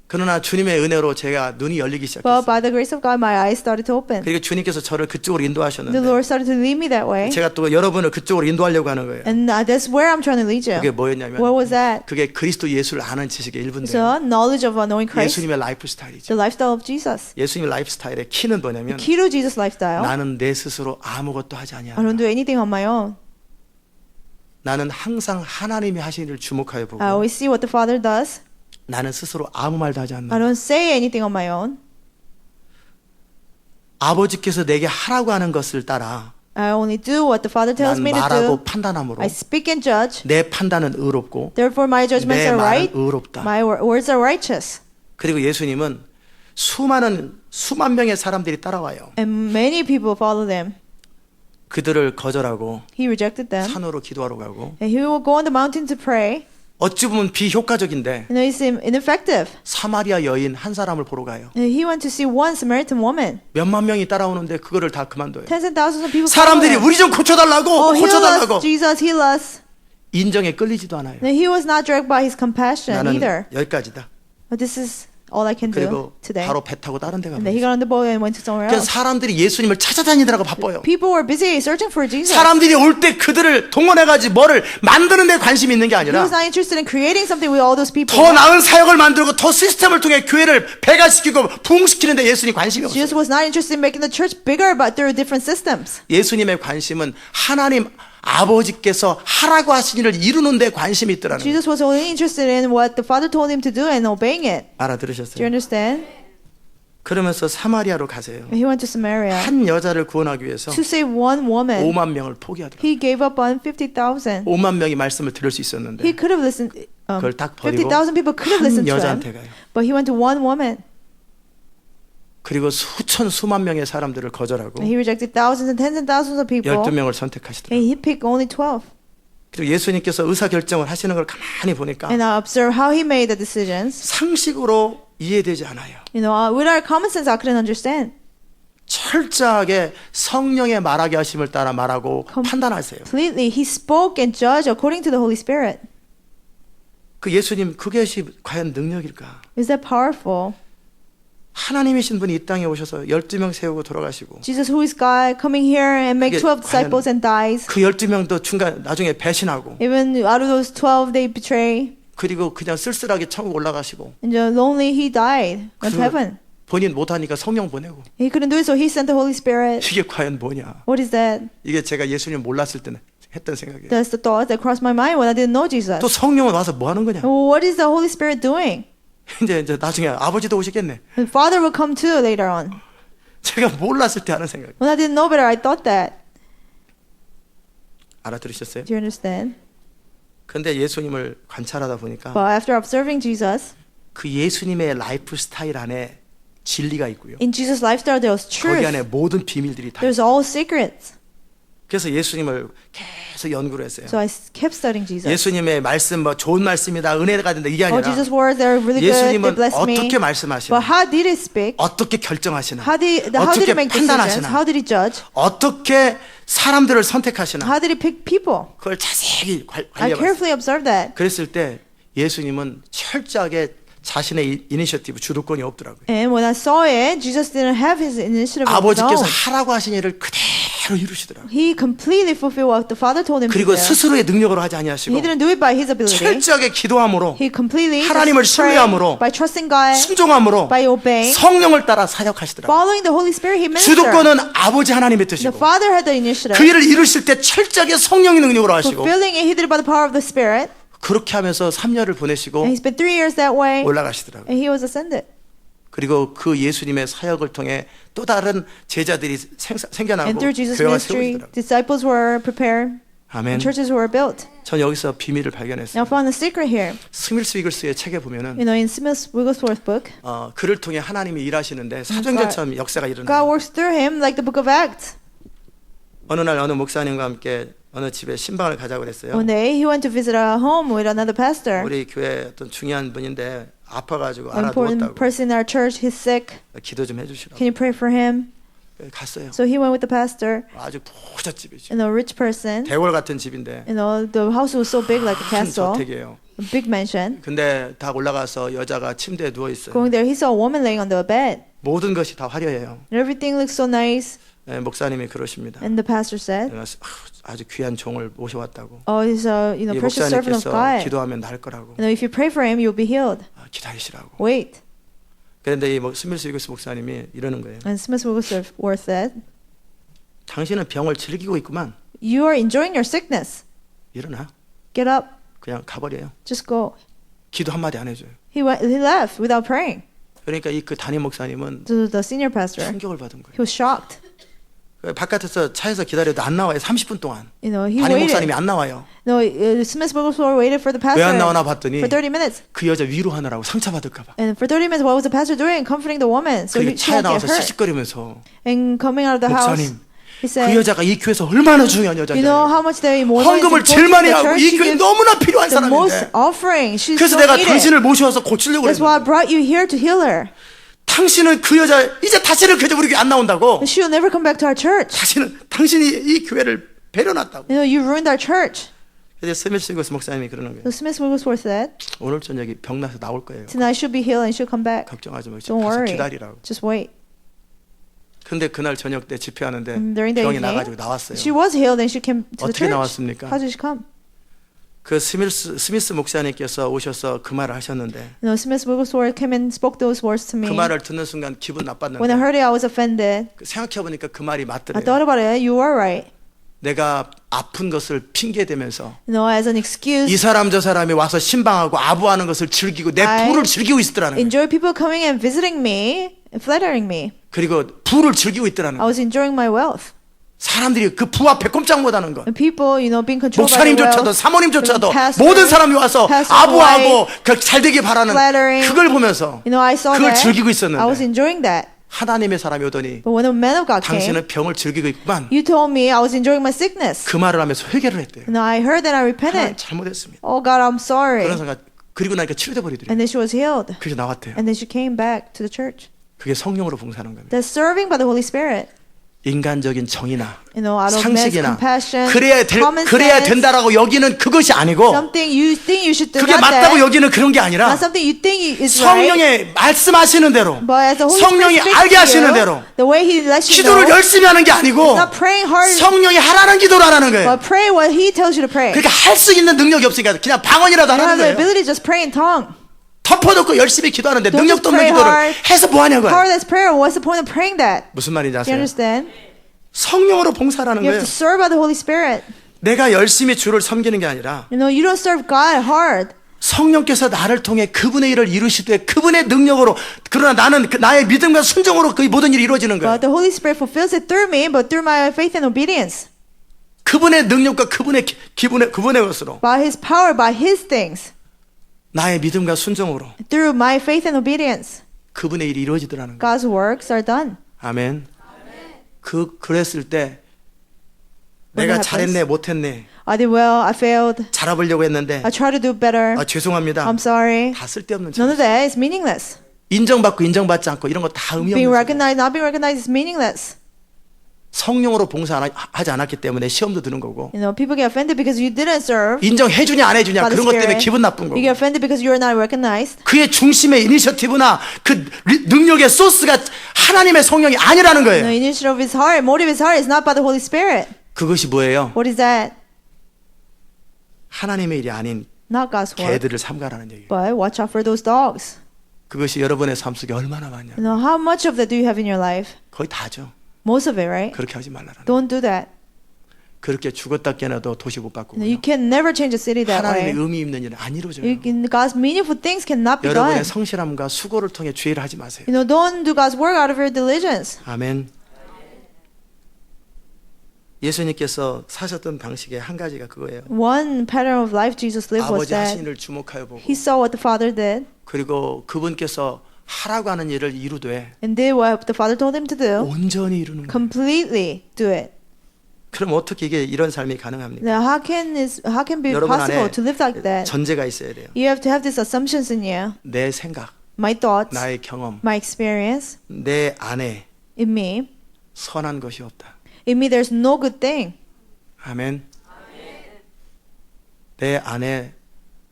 A: 그러나 주님의 은혜로 제가 눈이 열리기
B: But
A: 시작했어요.
B: by the grace of God, my eyes started to open.
A: 그리고 주님께서 저를 그쪽으로
B: The
A: 인도하셨는데
B: Lord started to lead me that way.
A: 제가 또 여러분을 그쪽으로 인도하려고 하는 거예요.
B: And that's where I'm trying to lead you.
A: 그게 뭐였냐면
B: What was that?
A: 그게 그리스도 예수를 아는 지식의 일부인데요.
B: So, knowledge of knowing Christ,
A: 예수님의 라이프 스타일이죠.
B: the lifestyle of Jesus.
A: 예수님의 라이프 스타일의 키는 뭐냐면
B: Key to Jesus' lifestyle,
A: 나는 내 스스로 아무것도 하지 아니하라.
B: I don't do anything on my own.
A: 나는 항상 하나님이 하신 일을 주목하여 보고
B: I always see what the Father does.
A: 나는 스스로 아무 말도 하지
B: I
A: 않는다.
B: don't say anything on my own.
A: 아버지께서 내게 하라고 하는 것을 따라
B: I only do what the Father tells
A: 난
B: me to
A: 말하고
B: do.
A: 판단함으로
B: I speak and judge.
A: 내 판단은 의롭고
B: Therefore, my judgments
A: 내
B: are
A: 말은
B: right.
A: 의롭다.
B: My words are righteous.
A: 그리고 예수님은 수만 명의 사람들이 따라와요.
B: And many people follow them.
A: 그들을 거절하고
B: He rejected them.
A: 산으로 기도하러 가고
B: And he will go on the mountain to pray.
A: 어찌 보면 비효과적인데
B: You know, it's ineffective.
A: 사마리아 여인 한 사람을 보러 가요.
B: And he went to see one Samaritan woman.
A: 몇만 명이 따라오는데 그거를 다 그만둬요.
B: Tens and thousands of people follow
A: 사람들이
B: him.
A: 우리 좀 고쳐달라고
B: Oh, heal
A: 고쳐달라고
B: us, Jesus, heal us.
A: 인정에 끌리지도 않아요.
B: And he was not dragged by his compassion
A: 나는
B: either.
A: 여기까지다.
B: But this is all I can do
A: 그리고
B: today.
A: 바로 배 타고 다른 데
B: And then he
A: 가버렸어요.
B: got on the boat and went to somewhere
A: 그러니까
B: else.
A: 사람들이 예수님을 찾아다니느라고 바빠요.
B: People were busy searching for Jesus.
A: 사람들이 올 때 그들을 동원해가지고 뭐를 만드는 데 관심이 있는 게
B: He
A: 아니라
B: was not interested in creating something with all those people.
A: 더 나은 사역을 만들고 더 시스템을 통해 교회를 배가시키고 부흥시키는 데 예수님 관심이 없어요.
B: Jesus was not interested in making the church bigger, but through different systems.
A: 예수님의 관심은 하나님 아버지께서 하라고 하신 일을 이루는 데 관심이 있더라는 거예요.
B: Jesus was only interested in what the Father told him to do and obeying it. Do you
A: 알아들으셨어요?
B: understand?
A: 그러면서 사마리아로 가세요.
B: And he went to Samaria
A: 한 여자를 구원하기 위해서
B: to save one woman.
A: 5만 명을 포기하더라고요.
B: He gave up on 50,000.
A: 5만 명이 말씀을 들을 수
B: He
A: 있었는데
B: could have listened.
A: 그걸 딱 버리고
B: 50,000 people could have
A: 한
B: listened to him,
A: 여자한테 가요.
B: but he went to one woman.
A: 그리고 수만 명의 사람들을 거절하고
B: And he rejected thousands and tens and thousands of people.
A: 12명을
B: And
A: 선택하시더라고요.
B: he picked only 12.
A: 그리고 예수님께서 의사결정을 하시는 걸 가만히 보니까
B: And I observe how he made the decisions.
A: 상식으로 이해되지 않아요.
B: With our common sense, I couldn't understand.
A: 철저하게 성령의 말하게 하심을 따라 말하고 판단하세요.
B: Completely, he spoke and judged according to the Holy Spirit.
A: 그 예수님 그것이 과연 능력일까?
B: Is that powerful?
A: 하나님이신 분이 이 땅에 오셔서 12명 세우고 돌아가시고
B: Jesus, who is God, coming here and make
A: 그게
B: 12 disciples and dies.
A: 그 12명도 중간 나중에 배신하고
B: Even out of those 12, they betray.
A: 그리고 그냥 쓸쓸하게 천국 올라가시고
B: And lonely, he died. Went to heaven.
A: 본인 못하니까 성령 보내고
B: He couldn't do it, so he sent the Holy Spirit.
A: 이게 과연 뭐냐?
B: What is that?
A: 이게 제가 예수님 몰랐을 때는 했던 생각이에요.
B: That's the thought that crossed my mind when I didn't know Jesus.
A: 또 성령은 와서 뭐 하는 거냐?
B: What is the Holy Spirit doing?
A: 이제 나중에 아버지도 오시겠네.
B: The Father will come too later on.
A: 제가 몰랐을 때 하는 생각.
B: When I didn't know better, I thought that.
A: 알아들으셨어요?
B: Do you understand?
A: 근데 예수님을 관찰하다 보니까
B: But after observing Jesus,
A: 그 예수님의 라이프 스타일 안에 진리가 있고요.
B: in Jesus' lifestyle, there was truth.
A: 거기 안에 모든 비밀들이 다
B: There's
A: 있어요.
B: all secrets.
A: 그래서 예수님을 계속 연구를 했어요.
B: So I kept studying Jesus.
A: 예수님의 말씀 뭐 좋은 말씀이다 은혜가 된다 이게
B: Oh,
A: 아니라
B: Jesus' words, they're really good. They
A: 예수님은
B: blessed me.
A: 어떻게 말씀하시나
B: But how did he speak?
A: 어떻게 결정하시나
B: How did he
A: 어떻게
B: make decisions?
A: 판단하시나
B: How did he judge?
A: 어떻게 사람들을 선택하시나
B: How did he pick people?
A: 그걸 자세히
B: I
A: 관리해봤어요.
B: carefully observed that.
A: 그랬을 때 예수님은 철저하게 자신의 이니셔티브 주도권이 없더라고요.
B: And when I saw it, Jesus didn't have his initiative of his
A: 아버지께서
B: own.
A: 하라고 하신 일을 그대로 이루시더라고요.
B: He completely fulfilled what the Father told him to
A: 그리고
B: do.
A: 스스로의 능력으로 하지 아니하시고
B: He didn't do it by his ability.
A: 철저하게 기도함으로
B: He completely
A: 하나님을
B: just prayed
A: 신뢰함으로
B: by trusting God,
A: 순종함으로
B: by obeying,
A: 성령을 따라 사역하시더라고요.
B: following the Holy Spirit. He ministered.
A: 주도권은 아버지 하나님의
B: The
A: 뜻이고
B: Father had the initiative.
A: 그 일을 이루실 때 철저하게 성령의 능력으로 하시고
B: Fulfilling it, he did it by the power of the Spirit.
A: 그렇게 하면서 3년을 보내시고
B: And he spent 3 years that way.
A: 올라가시더라고요.
B: And he was ascended.
A: 그리고 그 예수님의 사역을 통해 또 다른 제자들이 생겨나고
B: And through Jesus'
A: 교회가
B: ministry,
A: 세워지더라고요.
B: disciples were prepared.
A: 아멘.
B: And churches were built.
A: 전 여기서 비밀을
B: Now
A: 발견했어요.
B: I found the secret here.
A: 스밀스 위글스의 책에 보면은
B: In Smith Wigglesworth book,
A: 그를 통해 하나님이 일하시는데 사도행전처럼 역사가
B: God
A: 일어나요.
B: works through him like the book of Acts.
A: 어느 날 어느 목사님과 함께 어느 집에 신방을 가자고 그랬어요.
B: One day he went to visit a home with another pastor.
A: 우리 교회 어떤 중요한 분인데 아파가지고
B: An important
A: 알아두었다고
B: person in our church, he's sick.
A: 기도 좀 해주시라고
B: Can you pray for him?
A: 갔어요.
B: So he went with the pastor,
A: 아주 부잣집이죠.
B: a rich person.
A: 대궐 같은 집인데
B: The house was so big like a
A: 큰
B: castle,
A: 저택이에요.
B: a big mansion.
A: 근데 다 올라가서 여자가 침대에 누워 있어요.
B: Going there, he saw a woman laying on the bed.
A: 모든 것이 다 화려해요.
B: And everything looks so nice.
A: 목사님이 그러십니다.
B: And the pastor said,
A: 내가 아주 귀한 종을 모셔왔다고.
B: "Oh, he's a
A: 이
B: precious servant of
A: 목사님께서
B: God.
A: 기도하면 나을 거라고.
B: If you pray for him, you'll be healed.
A: 기다리시라고.
B: Wait."
A: 그런데 이 스밀스 위글스 목사님이 이러는 거예요.
B: And Smith Wigglesworth said,
A: 당신은 병을 즐기고 있구만.
B: "You are enjoying your sickness.
A: 일어나.
B: Get up.
A: 그냥 가버려요.
B: Just go."
A: 기도 한마디 안 해줘요.
B: He left without praying.
A: 그러니까 그 담임 목사님은
B: The senior pastor,
A: 충격을 받은 거예요.
B: he was shocked.
A: 바깥에서 차에서 기다려도 안 나와요. 30분 동안.
B: He
A: 담임 목사님이
B: waited.
A: 안 나와요.
B: No, Smith Wigglesworth waited for the
A: 왜 안
B: pastor
A: 나오나 봤더니
B: for 30 minutes.
A: 그 여자 위로하느라고 상처받을까 봐.
B: And for 30 minutes, what was the pastor doing? Comforting the woman so
A: 그리고
B: she
A: 차에
B: won't get
A: 나와서
B: hurt.
A: 씩씩거리면서
B: And coming out of the house,
A: 목사님
B: he
A: 그
B: said,
A: 여자가 이 교회에서 얼마나 중요한
B: "You know
A: 여자인지
B: how much they more
A: 헌금을 제일 많이 하고 이 교회 너무나 필요한
B: the most
A: 사람인데
B: offering. She's
A: 그래서
B: so
A: 내가
B: needed.
A: 당신을 모셔와서 고치려고
B: That's why I
A: 그랬는데
B: brought you here to heal her.
A: 당신은 그 여자 이제 다시는 그 여자 우리 교회 안 나온다고.
B: And she'll never come back to our church.
A: 당신이 이 교회를 배려놨다고.
B: You ruined our church."
A: 이제 스밀스 위글스 목사님이 그러는 거예요.
B: So Smith Wigglesworth said,
A: 오늘 저녁에 병나서 나올 거예요.
B: "Tonight she'll be healed and she'll come back.
A: 걱정하지 말고
B: Don't
A: 가서
B: worry.
A: 기다리라고.
B: Just wait."
A: 근데 그날 저녁 때 집회하는데
B: During the
A: 병이
B: evening,
A: 나가지고 나왔어요.
B: she was healed and she came to the
A: 어떻게
B: church.
A: 나왔습니까?
B: How did she come?
A: 그 스미스 목사님께서 오셔서 그 말을 하셨는데
B: Smith Wigglesworth came and spoke those words to me.
A: 그 말을 듣는 순간 기분
B: When I
A: 나빴는데
B: heard it, I was offended.
A: 생각해 보니까 그 말이
B: I
A: 맞더래요.
B: thought about it. You are right.
A: 내가 아픈 것을 핑계 대면서
B: As an excuse,
A: 이 사람 저 사람이 와서 신방하고 아부하는 것을 즐기고 내 부를 즐기고 있더라는 거예요.
B: enjoy people coming and visiting me and flattering me.
A: 그리고 부를 즐기고 있더라는
B: I
A: 거예요.
B: was enjoying my wealth.
A: 사람들이 그 부와 배 꼼짝 못하는 것.
B: And people, being controlled by the
A: 목사님조차도
B: wealth,
A: 사모님조차도
B: pastor,
A: 모든 사람이 와서
B: pastor
A: 아부하고 그 잘되기 바라는
B: flattering.
A: 그걸 보면서
B: I saw
A: 그걸
B: that.
A: 즐기고
B: I was
A: 있었는데
B: enjoying that.
A: 하나님의 사람이 오더니
B: But when the man of God came,
A: 당신은 병을 즐기고 있구만.
B: you told me I was enjoying my sickness.
A: 그 말을 하면서 회개를 했대요.
B: I heard that I
A: 하나님
B: repented.
A: 잘못했습니다.
B: Oh God, I'm sorry.
A: 그런 생각 그리고 나니까 치료돼 버리더래요.
B: And then she was healed.
A: 그래서 나왔대요.
B: And then she came back to the church.
A: 그게 성령으로 봉사하는 겁니다.
B: That's serving by the Holy Spirit.
A: 인간적인 정의나
B: Out of man's
A: 상식이나
B: compassion,
A: 그래야
B: common
A: 그래야
B: sense,
A: 된다라고 여기는 그것이 아니고
B: something you think you should do,
A: 그게
B: not
A: 맞다고
B: that,
A: 여기는 그런 게 아니라
B: not something you think is right,
A: 성령의 말씀하시는 대로
B: but as the Holy
A: 성령이
B: Spirit
A: 알게
B: speaks to
A: 하시는
B: you,
A: 대로
B: the way He lets you
A: 기도를
B: know,
A: 열심히 하는 게 아니고
B: not praying hard,
A: 성령이 하라는 기도를 하라는 거예요.
B: but pray what He tells you to pray.
A: 그러니까 할 수 있는 능력이 없으니까 그냥 방언이라도
B: You
A: 하는
B: have the
A: 거예요.
B: ability to just pray in tongue.
A: 덮어놓고 열심히 기도하는데
B: Don't
A: 능력도
B: just
A: 없는
B: pray
A: 기도를
B: hard.
A: 해서 뭐 하냐고요.
B: Powerless prayer. What's the point of praying that?
A: 무슨 말인지
B: Do you
A: 아세요?
B: understand?
A: 성령으로 봉사라는
B: You
A: 거예요.
B: have to serve by the Holy Spirit.
A: 내가 열심히 주를 섬기는 게 아니라
B: You don't serve God hard.
A: 성령께서 나를 통해 그분의 일을 이루시되 그분의 능력으로 그러나 나는 나의 믿음과 순종으로 그 모든 일이 이루어지는 거예요.
B: But the Holy Spirit fulfills it through me, but through my faith and obedience.
A: 그분의 능력과 그분의 그분의 것으로
B: By His power, by His things.
A: 나의 믿음과 순종으로
B: Through my faith and obedience,
A: 그분의 일이 이루어지더라는 거예요.
B: God's works are done.
A: 아멘. 그랬을 때
B: When
A: 내가
B: it happens.
A: 잘했네 못했네
B: I did well, I failed,
A: 잘해보려고 했는데
B: I tried to do better,
A: 죄송합니다.
B: I'm sorry.
A: 다 쓸데없는
B: None
A: 짓.
B: of that is meaningless.
A: 인정받고 인정받지 않고 이런 거 다 의미
B: Being
A: 없는 짓.
B: recognized, not being recognized is meaningless.
A: 성령으로 봉사하지 않았기 때문에 시험도 드는 거고
B: People get offended because you didn't serve
A: 인정해주냐 안 해주냐
B: by the
A: 그런 것 때문에
B: Spirit.
A: 기분 나쁜 거고
B: You get offended because you are not recognized.
A: 그의 중심의 이니셔티브나 그 능력의 소스가 하나님의 성령이 아니라는
B: The
A: 거예요.
B: initiative of his heart, motive of his heart is not by the Holy Spirit.
A: 그것이 뭐예요?
B: What is that?
A: 하나님의 일이 아닌
B: Not God's work.
A: 개들을 삼가라는 얘기예요.
B: But watch out for those dogs.
A: 그것이 여러분의 삶 속에 얼마나 많냐.
B: How much of that do you have in your life?
A: 거의 다죠.
B: Most of it, right?
A: 그렇게 하지 말라는.
B: Don't do that.
A: 그렇게 죽었다 깨어나도 도시 못 바꾸고
B: You can never change a city that
A: 하나님의
B: way.
A: 의미 있는 일은 안 이루어져요.
B: God's meaningful things cannot be done.
A: 여러분의 성실함과 수고를 통해 죄를 하지 마세요.
B: Don't do God's work out of your diligence.
A: 아멘. 예수님께서 사셨던 방식의 한 가지가 그거예요.
B: One pattern of life Jesus lived was
A: 아버지
B: that
A: 하신 일을 주목하여 보고
B: He saw what the Father did
A: 그리고 그분께서 하라고 하는 일을 이루되
B: and did what the Father told him to do.
A: 온전히 이루는 거예요.
B: Completely do it.
A: 그럼 어떻게 이게 이런 삶이 가능합니까?
B: Now, how can be
A: 여러분
B: possible
A: 안에
B: to live like that?
A: 전제가 있어야 돼요.
B: You have to have these assumptions in you.
A: 내 생각,
B: My thoughts,
A: 나의 경험,
B: my experience,
A: 내 안에
B: in me.
A: 선한 것이 없다.
B: In me, there's no good thing.
A: 아멘. 내 안에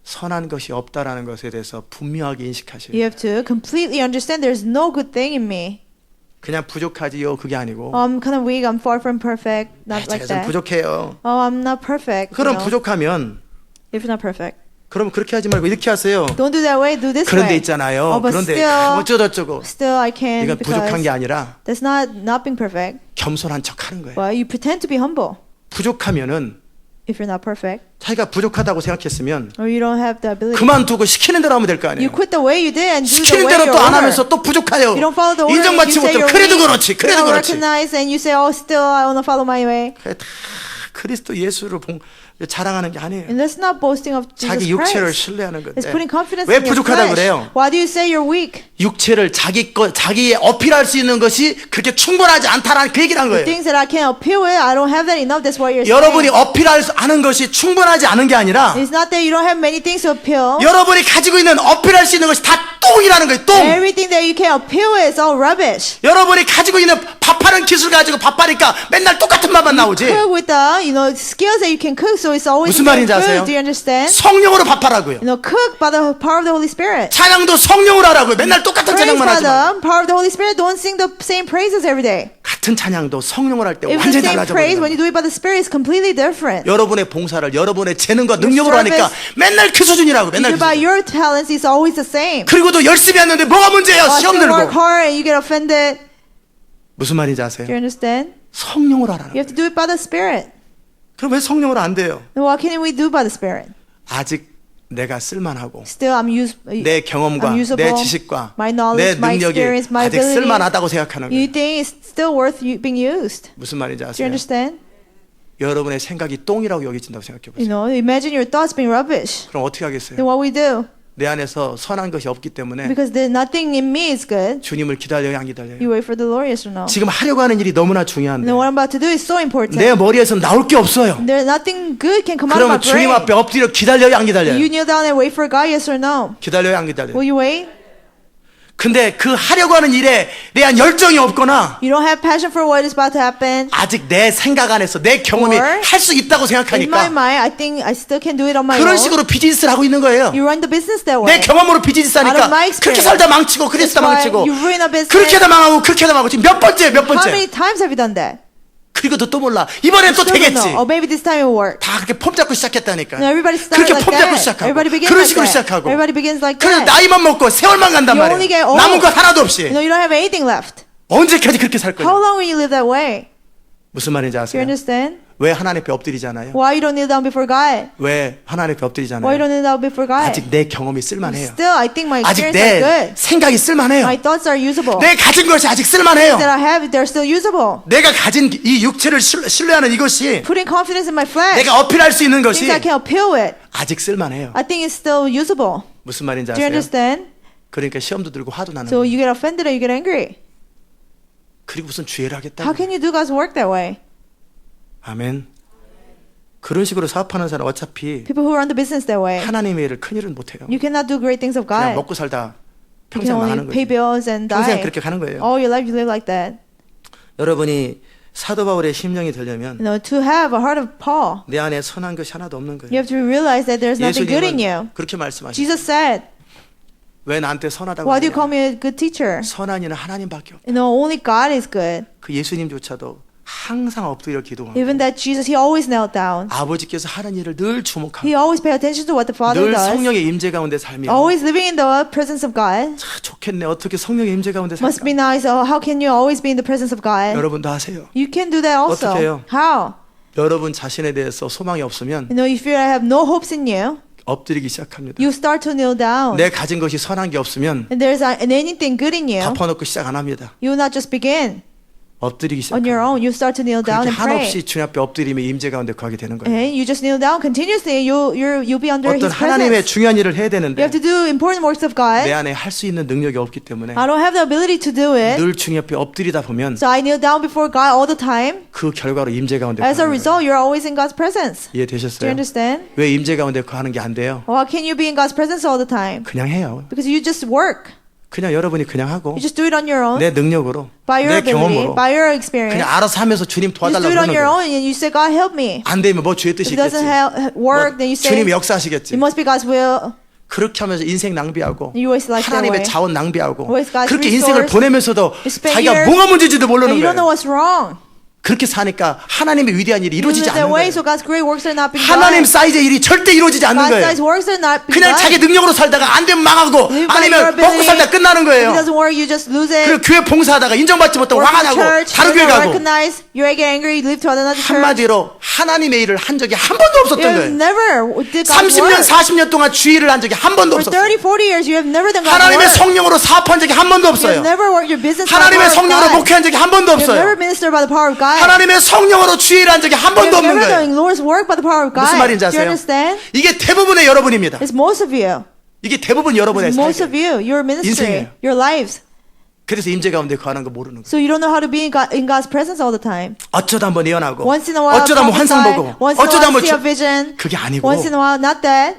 A: 선한 것이 없다라는 것에 대해서 분명하게 인식하셔야
B: You
A: 돼요.
B: have to completely understand there's no good thing in me.
A: 그냥 부족하지요 그게 아니고
B: Oh, I'm kind of weak. I'm far from perfect. Not
A: 제가
B: like
A: 좀
B: that.
A: 부족해요.
B: Oh, I'm not perfect.
A: 그럼 부족하면
B: If you're not perfect,
A: 그럼 그렇게 하지 말고 이렇게 하세요.
B: don't do that way. Do this
A: 그런데
B: way.
A: 있잖아요.
B: but
A: 그런데
B: still-
A: 어쩌고저쩌고
B: Still, I can
A: 이건 부족한 게
B: because
A: 아니라
B: that's not being perfect.
A: 겸손한 척하는 거예요.
B: But you pretend to be humble.
A: 부족하면은
B: If you're not perfect,
A: 자기가 부족하다고 생각했으면
B: or you don't have the ability,
A: 그만두고 시키는 대로 하면 될 거
B: you
A: 아니에요.
B: quit the way you did and do the
A: 시키는
B: way
A: 대로
B: you're
A: 또 안
B: ordered.
A: 하면서 또 부족해요.
B: You don't follow the order.
A: 인정받지
B: You say
A: 못해요.
B: you're
A: 그래도
B: weak,
A: 그렇지. 그래도
B: you don't
A: 그렇지.
B: recognize, and you say, "Oh, still I want to follow my way."
A: 그게 다 그리스도 예수를 자랑하는 게 아니에요.
B: And that's not boasting of Jesus
A: 자기 육체를
B: Christ.
A: 신뢰하는
B: It's
A: 건데
B: putting confidence
A: 왜
B: in your
A: 부족하다고
B: flesh.
A: 그래요?
B: Why do you say you're weak?
A: 육체를 자기에 어필할 수 있는 것이 그렇게 충분하지 않다라는 그 얘기를 한
B: The
A: 거예요.
B: things that I can't appeal with, I don't have that enough. That's what you're
A: 여러분이
B: saying.
A: 어필할 수 아는 것이 충분하지 않은 게 아니라
B: It's not that you don't have many things to appeal.
A: 여러분이 가지고 있는 어필할 수 있는 것이 다 똥이라는 거예요. 똥.
B: Everything that you can appeal with is all rubbish.
A: 여러분이 가지고 있는 밥하는 기술 가지고 밥하니까 맨날 똑같은 밥만 나오지.
B: Cook with the skills that you can cook, so it's always
A: 무슨
B: the same
A: 말인지 아세요?
B: food. Do you understand?
A: 성령으로 밥하라고요.
B: Cook by the power of the Holy Spirit.
A: 찬양도 성령으로 하라고요. 맨날 똑같은
B: Praise
A: 찬양만
B: by
A: 하지 마.
B: the power of the Holy Spirit. Don't sing the same praises every day.
A: 같은 찬양도 성령으로 할 때
B: If the
A: 완전히
B: same
A: 달라져
B: praise when
A: 버려요.
B: you do it by the Spirit is completely different.
A: 여러분의 봉사를 여러분의 재능과 능력으로 하니까
B: service-
A: 맨날 그 수준이라고
B: If
A: 맨날
B: you
A: 그
B: by
A: 수준.
B: your talents, it's always the same.
A: 그리고도 열심히 했는데 뭐가 문제예요?
B: Or
A: 시험
B: you work
A: 들고.
B: hard and you get offended.
A: 무슨 말인지
B: Do
A: 아세요?
B: you understand?
A: 성령으로 하라는
B: You
A: 거예요.
B: have to do it by the Spirit.
A: 그럼 왜 성령으로 안 돼요?
B: Then what can we do by the Spirit?
A: 아직 내가 쓸만하고
B: still
A: 내 경험과
B: I'm usable,
A: 내 지식과
B: my
A: 내
B: knowledge, my
A: 능력이
B: experience, my
A: 아직
B: ability.
A: 쓸만하다고 생각하는
B: You
A: 거예요.
B: think it's still worth being used?
A: 무슨 말인지
B: Do you
A: 아세요?
B: understand?
A: 여러분의 생각이 똥이라고 여겨진다고 생각해
B: You
A: 보세요.
B: know, imagine your thoughts being rubbish.
A: 그럼 어떻게 하겠어요?
B: Then what we do?
A: 내 안에서 선한 것이 없기 때문에
B: Because there's nothing in me is good.
A: 주님을 기다려요, 안 기다려요?
B: You wait for the Lord, yes or no?
A: 지금 하려고 하는 일이 너무나
B: And
A: 중요한데
B: then what I'm about to do is so important.
A: 내 머리에서 나올 게 없어요.
B: There's nothing good can come out of my
A: 그러면 주님
B: brain.
A: 앞에 엎드려 기다려요, 안 기다려요?
B: You kneel down and wait for God, yes or no?
A: 기다려요, 안 기다려요?
B: Will you wait?
A: 근데 그 하려고 하는 일에 대한 열정이 없거나
B: You don't have passion for what is about to happen.
A: 아직 내 생각 안에서 내 경험이
B: Or
A: 할 수 있다고
B: In my
A: 생각하니까
B: mind, I think I still can do it on my
A: 그런
B: own.
A: 식으로 비즈니스를 하고 있는 거예요.
B: You run the business that
A: 내
B: way.
A: 경험으로 비즈니스
B: Out
A: 하니까
B: of my
A: 그렇게
B: experience.
A: 살다 망치고 그렇게
B: That's
A: 살다
B: why
A: 망치고
B: you ruin a business.
A: 그렇게 하다 망하고 그렇게 하다 망하고 지금 몇 번째 몇
B: How many
A: 번째
B: times have you done that?
A: 그리고도 또 몰라 이번엔 또
B: Still don't
A: 되겠지.
B: know. Oh, maybe this time it will work.
A: 다 그렇게 폼 잡고 시작했다니까.
B: No, everybody starts
A: 그렇게
B: like
A: 폼 잡고
B: that.
A: 시작하고
B: Everybody begins
A: 그런
B: like
A: 식으로
B: that.
A: 시작하고
B: Everybody begins like
A: 그래서
B: that.
A: 나이만 먹고 세월만 간단
B: You only
A: 말이에요.
B: get old.
A: 남은 거 하나도 없이
B: You know, you don't have anything left.
A: 언제까지 그렇게 살
B: How
A: 거예요?
B: long will you live that way?
A: 무슨 말인지
B: Do you
A: 아세요?
B: understand?
A: 왜 하나님 앞에 엎드리잖아요.
B: Why you don't kneel down before God?
A: 왜 하나님 앞에
B: Why you
A: 엎드리잖아요.
B: don't kneel down before God?
A: 아직 내 경험이 쓸만해요.
B: Still, I think my
A: 아직
B: experience are
A: 내
B: good.
A: 생각이 쓸만해요.
B: My thoughts are usable.
A: 내 가진 것이 아직 쓸만해요.
B: That I have, they're still usable.
A: 내가 가진 이 육체를 신뢰하는 이것이
B: Putting confidence in my flesh.
A: 내가 어필할 수 있는 것이
B: Things I can appeal with.
A: 아직 쓸만해요.
B: I think it's still usable.
A: 무슨 말인지
B: Do you
A: 아세요?
B: understand?
A: 그러니까 시험도 들고 화도 나는
B: So
A: 거예요.
B: you get offended or you get angry.
A: 그리고 무슨 주의를
B: How
A: 하겠다고.
B: can you do God's work that way?
A: 아멘. 그런 식으로 사업하는 사람 어차피
B: People who run the business that way,
A: 하나님의 일을 큰 일은 못해요.
B: you cannot do great things of
A: 그냥
B: God.
A: 먹고 살다
B: You can
A: 평생
B: only
A: 망하는
B: pay
A: 거지.
B: bills and
A: 평생
B: die.
A: 그렇게 가는 거예요.
B: All your life you live like that.
A: 여러분이 사도 바울의 심령이 되려면
B: You know, to have a heart of Paul,
A: 내 안에 선한 것이 하나도 없는
B: you
A: 거예요.
B: have to realize that there's nothing good in you.
A: 예수님은 그렇게 말씀하셨어요.
B: Jesus said,
A: 왜 나한테 선하다고
B: why do you call
A: 하냐?
B: me a good teacher?
A: 선한 이는 하나님밖에 없다.
B: You know, only God is good.
A: 그 예수님조차도 항상 엎드려 기도하고
B: Even that Jesus, he always knelt down.
A: 아버지께서 하는 일을 늘 주목하고
B: He always pay attention to what the Father
A: 늘
B: does.
A: 성령의 임재 가운데 살며
B: Always living in the presence of God.
A: 참 좋겠네. 어떻게 성령의 임재 가운데
B: Must be
A: 살까?
B: nice. Oh, how can you always be in the presence of God?
A: 여러분도 하세요.
B: You can do that also.
A: 어떻게 해요?
B: How?
A: 여러분 자신에 대해서 소망이 없으면
B: You know, you feel I have no hopes in you.
A: 엎드리기 시작합니다.
B: You start to kneel down.
A: 내 가진 것이 선한 게 없으면
B: And there's anything good in you.
A: 덮어놓고 시작 안 합니다.
B: You will not just begin
A: 엎드리기
B: on your
A: 시작합니다.
B: own. You start to kneel down
A: 그렇게
B: and pray.
A: 한없이 주님 앞에 엎드리며 임재 가운데 거하게 되는 거예요.
B: And you just kneel down continuously. You'll be under
A: 어떤
B: His
A: 하나님의
B: presence.
A: 중요한 일을 해야
B: You
A: 되는데
B: have to do important works of
A: 내
B: God.
A: 안에 할 수 있는 능력이 없기 때문에
B: I don't have the ability to do it.
A: 늘 주님 앞에 엎드리다 보면
B: So I kneel down before God all the time.
A: 그 결과로 임재 가운데
B: As a
A: 거하는 거예요.
B: result, you're always in God's presence. Do you
A: 이해되셨어요?
B: understand?
A: 왜 임재 가운데 거하는 게 안 돼요?
B: How can you be in God's presence all the time?
A: 그냥 해요.
B: Because you just work.
A: 그냥 여러분이 그냥 하고
B: You just do it on your own.
A: 내 능력으로
B: By your
A: 내
B: ability.
A: 경험으로
B: By your experience.
A: 그냥 알아서 하면서 주님
B: You just
A: 도와달라고
B: do it on
A: 그러는
B: your
A: 거예요.
B: own and you say, God help me.
A: 안 되면 뭐 주의
B: If
A: 뜻이
B: it doesn't
A: 있겠지.
B: work, then you say,
A: 주님이
B: it
A: 역사하시겠지.
B: must be God's will.
A: 그렇게 하면서 인생 낭비하고
B: You waste life that
A: 하나님의
B: way.
A: 자원 낭비하고
B: Waste God's
A: 그렇게 인생을
B: resource.
A: 보내면서도
B: You spend
A: 자기가
B: years
A: 뭐가 문제인지도
B: And
A: 모르는
B: you don't know
A: 거예요.
B: what's wrong.
A: 그렇게 사니까 하나님의 위대한 일이
B: You
A: 이루어지지
B: live that
A: 않는
B: way,
A: 거예요.
B: so God's great works are not being
A: 하나님
B: done.
A: 사이즈의 일이 절대 이루어지지 않는
B: God's
A: 거예요.
B: size works are not being
A: 그냥
B: done.
A: 자기 능력으로 살다가 안 되면 망하고
B: Live by your
A: 아니면 먹고
B: ability.
A: 살다 끝나는
B: If it
A: 거예요.
B: doesn't work, you just lose it.
A: 그리고 교회 봉사하다가 인정받지 못하고
B: Work
A: 화가
B: in the
A: 나고
B: church,
A: 다른
B: you're
A: 교회
B: not
A: 가고
B: recognized, you get angry, you leave to another church.
A: 한마디로 하나님의 일을 한 적이 한 번도 없었던
B: You've
A: 거예요.
B: never did God's
A: 30년,
B: work.
A: 40년 동안 주의를 한 적이 한 번도
B: For
A: 없었어요.
B: 30, 40 years, you have never done God's
A: 하나님의
B: work.
A: 성령으로 사업한 적이 한 번도
B: You
A: 없어요.
B: have never worked your business by the
A: 하나님의
B: power of
A: 성령으로
B: God.
A: 목회한 적이 한 번도
B: You have never
A: 없어요.
B: ministered by the power of God.
A: 하나님의 성령으로 주의를 한 적이 한
B: You
A: 번도
B: have
A: 없는
B: never
A: 거예요.
B: done Lord's work by the power of God.
A: 무슨 말인지
B: Do you
A: 아세요?
B: understand?
A: 이게 대부분의 여러분입니다.
B: It's most of you.
A: 이게 대부분 여러분의
B: It's most of
A: 삶이에요.
B: you. Your ministry,
A: 인생이에요.
B: your lives.
A: 그래서 임재 가운데 거하는 거 모르는 거예요.
B: So you don't know how to be in God's presence all the time.
A: 어쩌다 한번 예언하고
B: Once in a while,
A: 어쩌다 한번 환상
B: prophesy.
A: 보고
B: Once in a
A: 어쩌다
B: while,
A: 한번
B: see a vision.
A: 그게 아니고
B: Once in a while, not that.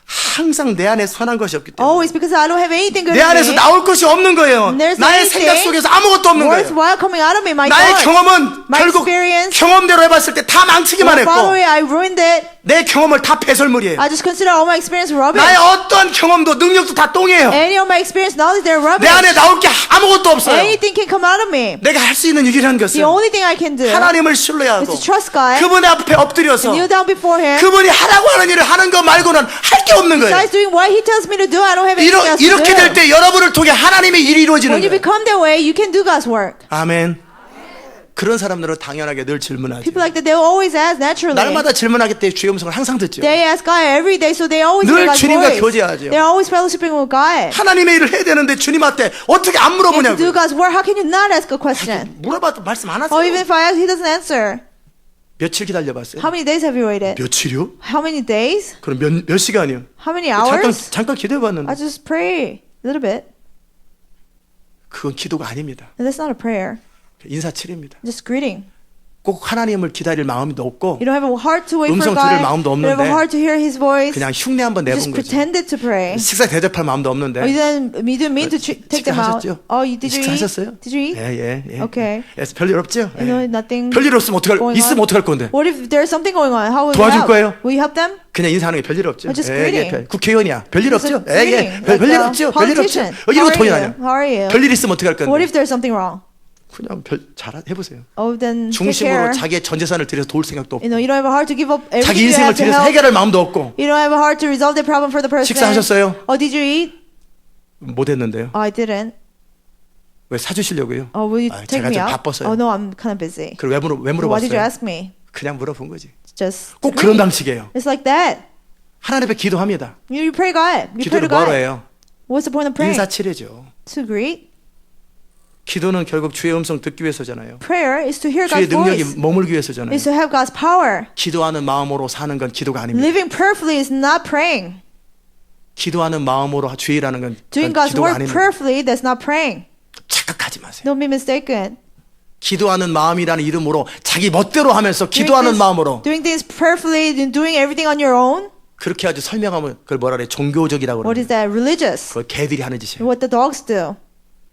A: 항상 내 안에 선한 것이 없기 때문에
B: Always because I don't have anything good
A: 내
B: in
A: 안에서
B: me.
A: 나올 것이 없는 거예요.
B: There's
A: 나의 생각
B: anything
A: 속에서 아무것도 없는 거예요.
B: worthwhile coming out of me. My
A: 나의
B: thoughts,
A: 경험은
B: my
A: 결국
B: experience.
A: 경험대로 해봤을 때 다 망치기만
B: My
A: 했고
B: following, I ruined it.
A: 내 경험을 다 배설물이에요.
B: I just consider all my experience rubbish.
A: 나의 어떤 경험도 능력도 다 똥이에요.
B: Any of my experience knowledge, they're
A: 내
B: rubbish.
A: 안에 나올 게 아무것도 없어요.
B: Anything can come out of me.
A: 내가 할 수 있는 유일한
B: The
A: 것은
B: only thing I can do
A: 하나님을
B: is
A: 신뢰하고
B: to trust God,
A: 그분 앞에 엎드려서
B: kneel down before Him.
A: 그분이 하라고 하는 일을 하는 것 말고는 할 게 없는 거예요.
B: Besides doing what He tells me to do, I don't have anything else to
A: 이렇게 될
B: do.
A: 때 여러분을 통해 하나님의 일이 이루어지는
B: When you
A: 거예요.
B: become that way, you can do God's work.
A: 아멘. 그런 사람들은 당연하게 늘 질문하죠.
B: People like that, they will always ask naturally.
A: 날마다 질문하기 때문에 주의 음성을 항상 듣죠.
B: They ask God every day, so they always
A: 늘
B: hear God's
A: 주님과
B: voice.
A: 교제하죠.
B: They're always fellowshipping with God.
A: 하나님의 일을 해야 되는데 주님한테 어떻게 안
B: You have to do
A: 물어보냐고요.
B: God's work. How can you not ask a question?
A: 물어봐도 말씀 안
B: Or even
A: 하세요.
B: if I ask, He doesn't answer.
A: 며칠 기다려봤어요?
B: How many days have you waited?
A: 며칠이요?
B: How many days?
A: 그럼 몇 시간이요?
B: How many hours?
A: 잠깐 기도해봤는데
B: I just pray a little bit.
A: 그건 기도가 아닙니다.
B: And that's not a prayer.
A: 인사치레입니다.
B: Just greeting.
A: 꼭 하나님을 기다릴 마음도 없고
B: You don't have a heart to wait for
A: 음성
B: God.
A: 들을 마음도
B: You don't have a
A: 없는데
B: heart to hear His voice.
A: 그냥 흉내 한번
B: You just
A: 내본 거죠.
B: pretended to pray.
A: 식사 대접할 마음도 없는데.
B: You didn't mean to take them out.
A: 식사하셨죠?
B: Oh, did you eat?
A: 식사하셨어요?
B: Did you eat?
A: 예.
B: Okay.
A: 그래서 별일 없죠?
B: You know, nothing
A: 별일 없으면
B: going
A: 있으면
B: on.
A: 어떡할 건데?
B: What if there's something going on? How will you
A: 도와줄
B: help?
A: 거예요?
B: Will you help them?
A: 그냥 인사하는 게 별일 없죠?
B: Just greeting.
A: 국회의원이야. 별일
B: Just
A: 없죠?
B: greeting.
A: 별일
B: Like,
A: 없죠? 별일 없죠?
B: politician.
A: 이러고
B: How
A: 돈이
B: are
A: 나요.
B: you? How are you?
A: 별일 있으면 어떡할
B: What
A: 건데?
B: if there's something wrong?
A: 그냥 잘 해보세요.
B: Oh, then take
A: 중심으로
B: care.
A: 자기의 전 재산을 들여서 도울 생각도 없고
B: You know, you don't have a heart to give up
A: 자기
B: everything you
A: 인생을
B: have to
A: 들여서
B: help.
A: 해결할 마음도 없고
B: You don't have a heart to resolve the problem for the person.
A: 식사하셨어요?
B: Oh, did you eat?
A: 못했는데요.
B: Oh, I didn't.
A: 왜 사주시려고요?
B: Oh, will you
A: 아,
B: take
A: 제가
B: me
A: 좀
B: out?
A: 바빴어요.
B: Oh, no, I'm kind of busy.
A: 그걸 왜
B: So why did you
A: 물어봤어요?
B: ask me?
A: 그냥 물어본 거지.
B: Just
A: 꼭 그런 방식이에요.
B: It's like that.
A: 하나님 앞에 기도합니다.
B: You pray God. You pray
A: 기도를
B: to
A: 뭐하러
B: God.
A: 해요?
B: What's the point of praying?
A: 인사치레죠.
B: To greet.
A: 기도는 결국 주의 음성 듣기 위해서잖아요.
B: Prayer is to hear
A: 주의
B: God's voice.
A: 능력이 머물기 위해서잖아요.
B: Is to have God's power.
A: 기도하는 마음으로 사는 건 기도가 아닙니다.
B: Living perfectly is not praying.
A: 기도하는 마음으로 주의라는 건
B: Doing God's
A: 기도가
B: work
A: 아닙니다.
B: perfectly, that's not praying.
A: 착각하지 마세요.
B: Don't be mistaken.
A: 기도하는 마음이라는 이름으로 자기 멋대로 하면서 기도하는 마음으로
B: Doing things perfectly, doing everything on your own.
A: 그렇게 아주 설명하면 그걸 뭐라 그래? 종교적이라고
B: What is
A: 그래요.
B: that? Religious.
A: 그걸 개들이 하는 짓이에요.
B: What the dogs do.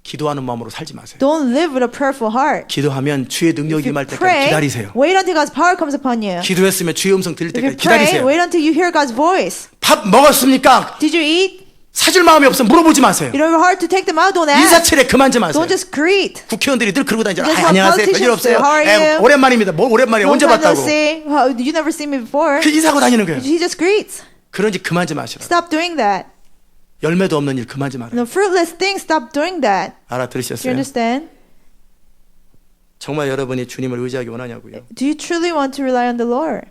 A: 기도하는 마음으로 살지 마세요.
B: Don't live with a prayerful heart.
A: 기도하면 주의 능력이
B: If you
A: 임할 때까지
B: pray,
A: 기다리세요.
B: wait until God's power comes upon you.
A: 기도했으면 주의 음성 들릴
B: If you
A: 때까지
B: pray,
A: 기다리세요.
B: wait until you hear God's voice.
A: 밥 먹었습니까?
B: Did you eat?
A: 사줄 마음이 없으면 물어보지 마세요.
B: You don't have a heart to take them out. Don't ask.
A: 인사치레 그만 좀 하세요.
B: Don't just greet.
A: 국회의원들이 늘 그러고 다니잖아요.
B: That's
A: 아,
B: what
A: 안녕하세요. 별일
B: politicians
A: 없어요.
B: do. How are you?
A: 오랜만입니다. 뭐 오랜만이에요. 언제
B: Long time no
A: 봤다고.
B: see. You never seen me before.
A: 그 인사하고 다니는 거예요.
B: He just greets.
A: 그런 짓 그만 좀 하시라.
B: Stop doing that.
A: 열매도 없는 일 그만 좀 하라.
B: No fruitless things. Stop doing that. Do you
A: 알아들으셨어요?
B: understand?
A: 정말 여러분이 주님을 의지하기 원하냐고요.
B: Do you truly want to rely on the Lord?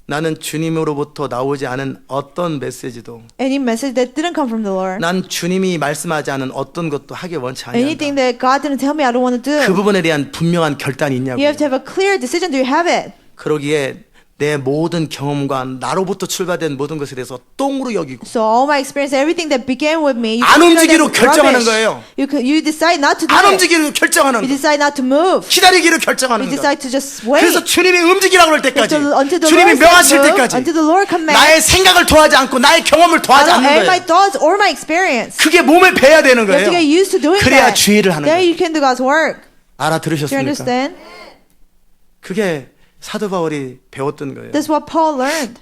A: 나는 주님으로부터 나오지 않은 어떤 메시지도
B: Any message that didn't come from the Lord.
A: 난 주님이 말씀하지 않은 어떤 것도 하기 원치 않는다.
B: Anything that God didn't tell me, I don't want to
A: 그
B: do.
A: 부분에 대한 분명한 결단이 있냐고요.
B: You have to have a clear decision. Do you have it?
A: 그러기에 내 모든 경험과 나로부터 출발된 모든 것에 대해서 똥으로 여기고
B: So all my experience, everything that began with me, you
A: 안
B: consider
A: 움직이기로
B: that
A: 결정하는
B: rubbish.
A: 거예요.
B: You decide not to do
A: 안
B: it.
A: 움직이기로 결정하는
B: You
A: 거.
B: decide not to move.
A: 기다리기로 결정하는
B: You
A: 거.
B: decide to just wait.
A: 그래서 주님이 움직이라고 할 때까지
B: Until the
A: 주님이
B: Lord
A: 명하실
B: says move,
A: 때까지
B: until the Lord commands.
A: 나의 생각을 도하지 않고 나의 경험을
B: I
A: 도하지
B: don't
A: 않는
B: add my
A: 거예요.
B: thoughts or my experience.
A: 그게 몸에 배야 되는
B: You have
A: 거예요.
B: to get used to doing
A: 그래야
B: that.
A: 주의를 하는
B: Then
A: 거예요.
B: you can do God's work. Do you
A: 알아들으셨습니까?
B: understand?
A: 그게 사도 바울이 배웠던 거예요.
B: That's what Paul learned.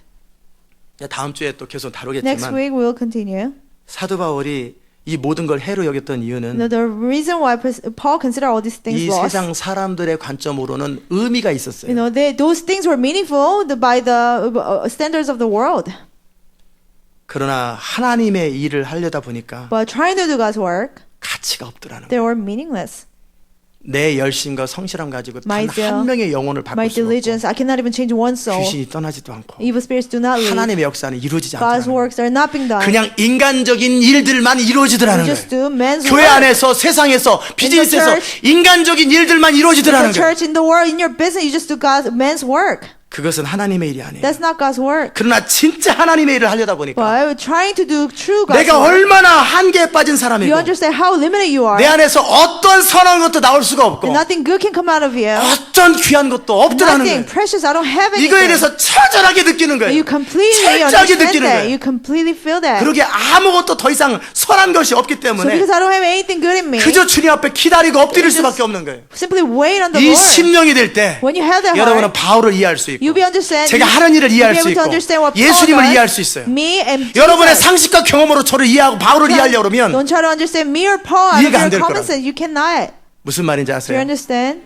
A: 다음 주에 또 계속
B: Next
A: 다루겠지만
B: week we'll continue.
A: 사도 바울이 이 모든 걸 해로 여겼던 이유는
B: The reason why Paul considered all these things
A: 이
B: lost,
A: 세상 사람들의 관점으로는 의미가 있었어요.
B: those things were meaningful by the standards of the world.
A: 그러나 하나님의 일을 하려다 보니까
B: But trying to do God's work,
A: 가치가 없더라는 거예요.
B: they were meaningless.
A: 내 열심과 성실함 가지고
B: My
A: 단
B: zeal,
A: 한 명의 영혼을
B: My
A: 바꿀 수 없고
B: diligence, I cannot even change one soul.
A: 귀신이 떠나지도 않고
B: Evil spirits do not leave.
A: 하나님의 역사는 이루어지지
B: God's
A: 않더라는 거예요.
B: works are not being done.
A: 그냥 인간적인 일들만
B: We
A: 이루어지더라는
B: just
A: 거예요.
B: do men's
A: 교회
B: work.
A: 안에서 세상에서 비즈니스에서
B: church,
A: 인간적인 일들만
B: In
A: 이루어지더라는
B: the
A: 거예요.
B: church, in the world, in your business, you just do God's men's work.
A: 그것은 하나님의 일이 아니에요.
B: That's not God's work.
A: 그러나 진짜 하나님의 일을 하려다 보니까
B: But trying to do true God's
A: 내가
B: work,
A: 얼마나 한계에 빠진 사람이고
B: you understand how limited you are.
A: 내 안에서 어떤 선한 것도 나올 수가 없고
B: And nothing good can come out of you.
A: 어떤 귀한 것도 없더라는
B: Nothing
A: 거예요.
B: precious. I don't have
A: 이거에
B: anything.
A: 대해서 처절하게 느끼는 거예요.
B: You completely
A: 철저하게
B: understand
A: 느끼는
B: that.
A: 거예요.
B: You completely feel that.
A: 그러기에 아무것도 더 이상 선한 것이 없기
B: So
A: 때문에
B: because I don't have anything good in me,
A: 그저 주님 앞에 기다리고 엎드릴 수밖에 없는 거예요.
B: simply wait on the
A: 이
B: Lord.
A: 심령이 될 때
B: When you have that
A: 여러분은
B: heart,
A: 바울을 이해할 수 있고
B: you'll be understand.
A: 제가 하는 일을
B: You'll
A: 이해할
B: be
A: 수
B: able to
A: 있고
B: understand what Paul
A: 예수님을
B: does,
A: 이해할 수 있어요.
B: Me and
A: 여러분의
B: Jesus.
A: 상식과 경험으로 저를 이해하고 바울을 이해하려고 그러면
B: Don't try to understand me or Paul out of
A: 이해가 안
B: your
A: 될
B: common
A: 거라고.
B: sense. You cannot.
A: 무슨 말인지
B: Do you
A: 아세요?
B: understand?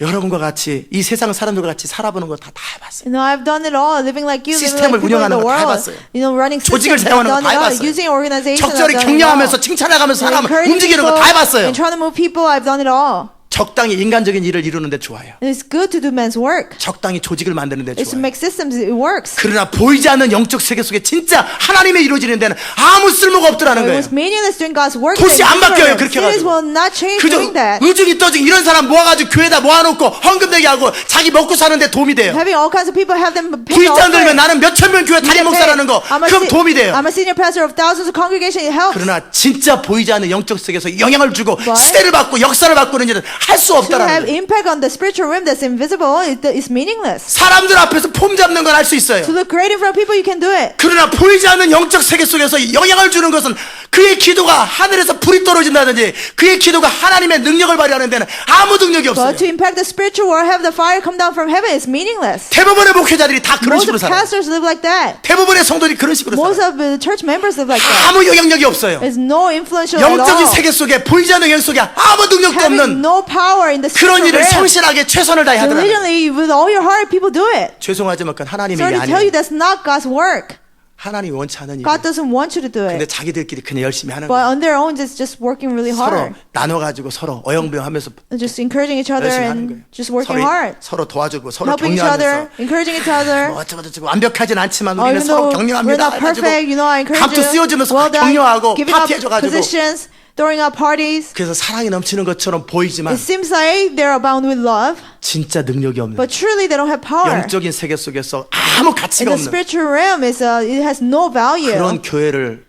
A: 여러분과 같이 이 세상 사람들과 같이 살아보는 거 다 해봤어요.
B: I've done it all. Living like you, living
A: 시스템을
B: like people in
A: 운영하는
B: the
A: 거다
B: world.
A: 해봤어요.
B: Running
A: 조직을
B: systems. I've
A: 세워가는
B: done
A: 거다
B: it all.
A: 해봤어요.
B: Using organizations.
A: 적절히
B: I've done it all.
A: 격려하면서 칭찬해가면서 사람을
B: Encouraging
A: 움직이는 거
B: people
A: 다 해봤어요.
B: And trying to move people. I've done it all.
A: 적당히 인간적인 일을 이루는 데 좋아요.
B: It's good to do man's work.
A: 적당히 조직을 만드는 데
B: It's to
A: 좋아요.
B: make systems. It works.
A: 그러나 보이지 않는 영적 세계 속에 진짜 하나님의 이루어지는 데는 아무 쓸모가 없더라는
B: It
A: 거예요.
B: was meaningless doing God's work.
A: 도시 안 바뀌어요, 그렇게
B: Cities
A: 해가지고.
B: will not change
A: 그저
B: doing that.
A: 의중이 떠지고 이런 사람 모아가지고 교회에다 모아놓고 헌금 내게 하고 자기 먹고 사는데 도움이 돼요.
B: Having all kinds of people have them pay
A: 부익장 들면
B: offering.
A: 나는 몇천 명 교회 담임 목사라는 거 그럼 도움이 돼요.
B: I'm a senior pastor of thousands of congregations. It helps.
A: 그러나 진짜 보이지 않는 영적 세계에서 영향을 주고
B: But
A: 시대를 바꾸고 역사를 바꾸는 일은 할 수
B: To have
A: 없다라는 거예요.
B: impact on the spiritual realm that's invisible is meaningless.
A: 사람들 앞에서 폼 잡는 건 할 수
B: To
A: 있어요.
B: look great in front of people, you can do it.
A: 그러나 보이지 않는 영적 세계 속에서 영향을 주는 것은 그의 기도가 하늘에서 불이 떨어진다든지 그의 기도가 하나님의 능력을 발휘하는 데는 아무 능력이 없어요.
B: But to impact the spiritual world, have the fire come down from heaven is meaningless.
A: 대부분의 목회자들이 다 그런
B: Most
A: 식으로
B: of
A: 살아요.
B: pastors live like that.
A: 대부분의 성도들이 그런 식으로
B: Most
A: 살아요.
B: of the church members live like that.
A: 아무 영향력이 없어요.
B: There's no influential at
A: 영적인
B: all.
A: 세계 속에 보이지 않는 영역 속에 아무 능력도
B: Having
A: 없는
B: no power in the
A: 그런
B: spiritual
A: 일을
B: realm.
A: 성실하게 최선을 다해 하더라고요.
B: Diligently, with all your heart, people do it.
A: 죄송하지만 그건 하나님의
B: Sorry
A: 일이
B: to tell you,
A: 아니에요.
B: that's not God's work.
A: 하나님이 원치 않은
B: God
A: 일이에요.
B: doesn't want you to do
A: 근데
B: it.
A: 자기들끼리 그냥 열심히 하는
B: But
A: 거예요.
B: on their own, it's just working really
A: 서로
B: hard.
A: 나눠가지고 서로 어영부영하면서
B: Just encouraging each other
A: 열심히 하는 거예요.
B: and just working hard.
A: 서로 도와주고 서로
B: Helping each other,
A: 격려하면서
B: encouraging each other.
A: 뭐 어쩌고저쩌고 완벽하진 않지만
B: Oh,
A: 우리는
B: even
A: 서로
B: though we're
A: 격려합니다.
B: not perfect, you know, I encourage
A: 감투
B: you.
A: 씌워주면서
B: Well done.
A: 격려하고
B: Giving up
A: 파티해줘가지고
B: positions, throwing up parties.
A: 그래서 사랑이 넘치는 것처럼 보이지만
B: It seems like they're abound with love,
A: 진짜 능력이 없는
B: but truly they don't have power.
A: 영적인 세계 속에서 아무
B: In
A: 가치가
B: the
A: 없는
B: spiritual realm, it has no value.
A: 그런 교회를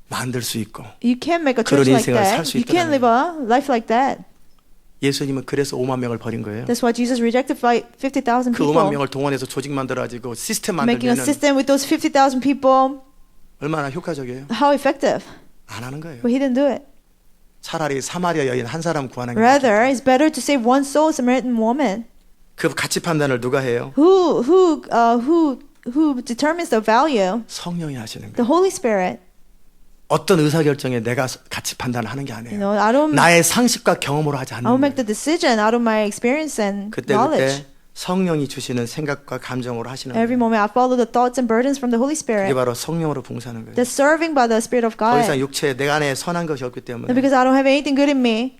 A: 만들 수 있고
B: You can't make a
A: 그런
B: church like
A: 인생을 살
B: that.
A: 수
B: You can't
A: 있다는
B: live a life like that.
A: 예수님은 그래서 5만 명을 버린 거예요.
B: That's why Jesus rejected 50,000
A: 그 5만
B: people.
A: 명을 동원해서 조직 만들어가지고 시스템
B: Making a
A: 만들면
B: system with those 50,000 people,
A: 얼마나 효과적이에요?
B: how effective?
A: 안 하는 거예요.
B: But he didn't do it.
A: 차라리 사마리아 여인 한 사람 구하는 게
B: Rather, it's better to save one soul, Samaritan woman.
A: 그 가치 판단을 누가 해요?
B: Who determines the value?
A: 성령이 하시는
B: The
A: 거예요.
B: Holy Spirit.
A: 어떤 의사결정에 내가 가치 판단을 하는 게
B: You
A: 아니에요.
B: know, I don't
A: 나의 상식과 경험으로 하지 않는
B: I'll make
A: 거예요.
B: the decision out of my experience and
A: 그때
B: knowledge.
A: 성령이 주시는 생각과 감정으로 하시는
B: Every
A: 거예요.
B: moment I follow the thoughts and burdens from the Holy
A: 그게
B: Spirit.
A: 바로 성령으로 봉사하는 거예요.
B: The serving by the Spirit of
A: 더 이상
B: God.
A: 육체에 내 안에 선한 것이 없기 때문에
B: And because I don't have anything good in me,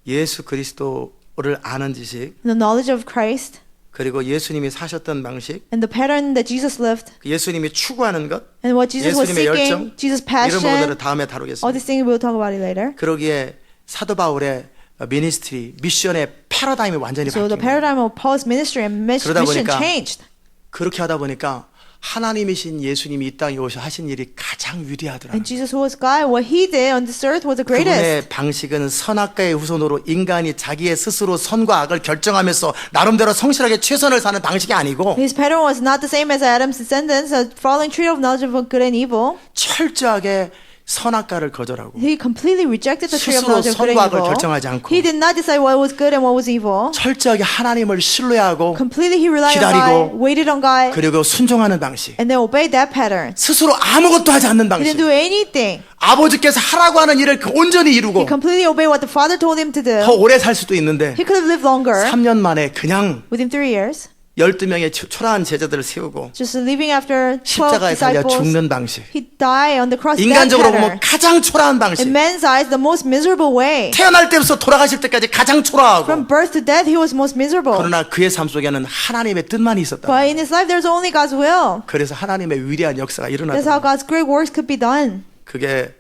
A: 예수 그리스도를 아는 지식
B: the knowledge of Christ
A: 그리고 예수님이 사셨던 방식
B: and the pattern that Jesus lived
A: 예수님이 추구하는 것
B: and what Jesus was
A: 예수님의
B: seeking,
A: 열정
B: Jesus'
A: 이런 부분들을
B: passion,
A: 다음에
B: all
A: 다루겠습니다.
B: these things we'll talk about it later.
A: 그러기에 사도 바울의 미니스트리 미션의 패러다임이 완전히
B: So the
A: 바뀐 거예요.
B: paradigm of Paul's ministry and
A: 그러다
B: mission
A: 보니까
B: changed.
A: 그렇게 하다 보니까 하나님이신 예수님이 이 땅에 오셔 하신 일이 가장 위대하더라.
B: And Jesus, who was God, what he did on this earth was the greatest.
A: 그분의 방식은 선악과의 후손으로 인간이 자기의 스스로 선과 악을 결정하면서 나름대로 성실하게 최선을 사는 방식이 아니고
B: His pattern was not the same as Adam's descendants, following tree of knowledge of good and evil.
A: 철저하게 선악과를 거절하고
B: He completely rejected the tree of
A: 스스로
B: knowledge of good and
A: 선과 악을
B: evil.
A: 결정하지 않고
B: He did not decide what was good and what was evil.
A: 철저하게 하나님을 신뢰하고
B: Completely he relied on
A: 기다리고
B: God, waited on God,
A: 그리고 순종하는 방식
B: and then obeyed that pattern.
A: 스스로 아무것도 하지 않는
B: He
A: 방식
B: didn't do anything.
A: 아버지께서 하라고 하는 일을 온전히 이루고
B: He completely obeyed what the Father told him to do.
A: 더 오래 살 수도 있는데
B: He could have lived longer.
A: 3년 만에 그냥
B: Within 3 years,
A: 12명의 초라한 제자들을 세우고
B: just leaving after 12
A: 십자가에 달려
B: disciples,
A: 죽는 방식
B: he died on the cross. That
A: 인간적으로 보면
B: pattern.
A: 가장 초라한 방식
B: In man's eyes, the most miserable way.
A: 태어날 때부터 돌아가실 때까지 가장 초라하고
B: From birth to death, he was most miserable.
A: 그러나 그의 삶 속에는 하나님의 뜻만이 있었다.
B: But in his life, there's only God's will.
A: 그래서 하나님의 위대한 역사가
B: That's how
A: 일어났다.
B: God's great works could be done.
A: 그게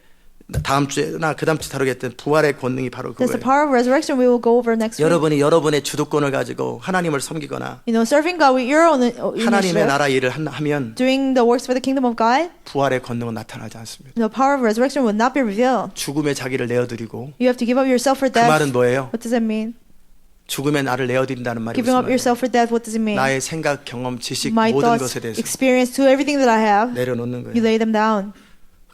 A: 다음 주에나 그 다음 주 다루겠던 부활의 권능이 바로
B: That's the
A: 그거예요.
B: power of resurrection we will go over next week.
A: 여러분이 여러분의 주도권을 가지고 하나님을 섬기거나
B: You know, serving God with your own
A: 하나님의
B: initiative,
A: 나라 일을 하면
B: doing the works for the kingdom of God,
A: 부활의 권능은 나타나지 않습니다.
B: the power of resurrection will not be revealed.
A: 죽음에 자기를 내어드리고
B: You have to give up yourself for
A: 그
B: death.
A: 말은 뭐예요?
B: What does that mean?
A: 죽음에 나를 내어드린다는 말이 무슨
B: Giving up
A: 말이에요?
B: yourself for death, what does it mean?
A: 나의 생각, 경험, 지식
B: My
A: 모든
B: thoughts,
A: 것에 대해서
B: experience, to everything that I have,
A: 내려놓는
B: you
A: 거예요.
B: lay them down.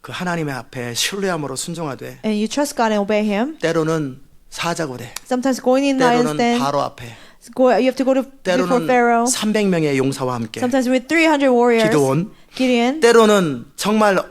A: 그 하나님의 앞에 신뢰함으로 순종하되
B: And you trust God and obey Him.
A: 때로는 사자고대
B: Sometimes going in lion's
A: 때로는
B: den,
A: 바로 앞에
B: you have to go to before
A: 때로는
B: Pharaoh.
A: 300명의 용사와 함께
B: Sometimes with 300 warriors,
A: 기드온
B: Gideon.
A: 때로는 정말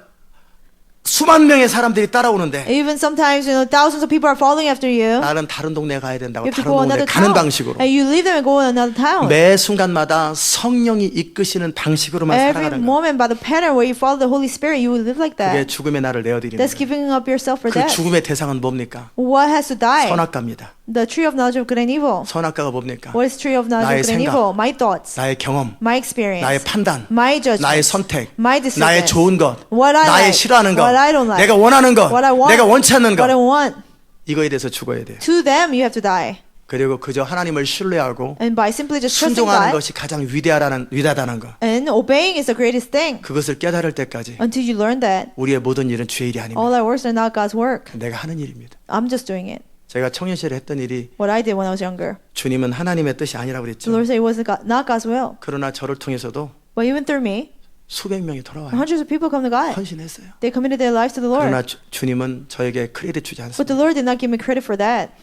A: 수만 명의 사람들이 따라오는데
B: Even sometimes, you know, thousands of people are following after you.
A: 나는 다른 동네 가야 된다고
B: You have to
A: 다른
B: go
A: 동네
B: another
A: 가는
B: town.
A: 방식으로
B: And you leave them and go in another town.
A: 매 순간마다 성령이 이끄시는 방식으로만
B: Every
A: 살아가는 거예요.
B: moment by the pattern where you follow the Holy Spirit, you will live like
A: 그게
B: that.
A: 죽음의 나를 내어드리는
B: That's
A: 거예요.
B: giving up yourself for
A: 그
B: death.
A: 죽음의 대상은 뭡니까?
B: What has to die?
A: 선악과입니다.
B: The tree of knowledge of good and evil.
A: 선악과가 뭡니까?
B: What is tree of knowledge
A: 나의
B: of good and
A: 생각,
B: evil? My thoughts,
A: 나의 경험,
B: my experience,
A: 나의 판단,
B: my judgment,
A: 나의 선택,
B: my decisions,
A: 나의 좋은 것,
B: what I
A: 나의
B: like,
A: 싫어하는 것,
B: what I don't like,
A: 내가 원하는 것,
B: what I want,
A: 내가 원치 않는
B: what I
A: 것,
B: want.
A: 이거에 대해서 죽어야 돼요.
B: To them, you have to die.
A: 그리고 그저 하나님을 신뢰하고
B: And by simply just trusting
A: 순종하는
B: God
A: 것이 가장 위대하다는 것,
B: and obeying is the greatest thing.
A: 그것을 깨달을 때까지
B: Until you learn that,
A: 우리의 모든 일은 주의 일이 아닙니다.
B: all our works are not God's work.
A: 내가 하는 일입니다.
B: I'm just doing it.
A: 제가 청년 시절에 했던 일이
B: What I did when I was younger.
A: 주님은 하나님의 뜻이 아니라고
B: The
A: 그랬죠.
B: Lord said it wasn't not God's will.
A: 그러나 저를 통해서도
B: But even through me,
A: 수백 명이 돌아와요.
B: hundreds of people come to God.
A: 헌신했어요.
B: They committed their lives to the
A: 그러나
B: Lord.
A: 주님은 저에게 크레딧 주지
B: But
A: 않습니다.
B: the Lord did not give me credit for that.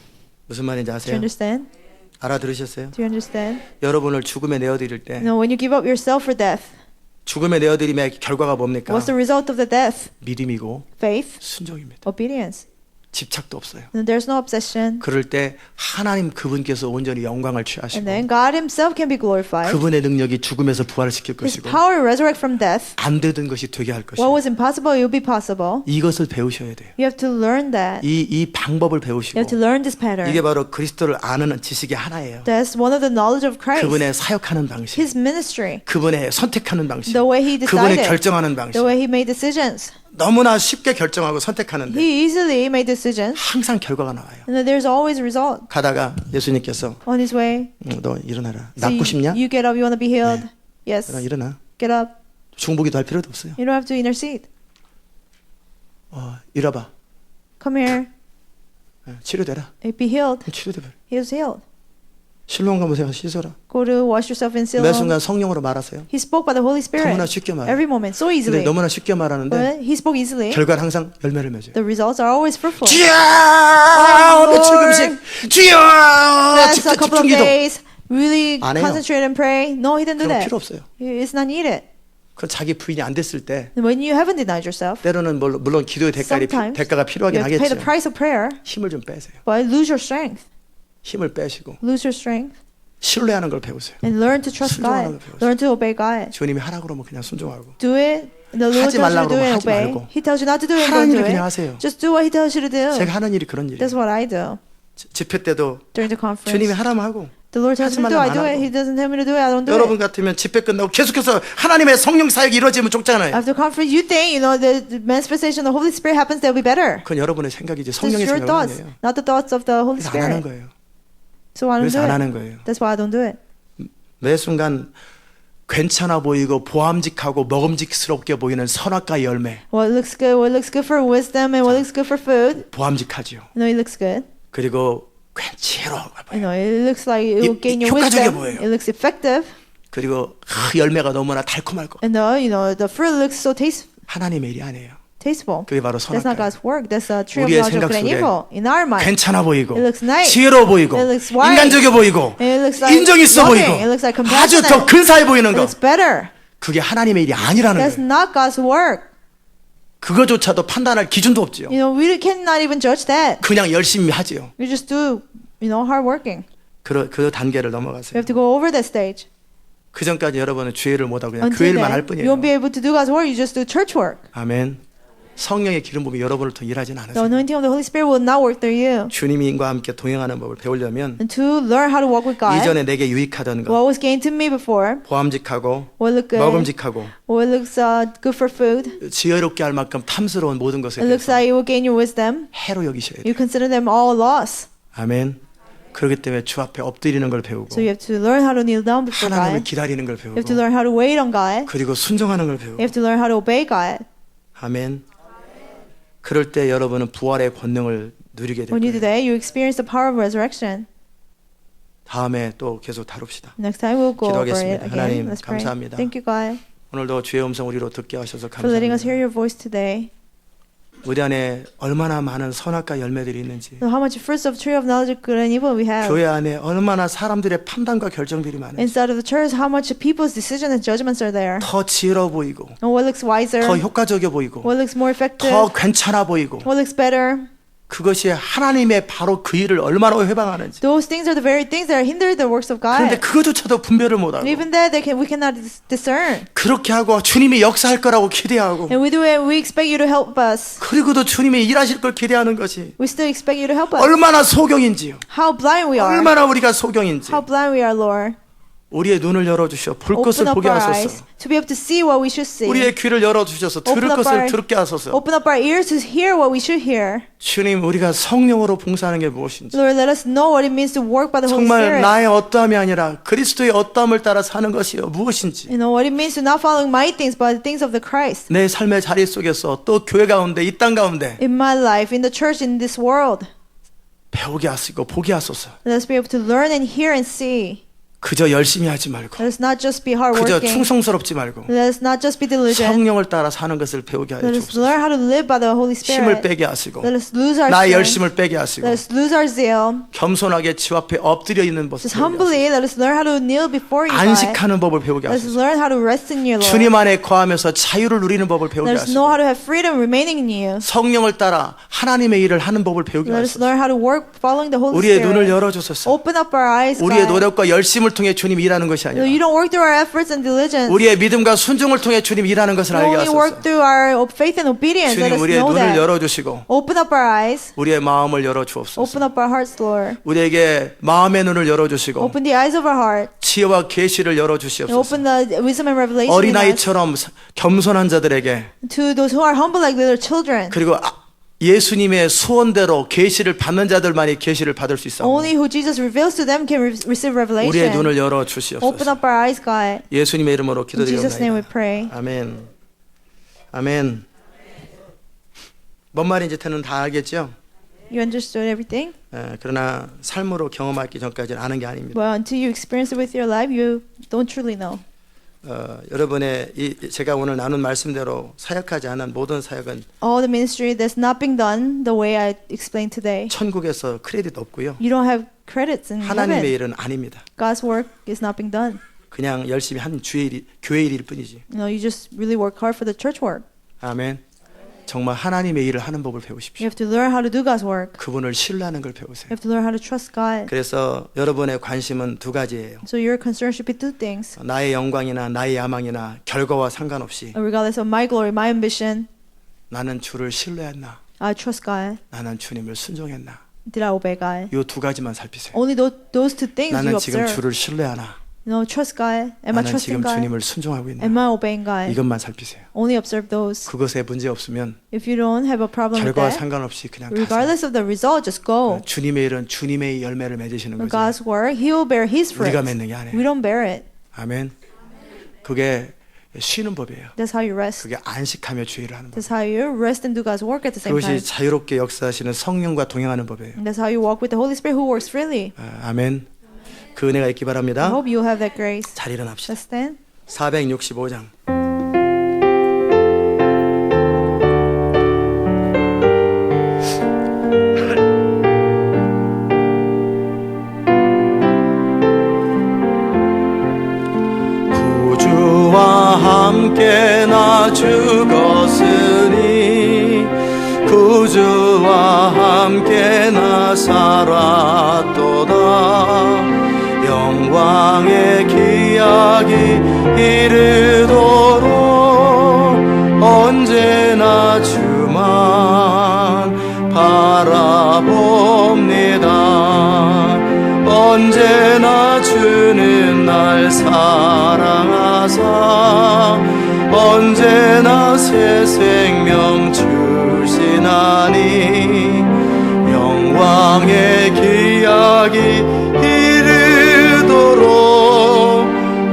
A: 무슨 말인지
B: Do you
A: 아세요?
B: understand?
A: 알아들으셨어요?
B: Do you understand?
A: 여러분을 죽음에 내어드릴 때
B: No, when you give up yourself for death,
A: 죽음에 내어드림의 결과가 뭡니까?
B: what's the result of the death?
A: 믿음이고
B: Faith,
A: 순종입니다.
B: obedience.
A: 집착도 없어요.
B: And there's no obsession.
A: 그럴 때 하나님 그분께서 온전히 영광을
B: And
A: 취하시고
B: then God Himself can be glorified.
A: 그분의 능력이 죽음에서 부활시킬
B: His
A: 것이고
B: power will resurrect from death.
A: 안 되던 것이 되게 할
B: What
A: 것이고
B: was impossible, it will be possible.
A: 이것을 배우셔야 돼요.
B: You have to learn that.
A: 이 방법을
B: You
A: 배우시고
B: have to learn this pattern.
A: 이게 바로 그리스도를 아는 지식의 하나예요.
B: That's one of the knowledge of Christ.
A: 그분의 사역하는 방식,
B: His ministry,
A: 그분의 선택하는 방식,
B: the way He
A: 그분의
B: decided,
A: 결정하는 방식.
B: the way He made decisions.
A: 너무나 쉽게 결정하고 선택하는데
B: He easily made decisions,
A: 항상 결과가 나와요.
B: and then there's always a result
A: 가다가 예수님께서
B: on His way.
A: 너 일어나라.
B: So
A: 낫고 싶냐?
B: you get up, you want to be healed. Yes,
A: 일어나.
B: get up.
A: 중보기도 할 필요도 없어요.
B: You don't have to intercede.
A: 일어봐.
B: Come here,
A: 치료되라.
B: be healed.
A: 치료되라.
B: He was healed.
A: 실로암 가보세요. 씻어라.
B: Go to wash yourself in
A: 매
B: Siloam.
A: 순간 성령으로 말하세요.
B: He spoke by the Holy Spirit.
A: 너무나 쉽게 말해요.
B: Every moment, so
A: 근데
B: easily.
A: 너무나 쉽게 말하는데
B: But He spoke easily.
A: 결과는 항상 열매를 맺어요.
B: The results are always fruitful.
A: 주여!
B: Lord.
A: 며칠 금식. 주여!
B: That's a couple of
A: 집중기도.
B: days. Really
A: 안 해요.
B: concentrate and pray. No, He didn't do
A: 그런
B: that.
A: 필요 없어요.
B: It's not needed.
A: 그건 자기 부인이 안 됐을 때
B: When you haven't denied yourself,
A: 때로는 물론 기도의
B: Sometimes
A: 대가가
B: you
A: 필요하긴
B: have to pay the
A: 하겠죠.
B: price of prayer,
A: 힘을 좀 빼세요.
B: but lose your strength.
A: 힘을 빼시고
B: Lose your strength
A: 신뢰하는 걸 배우세요.
B: and learn to trust
A: 순종하는 걸
B: God.
A: 배우세요.
B: Learn to obey God.
A: 주님이 하라고 그러면 그냥 순종하고
B: Do it. The Lord
A: 하지
B: tells you to
A: 말라고
B: do it
A: 그러면
B: and
A: 하지
B: obey.
A: 말고.
B: He tells you not to do it,
A: 하라는
B: don't do
A: 일을 그냥
B: it.
A: 하세요.
B: Just do what He tells you to do.
A: 제가 하는 일이 그런 일이에요.
B: That's what I do
A: 집회 때도
B: during the conference.
A: 주님이 하라면 하고
B: The Lord tells
A: 하지
B: me to do, I
A: 말라면
B: do
A: 안
B: it.
A: 하고.
B: He doesn't tell me to do it, I don't do
A: 여러분
B: it.
A: 같으면 집회 끝나고 계속해서 하나님의 성령 사역이 이루어지면 좋잖아요.
B: After conference, you think, the manifestation of the Holy Spirit happens, they'll be better.
A: 그건 여러분의 생각이지
B: It's
A: 성령의
B: your
A: 생각은
B: thoughts,
A: 아니에요.
B: not the thoughts of the Holy
A: 그래서 안 하는
B: Spirit.
A: 거예요.
B: So I don't
A: 그래서
B: do
A: 안
B: it.
A: 하는 거예요.
B: That's why I don't do it.
A: 매 순간 괜찮아 보이고 보암직하고 먹음직스럽게 보이는 선악과의 열매
B: What looks good for wisdom and what looks good for food.
A: 보암직하죠.
B: It looks good.
A: 그리고 괜찮아 보여요.
B: It looks like it will gain your
A: 효과적이어
B: wisdom.
A: 보여요.
B: It looks effective.
A: 그리고 열매가 너무나 달콤할 거.
B: And the fruit looks so
A: 하나님의 일이 아니에요.
B: tasteful.
A: 그게 바로
B: That's not
A: 선악과예요.
B: God's work. That's a tree of
A: 우리의
B: knowledge of
A: 생각
B: good and
A: 속에
B: evil. In our mind,
A: 괜찮아 보이고
B: It looks nice.
A: 지혜로워 보이고
B: It looks wise.
A: 인간적이어 보이고
B: it looks like
A: 인정 있어
B: loving.
A: 보이고
B: It looks like
A: 아주
B: compassionate.
A: 더 근사해 보이는
B: It
A: 거
B: looks better.
A: 그게 하나님의 일이 아니라는
B: That's
A: 거예요.
B: not God's work.
A: 그거조차도 판단할 기준도 없지요.
B: We cannot even judge that.
A: 그냥 열심히 하지요.
B: We just do, hard working.
A: 그 단계를
B: We
A: 넘어가세요.
B: have to go over that stage.
A: 그 전까지 여러분은 죄를 못하고 그냥 그
B: Until
A: 일만 할
B: then,
A: 뿐이에요.
B: you won't be able to do God's work. You just do church work.
A: 아멘. 성령의 기름 부음이 여러분을 통해 일하진
B: The
A: 않으세요.
B: anointing of the Holy Spirit will not work through you.
A: 주님과 함께 동행하는 법을 배우려면
B: And to learn how to walk with God,
A: 이전에 내게 유익하던 것,
B: what was gained to me before,
A: 보암직하고
B: what looked good,
A: 먹음직하고
B: what looks good for food,
A: 지혜롭게 할 만큼 탐스러운 모든 것에
B: it looks
A: 대해서
B: like it will gain your wisdom.
A: 해로 여기셔야 돼요.
B: You consider them all loss.
A: 아멘. 그렇기 때문에 주 앞에 엎드리는 걸 배우고
B: So you have to learn how to kneel down before
A: 하나님을
B: God.
A: 기다리는 걸
B: You have to
A: 배우고
B: learn how to wait on God.
A: 그리고 순종하는 걸
B: You
A: 배우고
B: have to learn how to obey God.
A: 아멘. 그럴 때 여러분은 부활의 권능을 누리게 될
B: When you do
A: 거예요.
B: that, you experience the power of resurrection.
A: 다음에 또 계속 다룹시다.
B: Next time we'll go over it
A: 기도하겠습니다.
B: again.
A: 하나님,
B: Let's pray.
A: 감사합니다.
B: Thank you, God,
A: 오늘도 주의 음성 우리로 듣게 하셔서
B: for letting us hear
A: 감사합니다.
B: your voice today.
A: 우리 안에 얼마나 많은 선악과 열매들이 있는지
B: So how much fruits of tree of knowledge of good and evil we have.
A: 교회 안에 얼마나 사람들의 판단과 결정들이 많은지
B: Inside of the church, how much people's decisions and judgments are there.
A: 더 지혜로워 보이고
B: And what looks wiser,
A: 더 효과적이어 보이고
B: what looks more effective,
A: 더 괜찮아 보이고
B: what looks better.
A: 그것이 하나님의 바로 그 일을 얼마나 회방하는지.
B: Those things are the very things that hinder the works of
A: 그런데
B: God.
A: 그거조차도 분별을 못하고
B: And even that we cannot discern.
A: 그렇게 하고 주님이 역사할 거라고 기대하고
B: And we do it. We expect you to help us.
A: 그리고도 주님이 일하실 걸 기대하는 것이
B: We still expect you to help us.
A: 얼마나 소경인지요.
B: How blind we are.
A: 얼마나 우리가 소경인지.
B: How blind we are, Lord.
A: 우리의 눈을 열어주셔 볼
B: Open
A: 것을
B: up
A: 보게
B: our
A: 하소서.
B: eyes to be able to see what we should see.
A: 우리의 귀를 열어주셔서 들을
B: Open up
A: 것을
B: our-
A: 듣게 하소서.
B: Open up our ears to hear what we should hear.
A: 주님, 우리가 성령으로 봉사하는 게 무엇인지,
B: Lord, let us know what it means to work by the Holy
A: 정말
B: Spirit.
A: 나의 어떠함이 아니라 그리스도의 어떠함을 따라 사는 것이요 무엇인지,
B: You know what it means to not following my things but the things of the Christ.
A: 내 삶의 자리 속에서 또 교회 가운데 이 땅 가운데
B: In my life, in the church, in this world.
A: 배우게 하시고 보게 하소서.
B: Let us be able to learn and hear and see.
A: 그저 열심히 하지 말고,
B: Let us not just be
A: 그저
B: hardworking.
A: 충성스럽지 말고
B: Let us not just be diligent.
A: 성령을 따라 사는 것을 배우게 하여
B: Let us
A: 주옵소서.
B: learn how to live by the Holy
A: 힘을
B: Spirit.
A: 빼게 하시고
B: Let us lose our
A: 나의
B: strength.
A: 열심을 빼게 하시고
B: Let us lose our zeal.
A: 겸손하게 주 앞에 엎드려 있는 법을
B: Just
A: 배우게 하시고
B: humbly, let us learn how to kneel before you, God.
A: 안식하는 법을 배우게
B: Let us
A: 하소서.
B: learn how to rest in you, Lord.
A: 주님 안에 거하면서 자유를 누리는 법을 배우게
B: Let us know
A: 하시고
B: how to have freedom remaining in you.
A: 성령을 따라 하나님의 일을 하는 법을 배우게
B: Let us
A: 하소서.
B: learn how to work following the Holy
A: 우리의 눈을
B: Spirit.
A: 열어주소서.
B: Open up our eyes,
A: 우리의
B: God.
A: 노력과 열심을 통해 주님 일하는 것이 아니라
B: You don't work through our efforts and diligence.
A: 우리의 믿음과 순종을 통해 주님 일하는 것을
B: You
A: 알게
B: only work
A: 하소서.
B: through our faith and obedience. Let
A: 주님
B: us
A: 우리의
B: know
A: 눈을
B: that.
A: 열어주시고
B: Open up our eyes.
A: 우리의 마음을 열어주옵소서.
B: Open up our hearts, Lord.
A: 우리에게 마음의 눈을 열어주시고
B: Open the eyes of our heart.
A: 지혜와 계시를
B: And
A: 열어주시옵소서.
B: open the wisdom and revelation in us.
A: 어린아이처럼 겸손한 자들에게
B: To those who are humble like little children.
A: 그리고 예수님의 소원대로 계시를 받는 자들만이 계시를 받을 수 있어.
B: Only who Jesus reveals to them can receive revelation.
A: 우리의 눈을 열어
B: Open
A: 주시옵소서.
B: up our eyes, God.
A: 예수님의 이름으로
B: In Jesus' name we
A: 기도드리옵나이다.
B: pray.
A: 아멘. 아멘. 뭔 말인지 저는 다 알겠죠?
B: You understood everything?
A: 그러나 삶으로 경험하기 전까지는 아는 게 아닙니다.
B: Well, until you experience it with your life, you don't truly know.
A: 여러분의 제가 오늘 나눈 말씀대로 사역하지 않은 모든 사역은
B: All the ministry that's not being done the way I explained today.
A: 천국에서 크레딧 없고요.
B: You don't have credits in
A: 하나님의
B: heaven.
A: 일은 아닙니다.
B: God's work is not being done.
A: 그냥 열심히 한 주의 일, 교회 일일 뿐이지.
B: You know, you just really work hard for the church work.
A: 아멘. 정말 하나님의 일을 하는 법을
B: You
A: 배우십시오.
B: have to learn how to do God's work.
A: 그분을 신뢰하는 걸
B: You
A: 배우세요.
B: have to learn how to trust God.
A: 그래서 여러분의 관심은 두 가지예요.
B: So your concern should be two things.
A: 나의 영광이나 나의 야망이나 결과와 상관없이
B: Regardless of my glory, my ambition,
A: 나는 주를 신뢰했나?
B: I trust God.
A: 나는 주님을 순종했나?
B: Did I obey God?
A: 이 두 가지만 살피세요.
B: Only those two things you
A: 나는 지금
B: observe.
A: 주를 신뢰하나?
B: No, trust God. Am I
A: 나는
B: trusting
A: 지금
B: God?
A: 주님을 순종하고 있나?
B: Am I obeying God?
A: 이것만 살피세요.
B: Only observe those.
A: 그것에 문제 없으면
B: If you don't have a problem with
A: 결과와
B: that,
A: 상관없이 그냥 가세요.
B: regardless of the result, just go.
A: 주님의 일은 주님의 열매를 맺으시는
B: For
A: 거죠.
B: God's work, He will bear His fruit.
A: 우리가 맺는 게
B: We
A: 아니에요.
B: don't bear it.
A: 아멘. 그게 쉬는 법이에요.
B: That's how you rest.
A: 그게 안식하며 주의를 하는 법.
B: That's how you rest and do God's work at the same time.
A: 그것이 자유롭게 역사하시는 성령과 동행하는 법이에요.
B: And that's how you walk with the Holy Spirit who works freely.
A: 아멘. 그 은혜가 있기
B: I
A: 바랍니다.
B: hope you have that grace.
A: 잘 일어납시다.
B: Let's stand.
A: 465장. 구주와 함께 나 죽었으니 구주와 함께 나 살았도다. 영광의 기약이 이르도록 언제나 주만 바라봅니다. 언제나 주는 날 사랑하사 언제나 새 생명 주시나니 영광의 기약이 이르도록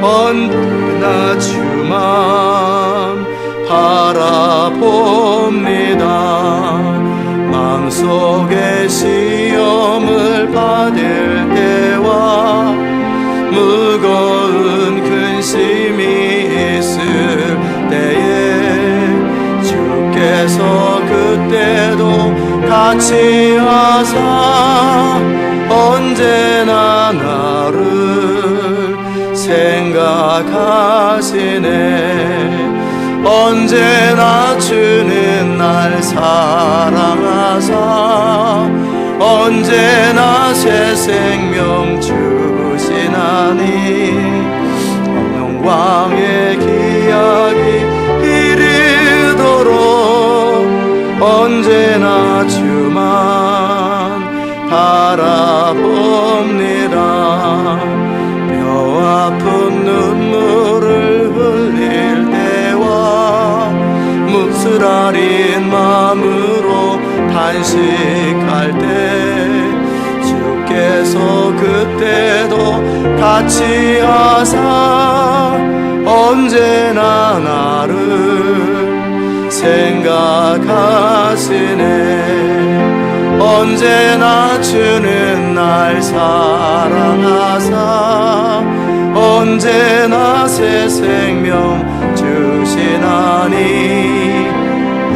A: 언제나 주만 바라봅니다. 마음속에 시험을 받을 때와 무거운 근심이 있을 때에 주께서 그때도 같이 하사 언제나 나를 생각하시네. 언제나 주는 날 사랑하사 언제나 새 생명 주시나니 영광의 기약이 이르도록 언제나 주만 바라봅니다. 뼈 아픈 눈물을 흘릴 때와 묵슬아린 마음으로 탄식할 때 주께서 그때도 같이 하사 언제나 나를 생각하시네. 언제나 주는 날 사랑하사 언제나 새 생명 주시나니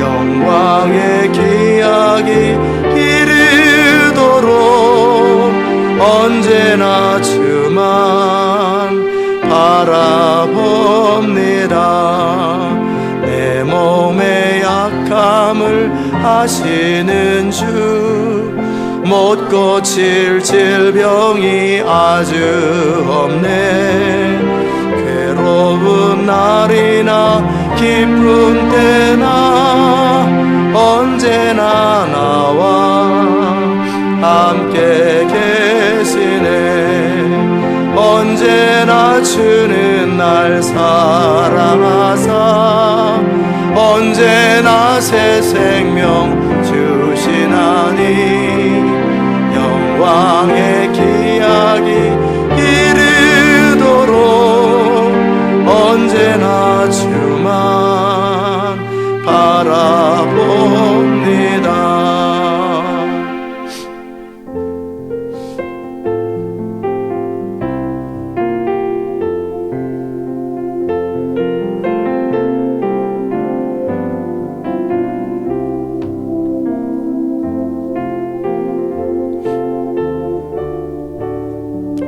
A: 영광의 기약이 이르도록 언제나 주만 바라봅니다. 내 몸의 약함을 아시는 주 못 고칠 질병이 아주 없네. 괴로운 날이나 기쁜 때나 언제나 나와 함께 계시네. 언제나 주는 날 사랑하사 언제나 새 생명 주시나니 영광의 기약이 이르도록 언제나 주만 바라봅니다.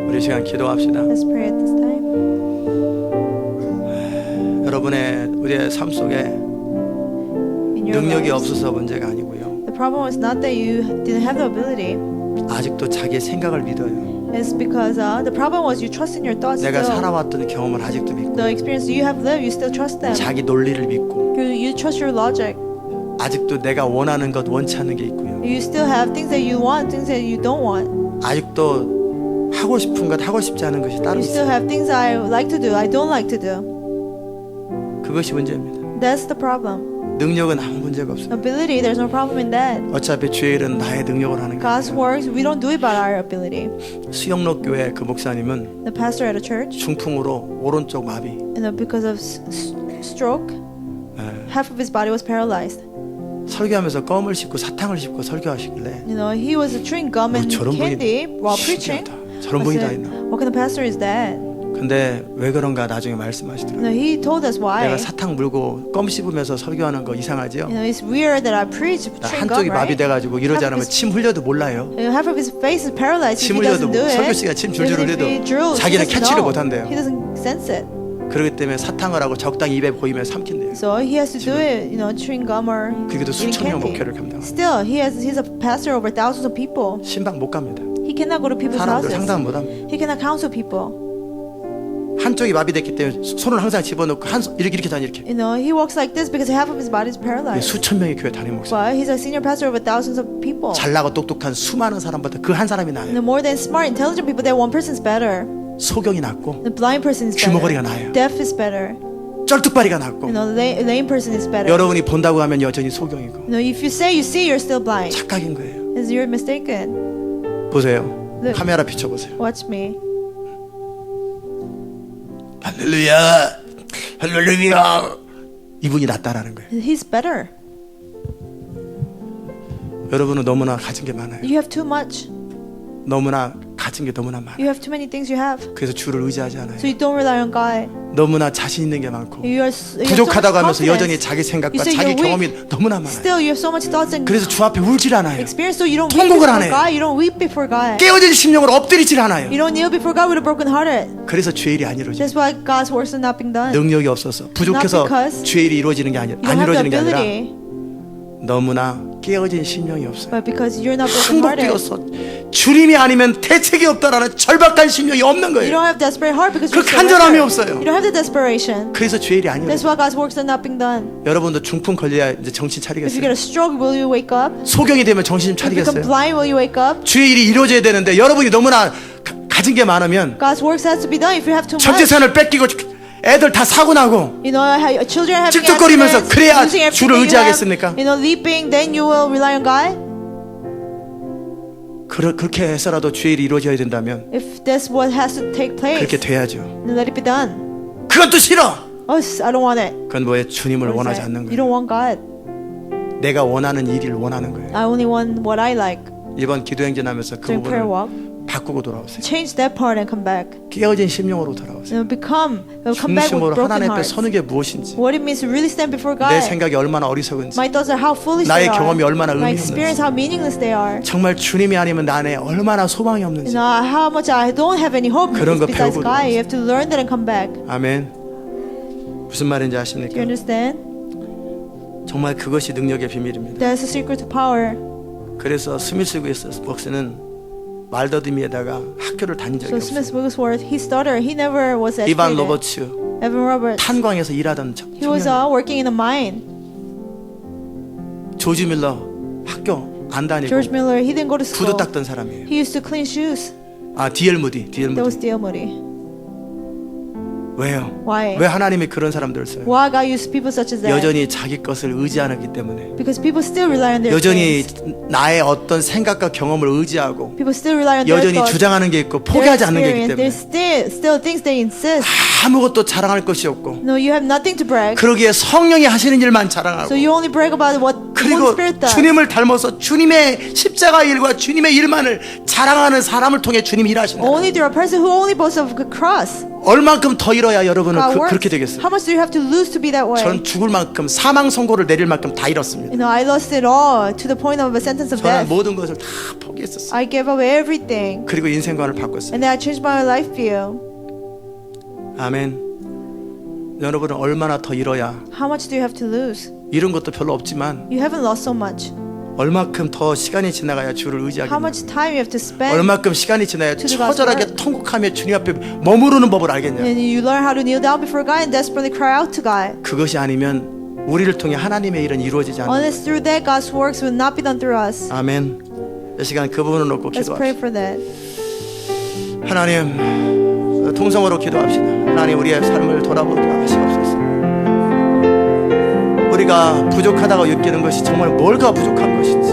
A: 우리 시간 기도합시다.
B: Let's pray at this time.
A: 여러분의 우리의 삶 속에
B: In your
A: 능력이
B: lives,
A: 없어서 문제가 아니고요.
B: the problem was not that you didn't have the ability.
A: 아직도 자기의 생각을 믿어요.
B: It's because the problem was you trust in your thoughts.
A: 내가
B: Still.
A: 살아왔던 경험을 아직도 믿고
B: The experience you have lived, you still trust them.
A: 자기 논리를 믿고
B: You trust your logic.
A: 아직도 내가 원하는 것 원치 않는 게 있고요.
B: You still have things that you want, things that you don't want.
A: 아직도 하고 싶은 것 하고 싶지 않은 것이 따로
B: You still
A: 있어요.
B: have things I like to do, I don't like to do.
A: 그것이 문제입니다.
B: That's the problem.
A: 능력은 아무 문제가 없어요.
B: Ability, there's no problem in that.
A: 어차피 주의 일은 나의 능력으로 하는
B: God's
A: 거예요.
B: works, we don't do it by our ability.
A: 수영록 교회 그 목사님은
B: The pastor at a church,
A: 중풍으로 오른쪽 마비.
B: because of stroke,
A: 예,
B: half of his body was paralyzed.
A: 설교하면서 껌을 씹고 사탕을 씹고 설교하시길래
B: He was chewing gum and
A: 저런 분이
B: candy while preaching.
A: 신기하다. 저런 분이 다
B: I said,
A: 있나?
B: what kind of pastor is that?
A: 근데 왜 그런가 나중에 말씀하시더라고요.
B: He told us why.
A: 내가 사탕 물고 껌 씹으면서 설교하는 거 이상하지요?
B: It's weird that I preach chewing
A: 한쪽이
B: gum, right?
A: 마비돼가지고 이러지 않으면 침 흘려도 몰라요.
B: Half of his face is paralyzed.
A: 침
B: If he
A: 흘려도
B: doesn't do it,
A: 설교 시간 침 줄줄
B: even if he
A: 흘려도
B: drills,
A: 자기는
B: he doesn't
A: 캐치를
B: know.
A: 못한대요.
B: He doesn't sense it.
A: 그렇기 때문에 사탕을 하고 적당히 입에 보이면 삼킨대요.
B: So he has to do it, chewing gum or
A: 그게도
B: eating
A: 수천 명
B: candy.
A: 목회를 감당합니다.
B: Still, he's a pastor over thousands of people.
A: 신방 못 갑니다.
B: He cannot go to people's
A: 사람들
B: houses.
A: 상담 못 합니다.
B: He cannot counsel people.
A: 한쪽이 마비됐기 때문에 손을 항상 집어넣고 이렇게 다니 이렇게.
B: He walks like this because half of his body is paralyzed.
A: 수천 명의 교회 다니는 목사.
B: But he's a senior pastor over thousands of people.
A: 잘나고 똑똑한 수많은 사람보다 그 한 사람이 나아요.
B: The more than smart, intelligent people, that one person's better.
A: 소경이 낫고
B: The blind person is
A: 귀머거리가
B: better.
A: 나아요.
B: Deaf is better.
A: 쩔뚝발이가 낫고
B: The lame person is better.
A: 여러분이 본다고 하면 여전히 소경이고
B: If you say you see, you're still blind.
A: 착각인 거예요.
B: Because you're mistaken.
A: 보세요.
B: 네.
A: 카메라 비춰보세요.
B: Watch me.
A: 할렐루야, 할렐루야. 이분이 낫다라는 거예요.
B: He's better.
A: 여러분은 너무나 가진 게 많아요.
B: You have too much.
A: 너무나 가진 게 너무나 많아요.
B: You have too many things you have.
A: 그래서 주를 의지하지 않아요.
B: So you don't rely on God.
A: 너무나 자신 있는 게 많고
B: You have so
A: 부족하다고
B: much
A: 하면서
B: confidence.
A: 여전히 자기 생각과
B: You say
A: 자기
B: you're weak.
A: 경험이 너무나 많아요.
B: Still, you have so much thoughts and
A: 그래서 주 앞에 울질 않아요.
B: experience, so you don't weep
A: 통곡을 안
B: before
A: 해요.
B: God. You don't weep before God.
A: 깨어진 심령으로 엎드리질 않아요.
B: You don't kneel before God with a broken heart.
A: 그래서 주의 일이 안 이루어져요.
B: That's why God's works are not being done.
A: 능력이 없어서 부족해서
B: Not because
A: 주의 일이 이루어지는 게 아니라
B: You don't have the
A: 안 이루어지는 게 아니라
B: ability.
A: 너무나 깨어진 심령이 없어요.
B: But because you're not brokenhearted,
A: 항복되어서 주님이 아니면 대책이 없다라는 절박한 심령이 없는
B: you
A: 거예요.
B: don't have desperate heart because
A: 그
B: you're
A: 간절함이
B: surrendered.
A: 없어요.
B: You don't have the desperation.
A: 그래서 주의 일이 아니에요.
B: That's why God's works are not being done.
A: 여러분도 중풍 걸려야 이제 정신
B: If you get
A: 차리겠어요.
B: a stroke, will you wake up?
A: 소경이 되면 정신 좀
B: If you become
A: 차리겠어요.
B: blind, will you wake up?
A: 주의 일이 이루어져야 되는데 여러분이 너무나 가진 게 많으면
B: God's works has to be done. If you have too
A: 전
B: much,
A: 재산을 뺏기고 애들 다 사고 나고
B: you know, how children having
A: 찝쩍거리면서
B: accidents,
A: 그래야
B: losing everything
A: 주를
B: you have,
A: 의지하겠습니까?
B: you know, leaping, then you will rely on God.
A: 그렇게 해서라도 주의 일이 이루어져야 된다면
B: If that's what has to take place,
A: 그렇게 돼야죠.
B: then let it be done.
A: 그건 또 싫어.
B: Oh, I don't want it.
A: 그건 뭐에 주님을
B: What is
A: 원하지
B: that?
A: 않는
B: You
A: 거예요.
B: don't want God.
A: 내가 원하는 일을 원하는 거예요.
B: I only want what I like.
A: 이번 기도행진하면서 그
B: During prayer
A: 부분을
B: walk,
A: 바꾸고 돌아오세요.
B: change that part and come back.
A: 깨어진 심령으로 돌아오세요.
B: You know, come back with
A: 중심으로
B: broken
A: 하나님 앞에
B: hearts.
A: 서는 게 무엇인지,
B: What it means to really stand before
A: 내
B: God.
A: 생각이 얼마나 어리석은지,
B: My thoughts are how foolish
A: 나의
B: they are.
A: 경험이 얼마나
B: My
A: 의미
B: experience
A: 없는지,
B: how meaningless they are.
A: 정말 주님이 아니면 나 안에 얼마나 소망이
B: You
A: 없는지.
B: know how much I don't have any hope
A: 그런 거
B: besides
A: 배우고
B: God. You have to learn that and come back.
A: 아멘. 무슨 말인지
B: Do you
A: 아십니까?
B: understand?
A: 정말 그것이 능력의 비밀입니다.
B: That's the secret to power.
A: 그래서 스미스구에서 목사는 말더듬이에다가 학교를 다닌 적이
B: So Smith
A: 없어요.
B: Wigglesworth, he stuttered. He never was
A: 이반
B: educated.
A: 로버츠
B: Evan Roberts,
A: 탄광에서 일하던
B: he was
A: 청년.
B: working in a mine.
A: 조지 밀러 학교 안 다니고
B: George Miller, he didn't go to school.
A: 구두 닦던 사람이에요.
B: He used to clean shoes.
A: 아 디엘 무디, 디엘
B: That was
A: 무디.
B: D.L. Moody.
A: 왜요?
B: Why?
A: 왜 하나님이 그런 사람들을 써요?
B: Why God used people such as that?
A: 여전히 자기 것을 의지 안 하기 때문에,
B: Because people still rely on their
A: 여전히
B: things.
A: 나의 어떤 생각과 경험을 의지하고,
B: People still rely on their
A: 여전히
B: thoughts.
A: 주장하는 게 있고
B: Their
A: 포기하지 않는 게 있기
B: experience.
A: 때문에
B: There's still things they insist.
A: 아무것도 자랑할 것이 없고,
B: No, you have nothing to brag.
A: 그러기에 성령이 하시는 일만 자랑하고,
B: So you only brag about what the
A: 그리고
B: Holy Spirit does.
A: 주님을 닮아서 주님의 십자가 일과 주님의 일만을 자랑하는 사람을 통해 주님이 일하신다.
B: Only through a person who only boasts of the cross.
A: 얼만큼 더 잃어야 여러분은
B: God works.
A: 그렇게 되겠어요?
B: How much do you have to lose to be that way?
A: 저는 죽을 만큼 사망 선고를 내릴 만큼 다 잃었습니다.
B: You know, I lost it all to the point of a sentence of
A: 저는
B: death.
A: 모든 것을 다 포기했었어요.
B: I gave away everything.
A: 그리고 인생관을 바꿨어요.
B: And then I changed my life view.
A: 아멘. 여러분은 얼마나 더 잃어야,
B: How much do you have to lose?
A: 잃은 것도 별로 없지만
B: You haven't lost so much.
A: 얼마큼 더 시간이 지나가야 주를
B: How
A: 의지하겠냐,
B: much time you have to spend?
A: 얼마큼 시간이 지나야
B: to the
A: 처절하게
B: gospel.
A: 통곡하며 주님 앞에 머무르는 법을 알겠냐.
B: And you learn how to kneel down before God and desperately cry out to God.
A: 그것이 아니면 우리를 통해 하나님의 일은 이루어지지 않는
B: Unless through that God's works will not be done through us.
A: 아멘. 이 시간 그 부분을 놓고
B: Let's pray
A: 기도합시다.
B: for that.
A: 하나님, 통성으로 기도합시다. 하나님, 우리의 삶을 돌아보게 하시옵소서. 우리가 부족하다고 느끼는 것이 정말 뭘가 부족한 것인지,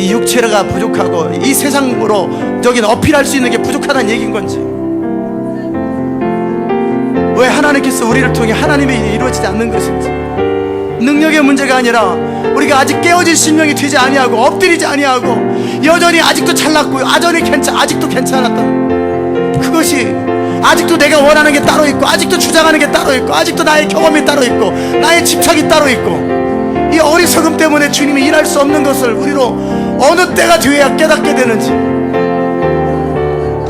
A: 이 육체가 부족하고 이 세상으로 저긴 어필할 수 있는 게 부족하다는 얘기인 건지, 왜 하나님께서 우리를 통해 하나님의 일이 이루어지지 않는 것인지, 능력의 문제가 아니라 우리가 아직 깨어진 심령이 되지 아니하고 엎드리지 아니하고 여전히 아직도 잘났고 아직도 괜찮았던 그것이, 아직도 내가 원하는 게 따로 있고 아직도 주장하는 게 따로 있고 아직도 나의 경험이 따로 있고 나의 집착이 따로 있고, 이 어리석음 때문에 주님이 일할 수 없는 것을 우리로 어느 때가 돼야 깨닫게 되는지,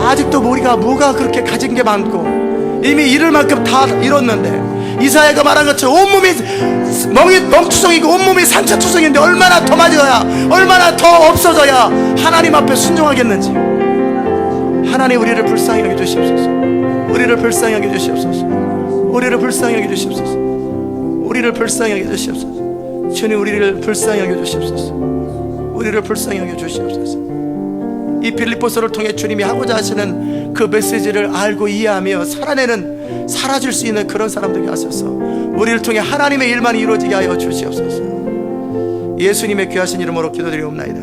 A: 아직도 우리가 뭐가 그렇게 가진 게 많고 이미 이룰 만큼 다 이뤘는데, 이사야가 말한 것처럼 온몸이 멍투성이고 온몸이 상처투성인데 얼마나 더 맞아야, 얼마나 더 없어져야 하나님 앞에 순종하겠는지. 하나님, 우리를 불쌍히 여겨 주시옵소서. 우리를 불쌍히 여겨 주시옵소서. 우리를 불쌍히 여겨 주시옵소서. 우리를 불쌍히 여겨 주시옵소서. 주님, 우리를 불쌍히 여겨 주시옵소서. 우리를 불쌍히 여겨 주시옵소서. 이 빌립보서를 통해 주님이 하고자 하시는 그 메시지를 알고 이해하며 살아내는, 사라질 수 있는 그런 사람들이 하셔서 우리를 통해 하나님의 일만 이루어지게 하여 주시옵소서. 예수님의 귀하신 이름으로 기도드리옵나이다.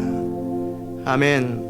A: 아멘.